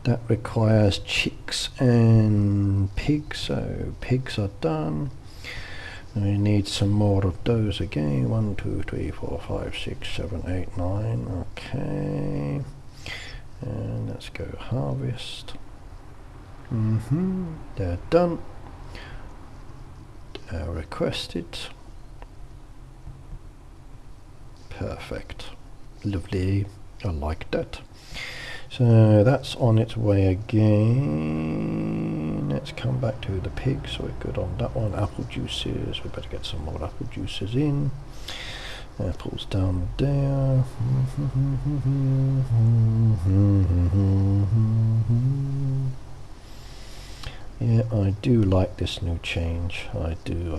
That requires chicks and pigs, so pigs are done. We need some more of those again. 1, 2, 3, 4, 5, 6, 7, 8, 9. Okay. And let's go harvest. They're done. Requested. Perfect. Lovely. I like that. So that's on its way again. Let's come back to the pig, so we're good on that one. Apple juices, we better get some more apple juices in. Apples down there. Yeah, I do like this new change. I do.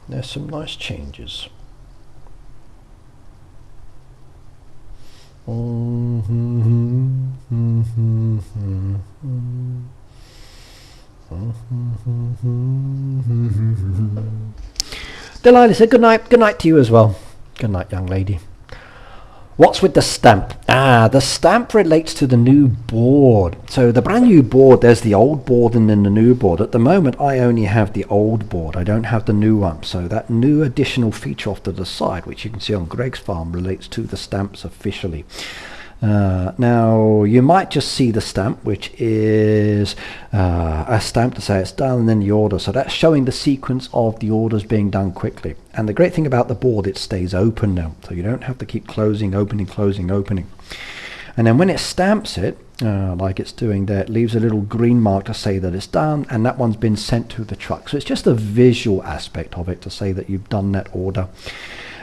There's some nice changes. Delilah said good night. Good night to you as well. Good night, young lady. What's with the stamp? The stamp relates to the new board. So the brand new board, there's the old board and then the new board. At the moment, I only have the old board. I don't have the new one. So that new additional feature off to the side, which you can see on Greg's farm, relates to the stamps officially. Now you might just see the stamp, which is a stamp to say it's done and then the order. So that's showing the sequence of the orders being done quickly. And the great thing about the board, it stays open now, so you don't have to keep closing, opening, closing, opening. And then when it stamps it, like it's doing there, it leaves a little green mark to say that it's done, and that one's been sent to the truck. So it's just a visual aspect of it to say that you've done that order.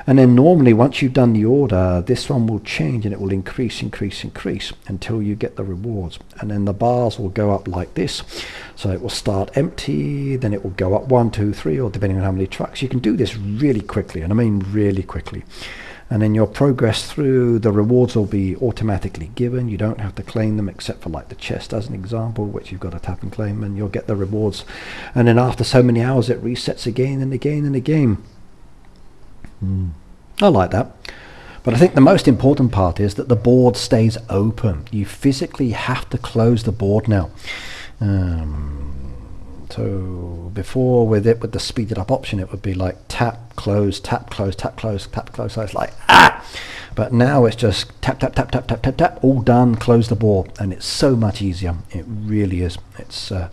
And then normally once you've done the order, this one will change and it will increase until you get the rewards. And then the bars will go up like this. So it will start empty, then it will go up 1, 2, 3, or depending on how many trucks. You can do this really quickly, and I mean really quickly. And then your progress through, the rewards will be automatically given. You don't have to claim them except for like the chest as an example, which you've got to tap and claim, and you'll get the rewards. And then after so many hours it resets again and again and again. I like that. But I think the most important part is that the board stays open. You physically have to close the board now. So before with the speeded up option, it would be like tap, close, tap, close, tap, close, tap, close. So it's like, but now it's just tap, tap, tap, tap, tap, tap, tap, all done, close the board. And it's so much easier. It really is. It's a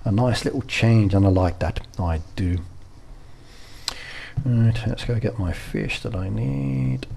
nice little change, and I like that. I do. Right, let's go get my fish that I need.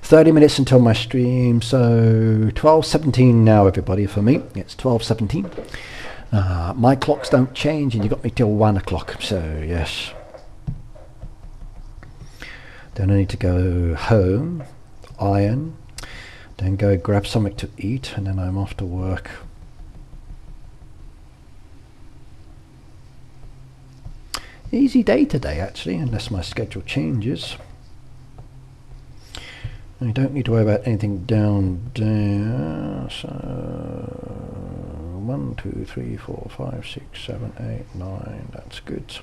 $30 minutes until my stream, so 12:17 now, everybody. For me, it's 12:17. My clocks don't change, and you got me till 1 o'clock. So yes. Then I need to go home, iron, then go grab something to eat, and then I'm off to work. Easy day today, actually, unless my schedule changes. I don't need to worry about anything down there. So 1, 2, 3, 4, 5, 6, 7, 8, 9. That's good.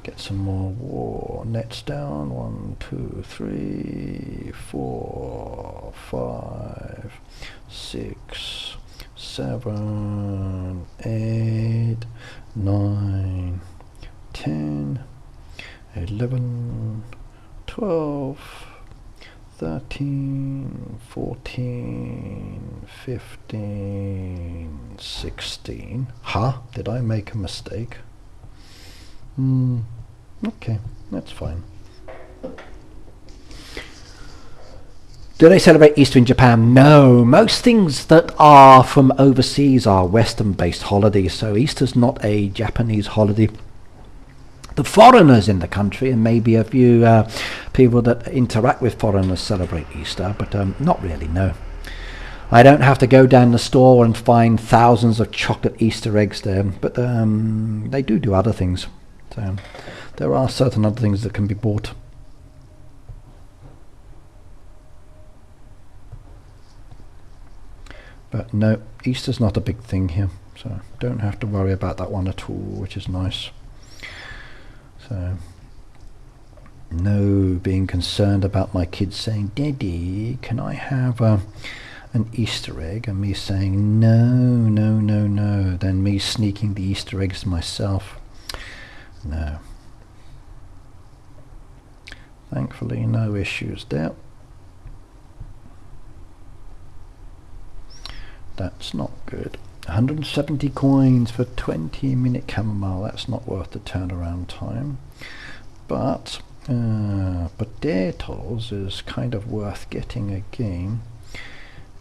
Get some more war nets down. 1, 2, 3, 4, 5, 6, 7, 8, 9, 10, 11, 12, 13, 14, 15, 16. Did I make a mistake? Okay, that's fine. Do they celebrate Easter in Japan? No. Most things that are from overseas are Western-based holidays, so Easter's not a Japanese holiday. The foreigners in the country, and maybe a few people that interact with foreigners, celebrate Easter, but not really, no. I don't have to go down the store and find thousands of chocolate Easter eggs there, but they do other things. So there are certain other things that can be bought. But no, Easter's not a big thing here, so don't have to worry about that one at all, which is nice. So no being concerned about my kids saying, "Daddy, can I have an Easter egg?" and me saying, "No, no, no, no." Then me sneaking the Easter eggs myself. No. Thankfully, no issues there. That's not good. 170 coins for 20-minute chamomile. That's not worth the turnaround time. But potatoes is kind of worth getting again.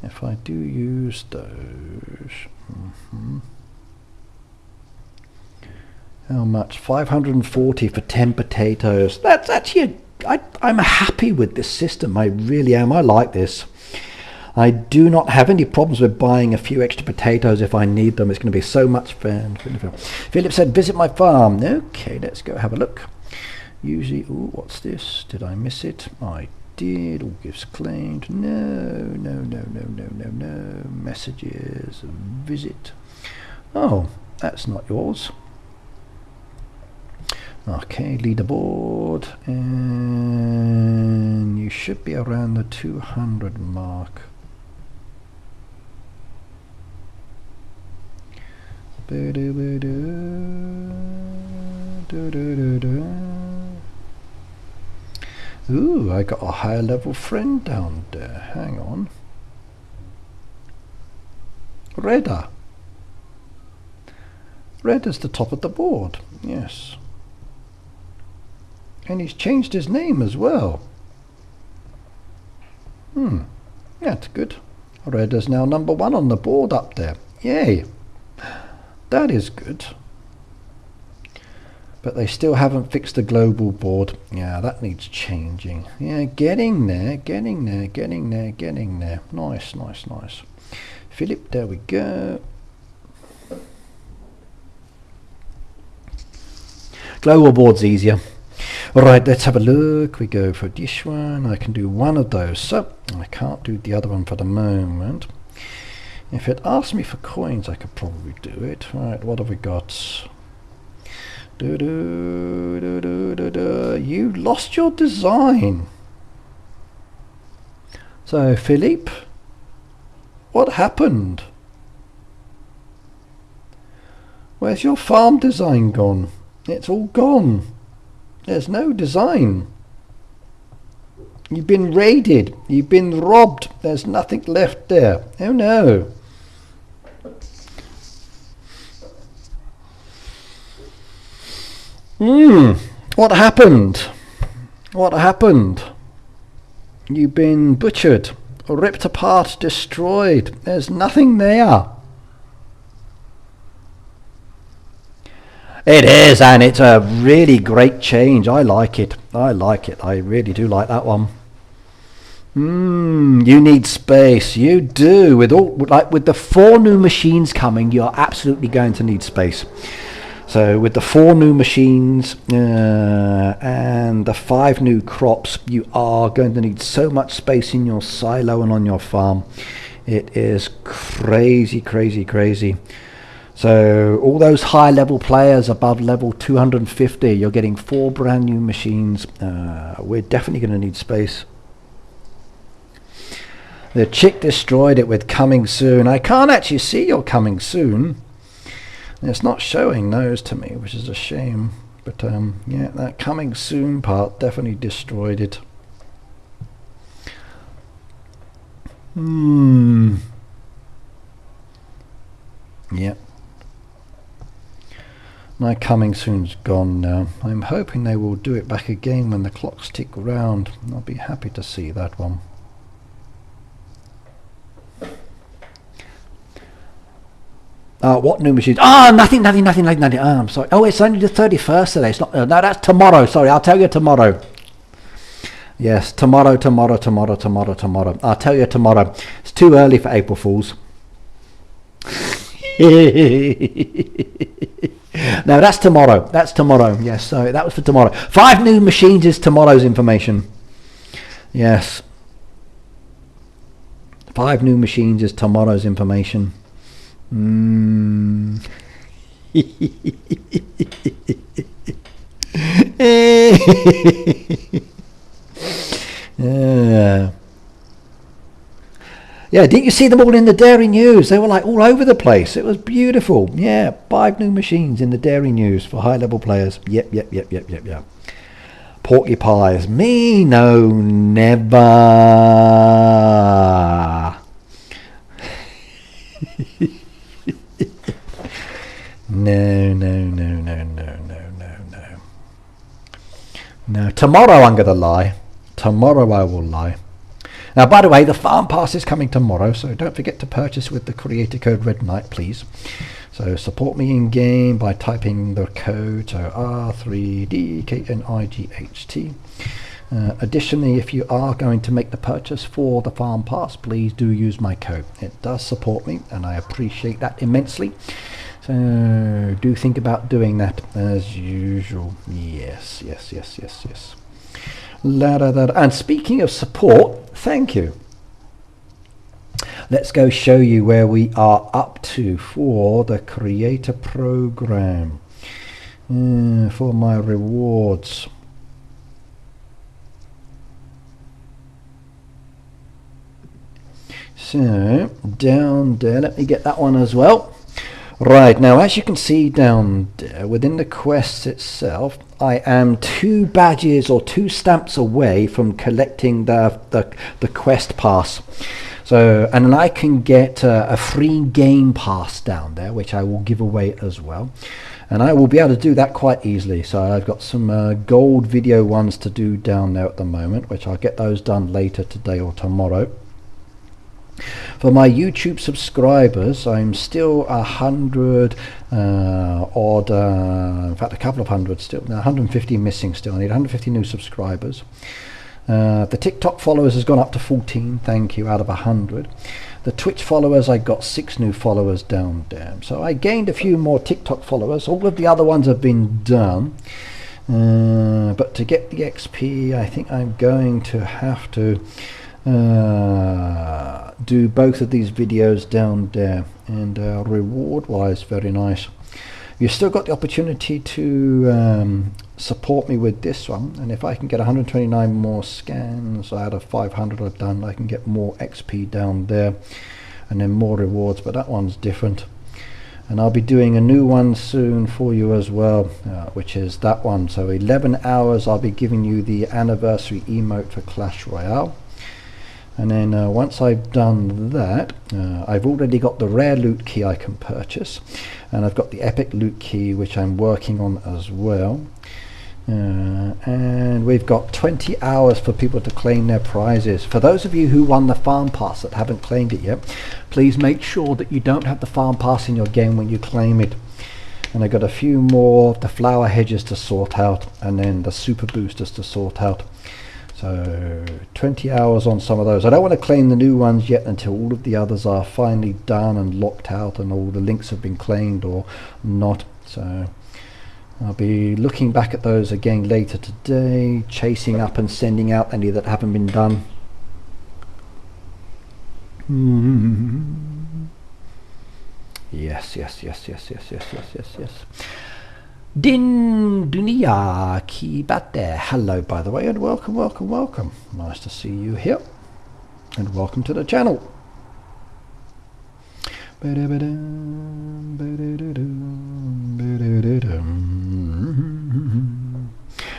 If I do use those. How much? 540 for 10 potatoes. That's actually I'm happy with this system. I really am. I like this. I do not have any problems with buying a few extra potatoes if I need them. It's going to be so much fun. Philip said, visit my farm. Okay, let's go have a look. Usually, ooh, what's this? Did I miss it? I did. All gifts claimed. No. Messages. Visit. Oh, that's not yours. Okay, leaderboard. And you should be around the 200 mark. Ooh, I got a higher level friend down there. Hang on. Redder. Redder's the top of the board. Yes. And he's changed his name as well. That's good. Redder's now number 1 on the board up there. Yay. That is good. But they still haven't fixed the global board. Yeah, that needs changing. Yeah, getting there. Nice. Philip, there we go. Global board's easier. Alright, let's have a look. We go for this one. I can do one of those. So, I can't do the other one for the moment. If it asked me for coins, I could probably do it. Right, what have we got? You lost your design. So, Philippe, what happened? Where's your farm design gone? It's all gone. There's no design. You've been raided. You've been robbed. There's nothing left there. Oh no. What happened? What happened? You've been butchered, ripped apart, destroyed. There's nothing there. It is, and it's a really great change. I like it. I really do like that one. You need space. You do. With the 4 new machines coming, you're absolutely going to need space. So with the 4 new machines and the 5 new crops, you are going to need so much space in your silo and on your farm. It is crazy. So all those high level players above level 250, you're getting 4 brand new machines. We're definitely going to need space. The chick destroyed it with coming soon. I can't actually see your coming soon. It's not showing those to me, which is a shame. But yeah, that coming soon part definitely destroyed it. Yep. My coming soon's gone now. I'm hoping they will do it back again when the clocks tick round. I'll be happy to see that one. What new machines? Nothing. I'm sorry. Oh, it's only the 31st today. It's not. No, that's tomorrow. Sorry, I'll tell you tomorrow. Yes, tomorrow. I'll tell you tomorrow. It's too early for April Fools. No, that's tomorrow. Yes, sorry, that was for tomorrow. 5 new machines is tomorrow's information. Yes. 5 new machines is tomorrow's information. Yeah, didn't you see them all in the Dairy News? They were like all over the place. It was beautiful. Yeah, 5 new machines in the Dairy News for high level players. Yep. Porky pies. Me? No, never. No. Tomorrow I'm going to lie. Tomorrow I will lie. Now, by the way, the farm pass is coming tomorrow, so don't forget to purchase with the creator code Red Knight, please. So support me in game by typing the code, so R3DKNIGHT. Additionally, if you are going to make the purchase for the farm pass, please do use my code. It does support me and I appreciate that immensely. So do think about doing that as usual. Yes, yes, yes, yes, yes. And speaking of support, thank you. Let's go show you where we are up to for the creator program, for my rewards. So down there, let me get that one as well. Right, now as you can see down there within the quest itself, I am 2 badges or 2 stamps away from collecting the quest pass. So, and then I can get a free game pass down there, which I will give away as well. And I will be able to do that quite easily. So I've got some gold video ones to do down there at the moment, which I'll get those done later today or tomorrow. For my YouTube subscribers, I'm still 100 odd, in fact a couple of hundred still, 150 missing still. I need 150 new subscribers. The TikTok followers has gone up to 14, thank you, out of 100. The Twitch followers, I got 6 new followers down there. So I gained a few more TikTok followers. All of the other ones have been done. But to get the XP, I think I'm going to have to do both of these videos down there, and reward wise very nice. You've still got the opportunity to support me with this one, and if I can get 129 more scans out of 500 I've done, I can get more XP down there and then more rewards, but that one's different. And I'll be doing a new one soon for you as well, which is that one. So 11 hours I'll be giving you the anniversary emote for Clash Royale. And then once I've done that, I've already got the rare loot key I can purchase, and I've got the epic loot key which I'm working on as well. And we've got 20 hours for people to claim their prizes. For those of you who won the farm pass that haven't claimed it yet, please make sure that you don't have the farm pass in your game when you claim it. And I've got a few more, the flower hedges to sort out, and then the super boosters to sort out. So 20 hours on some of those. I don't want to claim the new ones yet until all of the others are finally done and locked out and all the links have been claimed or not. So I'll be looking back at those again later today, chasing up and sending out any that haven't been done. Yes, yes, yes, yes, yes, yes, yes, yes, yes. Din Dunia KitKat. Hello, by the way, and welcome, welcome, welcome. Nice to see you here, and welcome to the channel.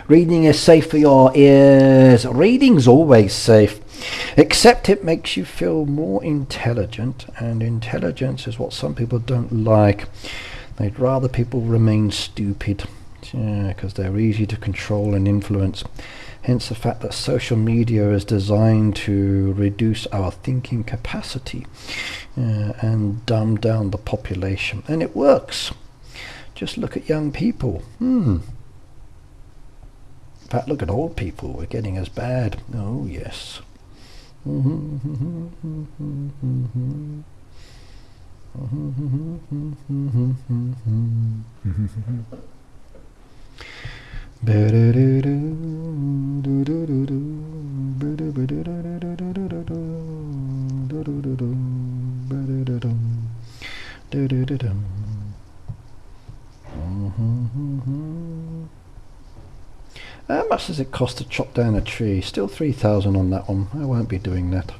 Reading is safe for your ears. Reading's always safe, except it makes you feel more intelligent, and intelligence is what some people don't like. They'd rather people remain stupid, because they're easy to control and influence. Hence the fact that social media is designed to reduce our thinking capacity and dumb down the population. And it works. Just look at young people. In fact, look at old people. We're getting as bad. Oh, yes. How much does it cost to chop down a tree? Still 3,000 on that one. I won't be doing that.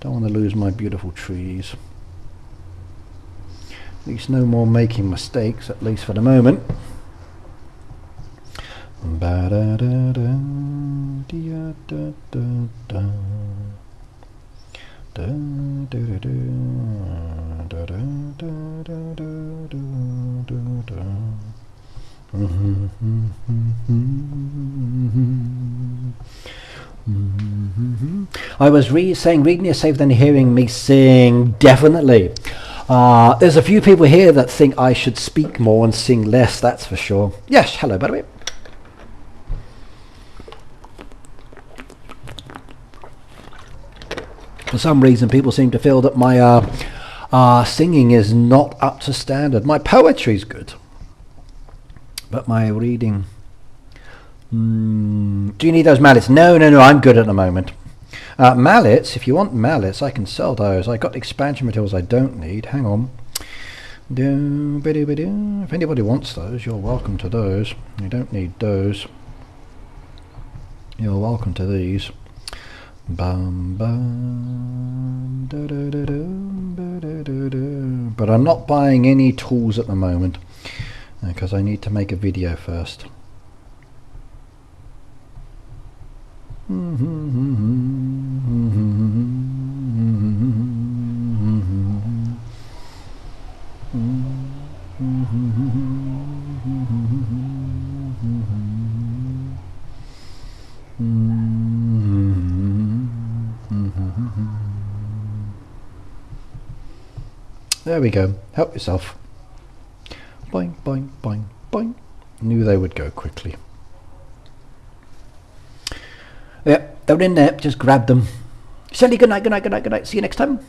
Don't want to lose my beautiful trees. At least no more making mistakes, at least for the moment. I was saying reading is safer than hearing me sing. Definitely. There's a few people here that think I should speak more and sing less, that's for sure. Yes, hello by the way. For some reason, people seem to feel that my singing is not up to standard. My poetry's good, but my reading... do you need those mallets? No, I'm good at the moment. Mallets, if you want mallets, I can sell those. I got expansion materials I don't need. Hang on. If anybody wants those, you're welcome to those. You don't need those. You're welcome to these. Bum, bum, da, da, da, da, da, da, da. But I'm not buying any tools at the moment because I need to make a video first. There we go. Help yourself. Boing, boing, boing, boing. Knew they would go quickly. Yeah, they're in there. Just grab them. Sally, good night, good night, good night, good night. See you next time.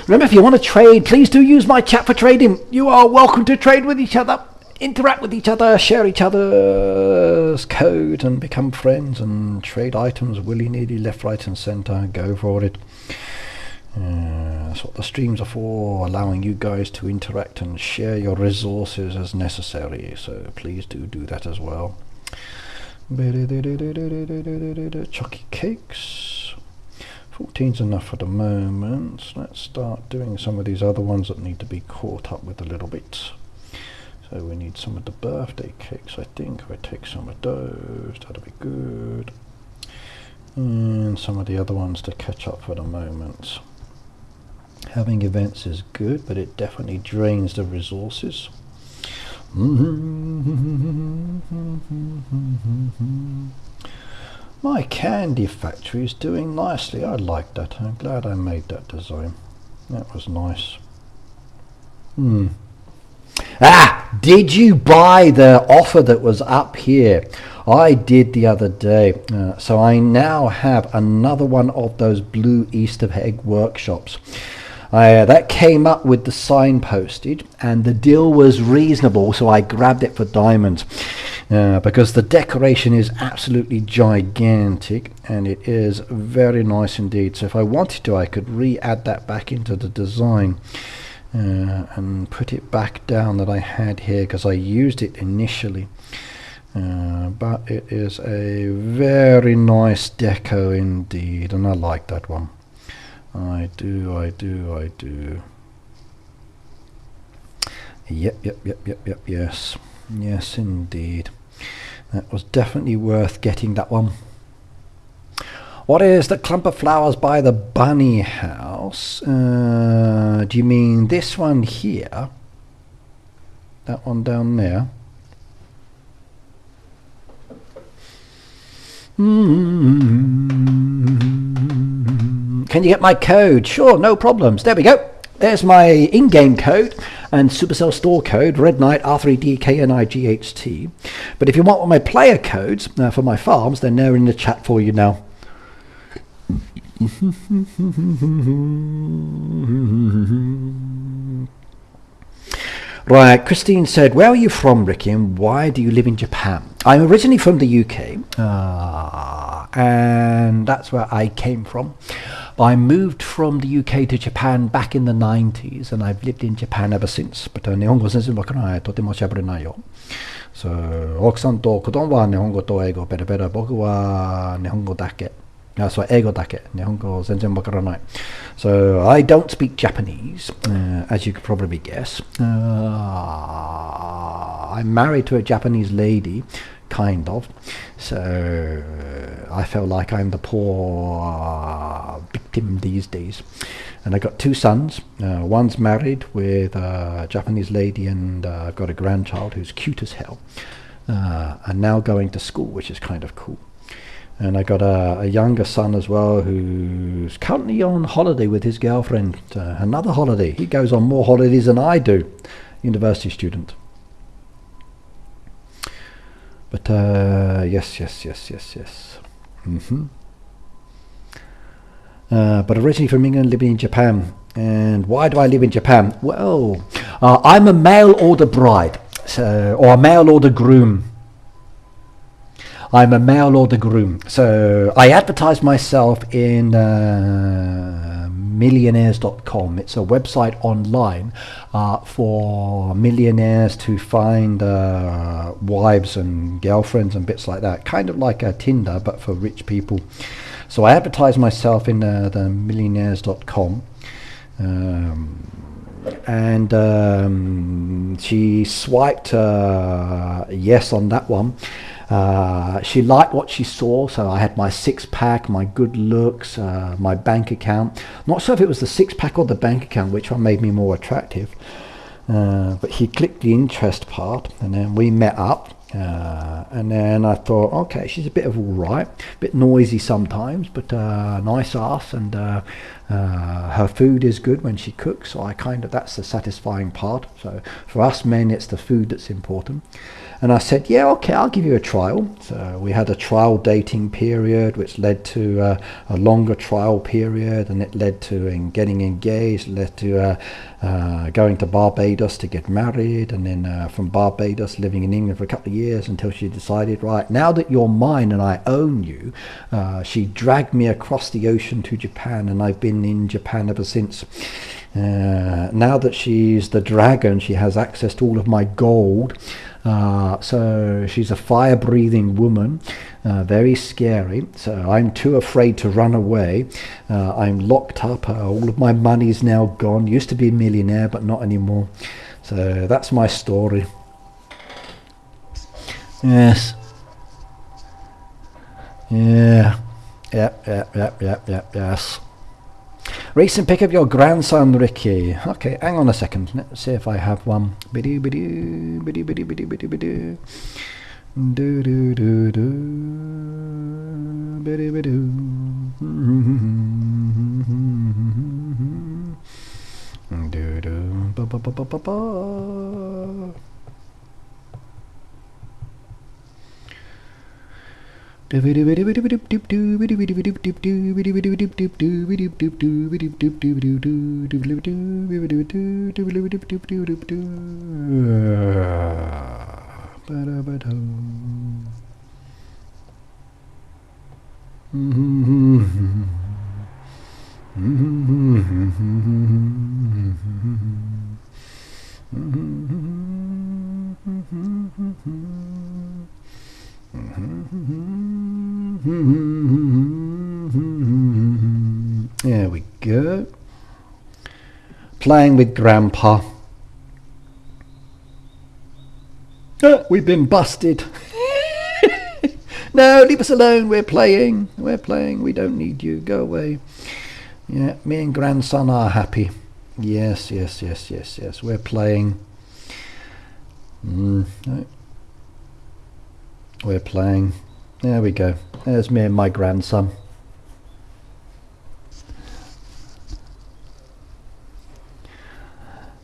Remember, if you want to trade, please do use my chat for trading. You are welcome to trade with each other, interact with each other, share each other's code, and become friends and trade items willy-nilly, left, right, and centre. Go for it. That's what the streams are for, allowing you guys to interact and share your resources as necessary. So please do that as well. Chucky cakes. 14's enough for the moment. Let's start doing some of these other ones that need to be caught up with a little bit. So we need some of the birthday cakes, I think. If I take some of those, that'll be good. And some of the other ones to catch up for the moment. Having events is good, but it definitely drains the resources. My candy factory is doing nicely. I like that. I'm glad I made that design. That was nice. Did you buy the offer that was up here? I did the other day. So I now have another one of those blue Easter egg workshops. That came up with the sign postage, and the deal was reasonable, so I grabbed it for diamonds because the decoration is absolutely gigantic and it is very nice indeed. So if I wanted to, I could re-add that back into the design and put it back down that I had here because I used it initially. But it is a very nice deco indeed, and I like that one. I do. Yep, yes indeed. That was definitely worth getting that one. What is the clump of flowers by the bunny house? Do you mean this one here? That one down there? Can you get my code? Sure, no problems. There we go. There's my in-game code and Supercell store code, Red Knight R3DKNIGHT. But if you want my player codes for my farms, then they're in the chat for you now. Right, Christine said, where are you from, Ricky, and why do you live in Japan? I'm originally from the UK, and that's where I came from. I moved from the UK to Japan back in the 90s, and I've lived in Japan ever since. But 日本語全然わからない。とても喋れないよ。So, 奥さんと子供は日本語と英語ペラペラ。僕は日本語だけ。So, 英語だけ。日本語全然わからない。So, I don't speak Japanese, as you could probably guess. I'm married to a Japanese lady, kind of. So, I feel like I'm the poor victim these days. And I got two sons. One's married with a Japanese lady, and I've got a grandchild who's cute as hell. And now going to school, which is kind of cool. And I got a younger son as well who's currently on holiday with his girlfriend. Another holiday. He goes on more holidays than I do. University student. But yes. but originally from England, living in Japan. And why do I live in Japan? Well, I'm a mail order bride, or a mail order groom. I'm a mail order groom. So I advertise myself in millionaires.com. It's a website online for millionaires to find wives and girlfriends and bits like that. Kind of like a Tinder, but for rich people. So I advertise myself in the millionaires.com. And she swiped yes on that one. She liked what she saw, so I had my six-pack, my good looks, my bank account. Not sure if it was the six-pack or the bank account which one made me more attractive, but he clicked the interest part, and then we met up. And then I thought, okay, she's a bit of all right, a bit noisy sometimes, but nice ass, and her food is good when she cooks, so that's the satisfying part. So for us men, it's the food that's important. And I said, yeah, okay, I'll give you a trial. So we had a trial dating period, which led to a longer trial period, and it led to getting engaged, led to going to Barbados to get married, and then from Barbados living in England for a couple of years until she decided, right, now that you're mine and I own you. She dragged me across the ocean to Japan, and I've been in Japan ever since. Now that she's the dragon, she has access to all of my gold. So she's a fire-breathing woman, very scary. So I'm too afraid to run away. I'm locked up. All of my money's now gone. Used to be a millionaire, but not anymore. So that's my story. Yes. Yeah. Yep. Yes. Recent pick of your grandson, Ricky. Okay, hang on a second. Let's see if I have one. There we go. Playing with Grandpa. We've been busted. No, leave us alone. We're playing. We don't need you. Go away. Yeah, me and grandson are happy. Yes. We're playing. No. We're playing. There we go. There's me and my grandson.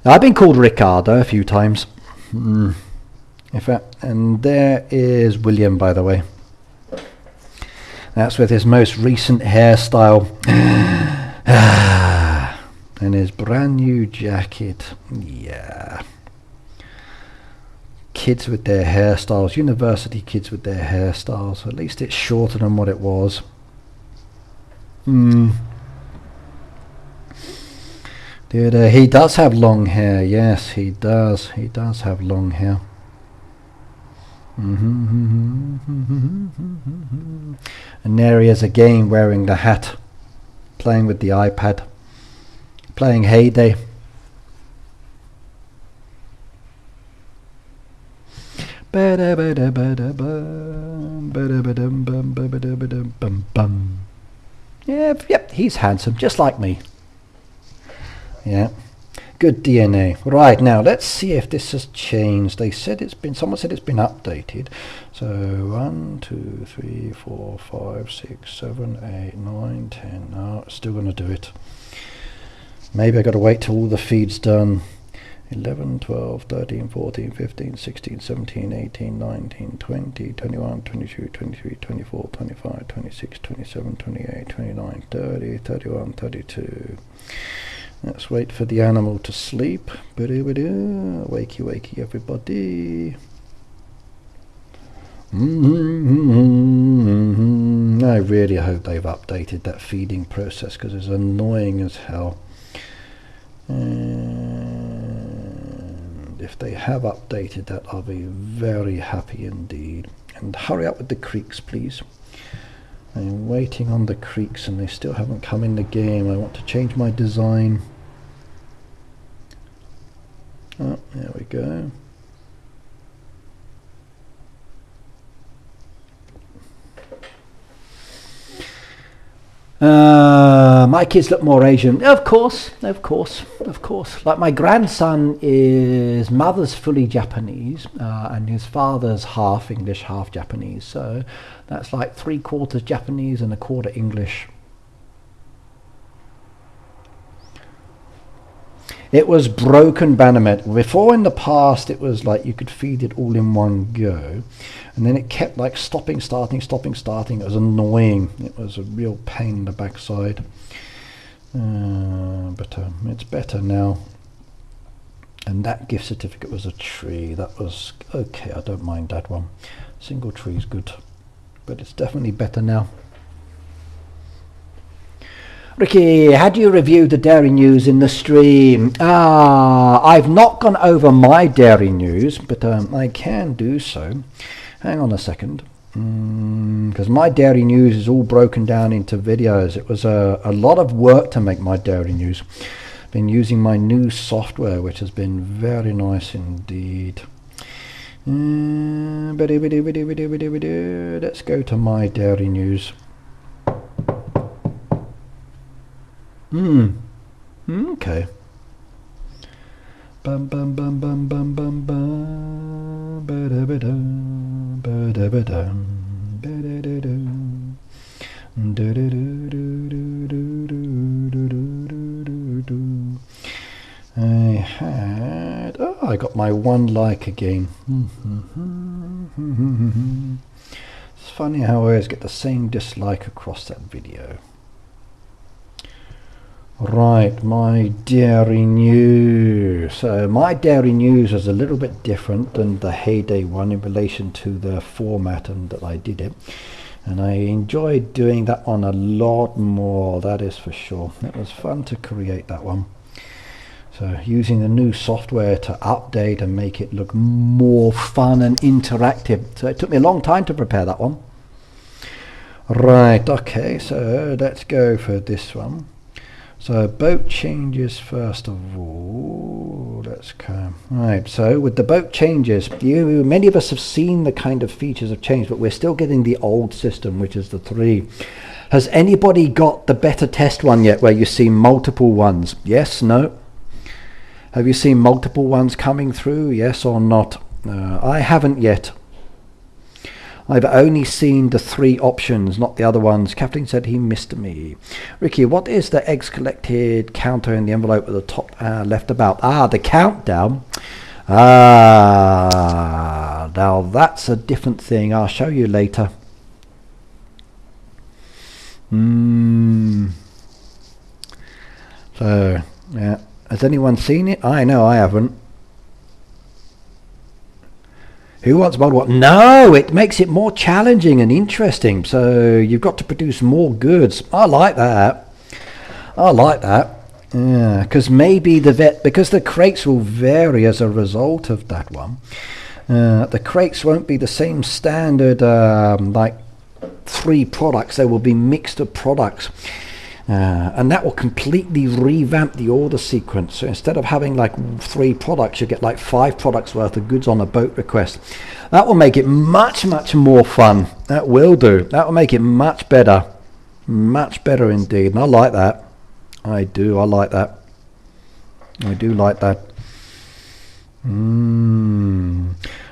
I've been called Ricardo a few times. In fact, and there is William, by the way. That's with his most recent hairstyle. And his brand new jacket. Yeah. Kids with their hairstyles. University kids with their hairstyles. At least it's shorter than what it was. Dude, he does have long hair. Yes, he does. He does have long hair. And there he is again, wearing the hat, playing with the iPad, playing Heyday. Yep, he's handsome, just like me. Yeah, good DNA. Right, now let's see if this has changed. They said someone said it's been updated. So 1, 2, 3, 4, 5, 6, 7, 8, 9, 10. No, still gonna do it. Maybe I gotta wait till all the feed's done. 11, 12, 13, 14, 15, 16, 17, 18, 19, 20, 21, 22, 23, 24, 25, 26, 27, 28, 29, 30, 31, 32. Let's wait for the animal to sleep. Wakey, wakey, everybody. I really hope they've updated that feeding process, because it's annoying as hell. And if they have updated that, I'll be very happy indeed. And hurry up with the creeks, please. I'm waiting on the creeks and they still haven't come in the game. I want to change my design. Oh, there we go. My kids look more Asian. Of course. Like my grandson, his mother's fully Japanese, and his father's half English, half Japanese. So that's like 3/4 Japanese and 1/4 English. It was broken Burnett. Before, in the past, it was like you could feed it all in one go, and then it kept like stopping, starting. It was annoying. It was a real pain in the backside. But it's better now. And that gift certificate was a tree. That was okay. I don't mind that one. Single tree is good, but it's definitely better now. Ricky, had you reviewed the dairy news in the stream? I've not gone over my dairy news, but I can do so. Hang on a second, because my dairy news is all broken down into videos. It was a lot of work to make my dairy news. Been using my new software, which has been very nice indeed. Let's go to my dairy news. Okay. Bum bum bum bum bum bum bum ba da ba dum ba da ba dum ba da da dum da da do do do do do do. I got my 1 like again. It's funny how I always get the same dislike across that video. Right, my dairy news. So my dairy news is a little bit different than the heyday one in relation to the format and that I did it. And I enjoyed doing that one a lot more, that is for sure. It was fun to create that one. So using the new software to update and make it look more fun and interactive. So it took me a long time to prepare that one. Right, okay, so let's go for this one. So boat changes first of all. Let's go. Right, so with the boat changes, many of us have seen the kind of features have changed, but we're still getting the old system, which is the 3. Has anybody got the beta test one yet, where you see multiple ones? Yes, no? Have you seen multiple ones coming through? Yes or not? I haven't yet. I've only seen the 3 options, not the other ones. Kathleen said he missed me. Ricky, what is the eggs collected counter in the envelope at the top left about? The countdown. Now that's a different thing. I'll show you later. So, yeah. Has anyone seen it? I know I haven't. Who wants mod what? No, it makes it more challenging and interesting. So you've got to produce more goods. I like that. Yeah, because maybe because the crates will vary as a result of that one. The crates won't be the same standard, like 3 products. They will be mixed of products. And that will completely revamp the order sequence. So instead of having like 3 products, you get like 5 products worth of goods on a boat request. That will make it much more fun. That will do. That will make it much better indeed. And I like that. I do like that.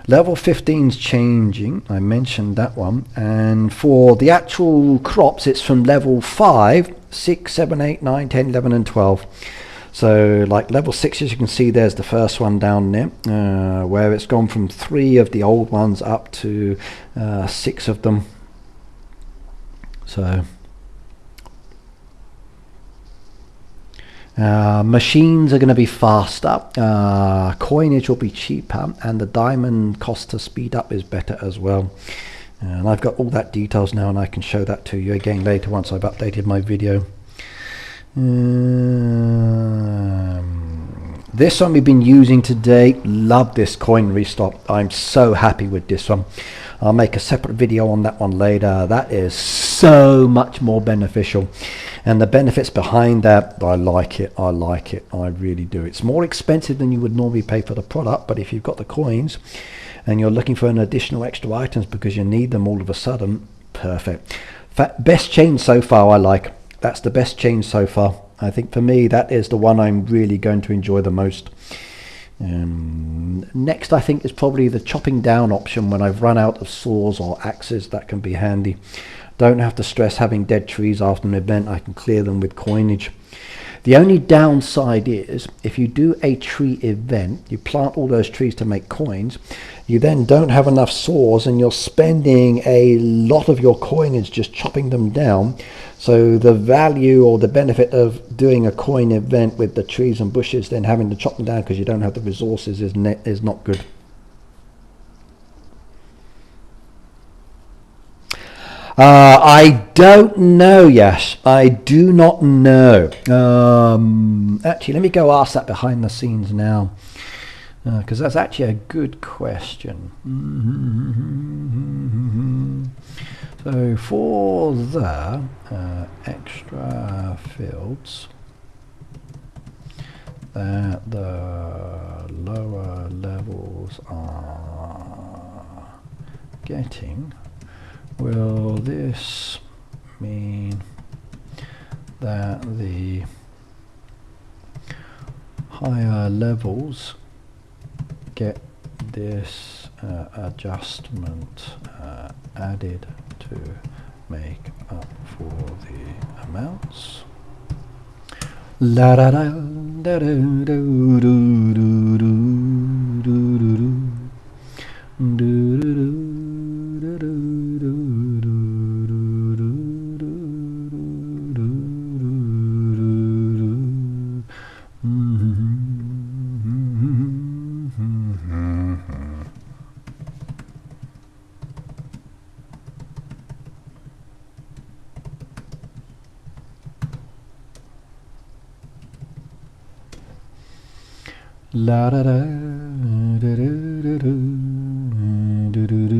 Level 15's changing. I mentioned that one. And for the actual crops, it's from level 5, 6, 7, 8, 9, 10, 11 and 12. So like level 6, as you can see, there's the first one down there, where it's gone from 3 of the old ones up to 6 of them. So machines are going to be faster, coinage will be cheaper, and the diamond cost to speed up is better as well. And I've got all that details now, and I can show that to you again later once I've updated my video. This one we've been using today. Love this coin restock. I'm so happy with this one. I'll make a separate video on that one later. That is so much more beneficial, and the benefits behind that, I like it. I like it. I really do. It's more expensive than you would normally pay for the product, but if you've got the coins and you're looking for an additional extra items because you need them all of a sudden, perfect. Best change so far, I like. That's the best change so far. I think for me, that is the one I'm really going to enjoy the most. Next, I think, is probably the chopping down option when I've run out of saws or axes. That can be handy. Don't have to stress having dead trees after an event. I can clear them with coinage. The only downside is if you do a tree event, you plant all those trees to make coins, you then don't have enough saws and you're spending a lot of your coinage just chopping them down. So the value or the benefit of doing a coin event with the trees and bushes, then having to chop them down because you don't have the resources, is not good. I don't know, yes. I do not know. Actually, let me go ask that behind the scenes now, because that's actually a good question. So for the extra fields that the lower levels are getting, will this mean that the higher levels get this adjustment added to make up for the amounts? La da da da do do do do do do do do do. La da da da da da do do do do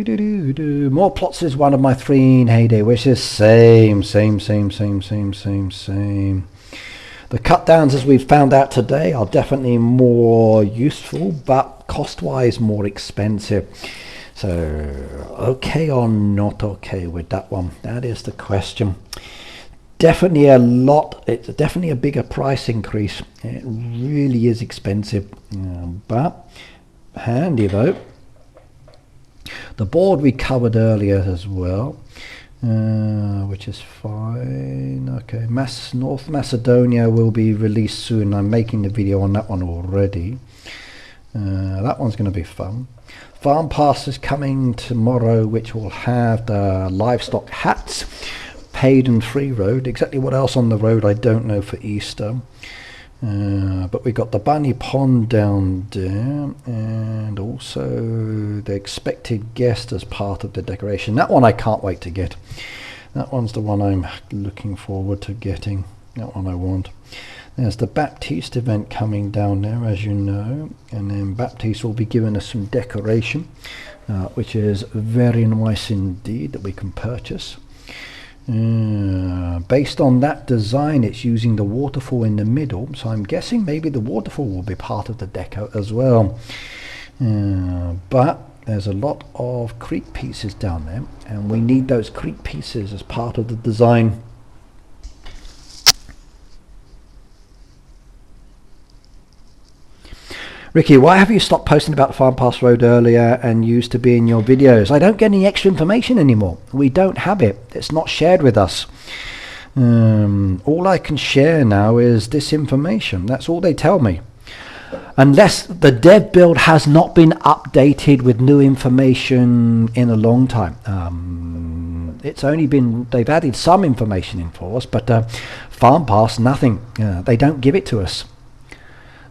do do do. More plots is one of my 3 in Heyday, which is same. The cut downs, as we've found out today, are definitely more useful, but cost wise more expensive. So okay or not okay with that one? That is the question. Definitely it's definitely a bigger price increase. It really is expensive, but handy though. The board we covered earlier as well, which is fine. Okay, North Macedonia will be released soon. I'm making the video on that one already. That one's going to be fun. Farm Pass is coming tomorrow, which will have the livestock hats, paid and free road. Exactly what else on the road I don't know for Easter. But we got the bunny pond down there, and also the expected guest as part of the decoration. That one I can't wait to get. That one's the one I'm looking forward to getting. That one I want. There's the Baptiste event coming down there, as you know, and then Baptiste will be giving us some decoration, which is very nice indeed, that we can purchase. Based on that design, it's using the waterfall in the middle, so I'm guessing maybe the waterfall will be part of the deco as well. But there's a lot of creep pieces down there, and we need those creep pieces as part of the design. Ricky, why have you stopped posting about the Farm Pass Road earlier and used to be in your videos? I don't get any extra information anymore. We don't have it. It's not shared with us. All I can share now is this information. That's all they tell me. Unless the dev build has not been updated with new information in a long time. It's only been, they've added some information in for us, but Farm Pass, nothing. They don't give it to us.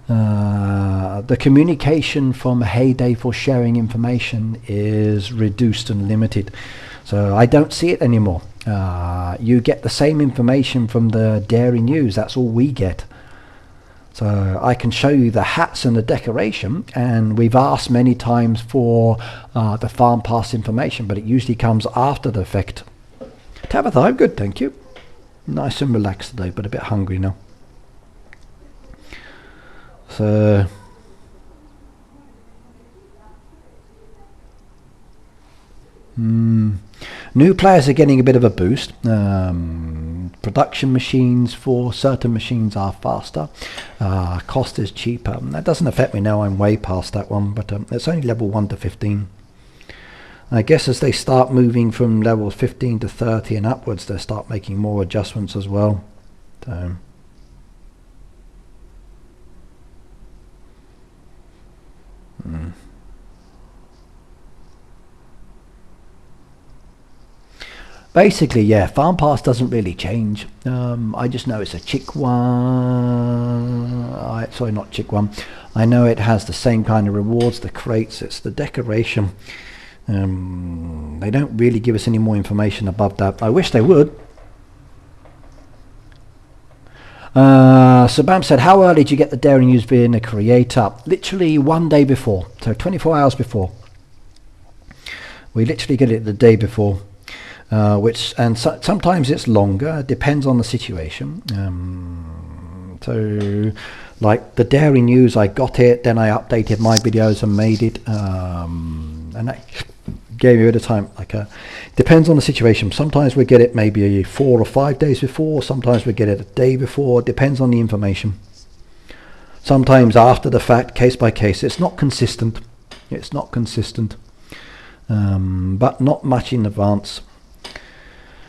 The communication from Heyday for sharing information is reduced and limited, so I don't see it anymore. You get the same information from the Dairy News. That's all we get. So I can show you the hats and the decoration, and we've asked many times for the Farm Pass information, but it usually comes after the effect. Tabitha, I'm good, thank you. Nice and relaxed today, but a bit hungry now. So new players are getting a bit of a boost. Production machines for certain machines are faster. Cost is cheaper. That doesn't affect me now, I'm way past that one, but it's only level 1 to 15. I guess as they start moving from levels 15 to 30 and upwards, they'll start making more adjustments as well. So basically, yeah, Farm Pass doesn't really change. I just know it's a chick one. Sorry, not chick one. I know it has the same kind of rewards, the crates, it's the decoration. They don't really give us any more information above that. I wish they would. Sabam said, how early did you get the Dairy News being a creator? Literally one day before, so 24 hours before. We literally get it the day before, sometimes it's longer, depends on the situation. So like the Dairy News, I got it, then I updated my videos and made it, and that gave me a bit of time. Like depends on the situation. Sometimes we get it maybe 4 or 5 days before, sometimes we get it a day before, depends on the information. Sometimes after the fact, case by case. It's not consistent, but not much in advance.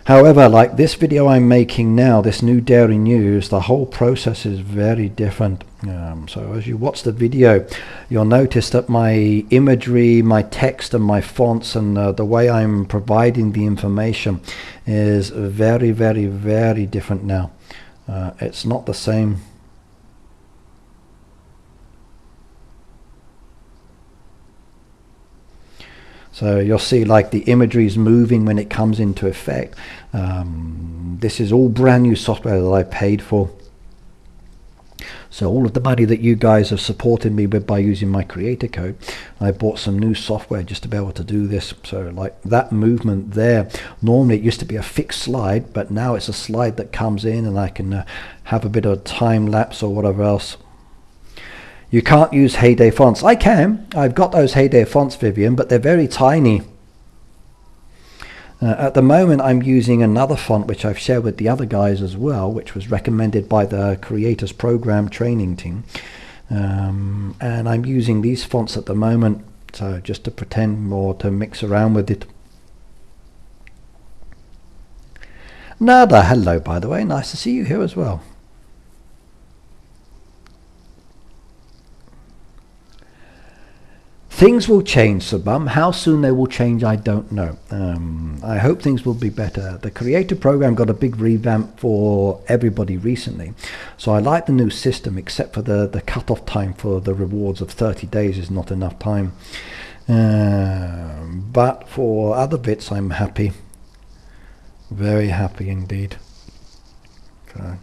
However, like this video I'm making now, this new Dairy News, the whole process is very different. So as you watch the video, you'll notice that my imagery, my text and my fonts and the way I'm providing the information is very, very, very different now. It's not the same. So you'll see like the imagery is moving when it comes into effect. This is all brand new software that I paid for. So all of the money that you guys have supported me with by using my creator code, I bought some new software just to be able to do this. So like that movement there, normally it used to be a fixed slide, but now it's a slide that comes in and I can have a bit of time lapse or whatever else. You can't use Heyday fonts. I can. I've got those Heyday fonts, Vivian, but they're very tiny. At the moment, I'm using another font, which I've shared with the other guys as well, which was recommended by the Creators Program training team. And I'm using these fonts at the moment, so just to pretend or to mix around with it. Nada, hello, by the way. Nice to see you here as well. Things will change, Sabam. How soon they will change, I don't know. I hope things will be better. The Creator Program got a big revamp for everybody recently. So I like the new system, except for the cut-off time for the rewards of 30 days is not enough time. But for other bits, I'm happy. Very happy indeed. Okay.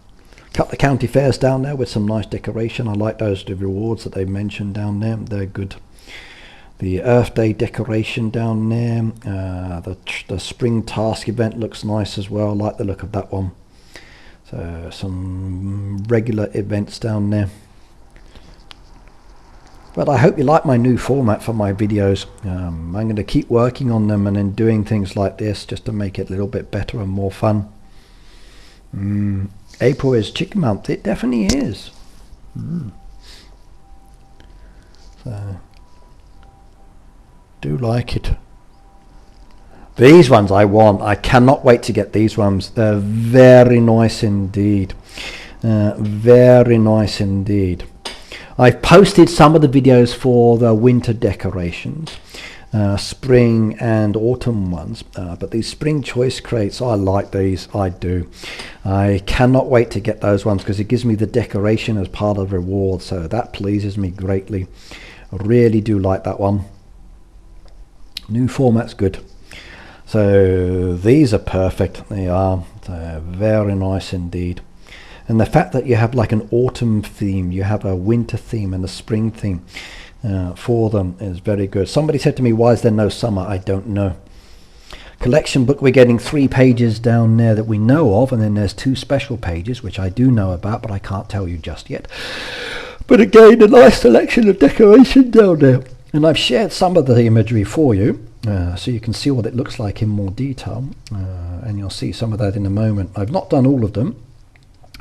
Couple of county fairs down there with some nice decoration. I like those, the rewards that they mentioned down there. They're good. The Earth Day decoration down there. The spring task event looks nice as well. I like the look of that one. So some regular events down there. But I hope you like my new format for my videos. I'm going to keep working on them and then doing things like this just to make it a little bit better and more fun. April is chicken month. It definitely is. So, do like it. These ones I want. I cannot wait to get these ones. They're very nice indeed. Very nice indeed. I've posted some of the videos for the winter decorations, spring and autumn ones, but these spring choice crates, I like these. I do. I cannot wait to get those ones because it gives me the decoration as part of the reward, so that pleases me greatly. I really do like that one. New format's good. So these are perfect. They are. They're very nice indeed. And the fact that you have like an autumn theme, you have a winter theme and a spring theme for them is very good. Somebody said to me, why is there no summer? I don't know. Collection book, we're getting 3 pages down there that we know of, and then there's 2 special pages which I do know about, but I can't tell you just yet. But again, a nice selection of decoration down there. And I've shared some of the imagery for you, so you can see what it looks like in more detail, and you'll see some of that in a moment. I've not done all of them,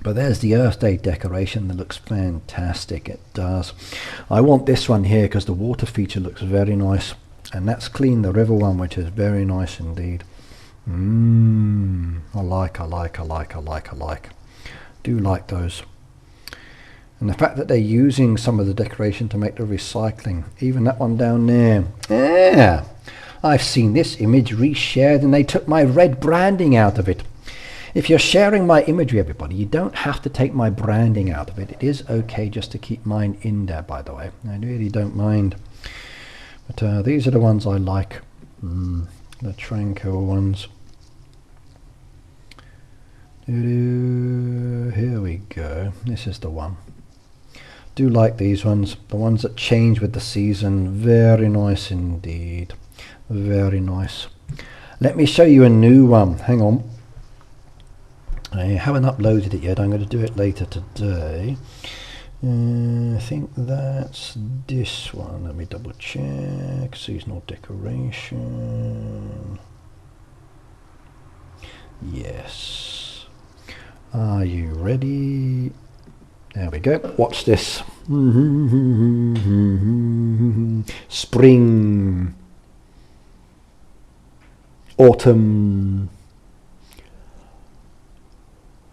but there's the Earth Day decoration that looks fantastic. It does. I want this one here because the water feature looks very nice, and that's Clean the River one, which is very nice indeed. I like. Do like those. And the fact that they're using some of the decoration to make the recycling, even that one down there. Yeah, I've seen this image reshared and they took my red branding out of it. If you're sharing my imagery, everybody, you don't have to take my branding out of it. It is okay just to keep mine in there, by the way. I really don't mind. But these are the ones I like. The tranquil ones. Here we go. This is the one. Do like these ones. The ones that change with the season. Very nice indeed. Very nice. Let me show you a new one. Hang on. I haven't uploaded it yet. I'm going to do it later today. I think that's this one. Let me double check. Seasonal decoration. Yes. Are you ready? There we go. Watch this. Spring. Autumn.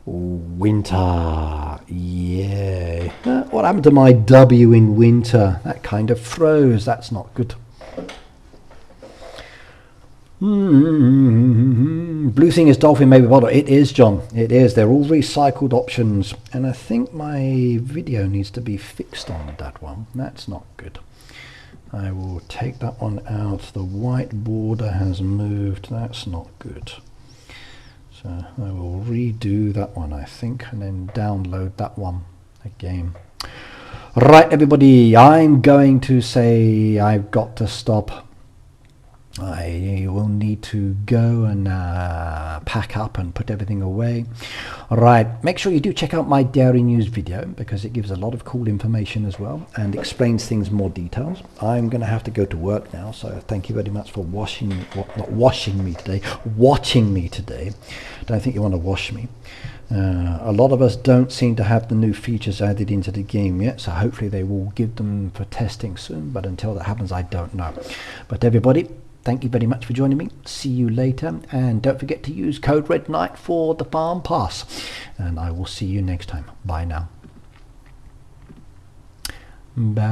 Winter. Yeah. What happened to my W in winter? That kind of froze. That's not good. Blue thing is dolphin maybe bottle. It is, John. It is. They're all recycled options. And I think my video needs to be fixed on that one. That's not good. I will take that one out. The white border has moved. That's not good. So I will redo that one, I think, and then download that one again. Right, everybody, I'm going to say I've got to stop. I will need to go and pack up and put everything away. Alright, make sure you do check out my Dairy News video because it gives a lot of cool information as well and explains things more details. I'm going to have to go to work now, so thank you very much for watching me today. Don't think you want to wash me. A lot of us don't seem to have the new features added into the game yet, so hopefully they will give them for testing soon, but until that happens I don't know. But everybody, thank you very much for joining me. See you later, and don't forget to use code REDKNIGHT for the farm pass, and I will see you next time. Bye now. Bye.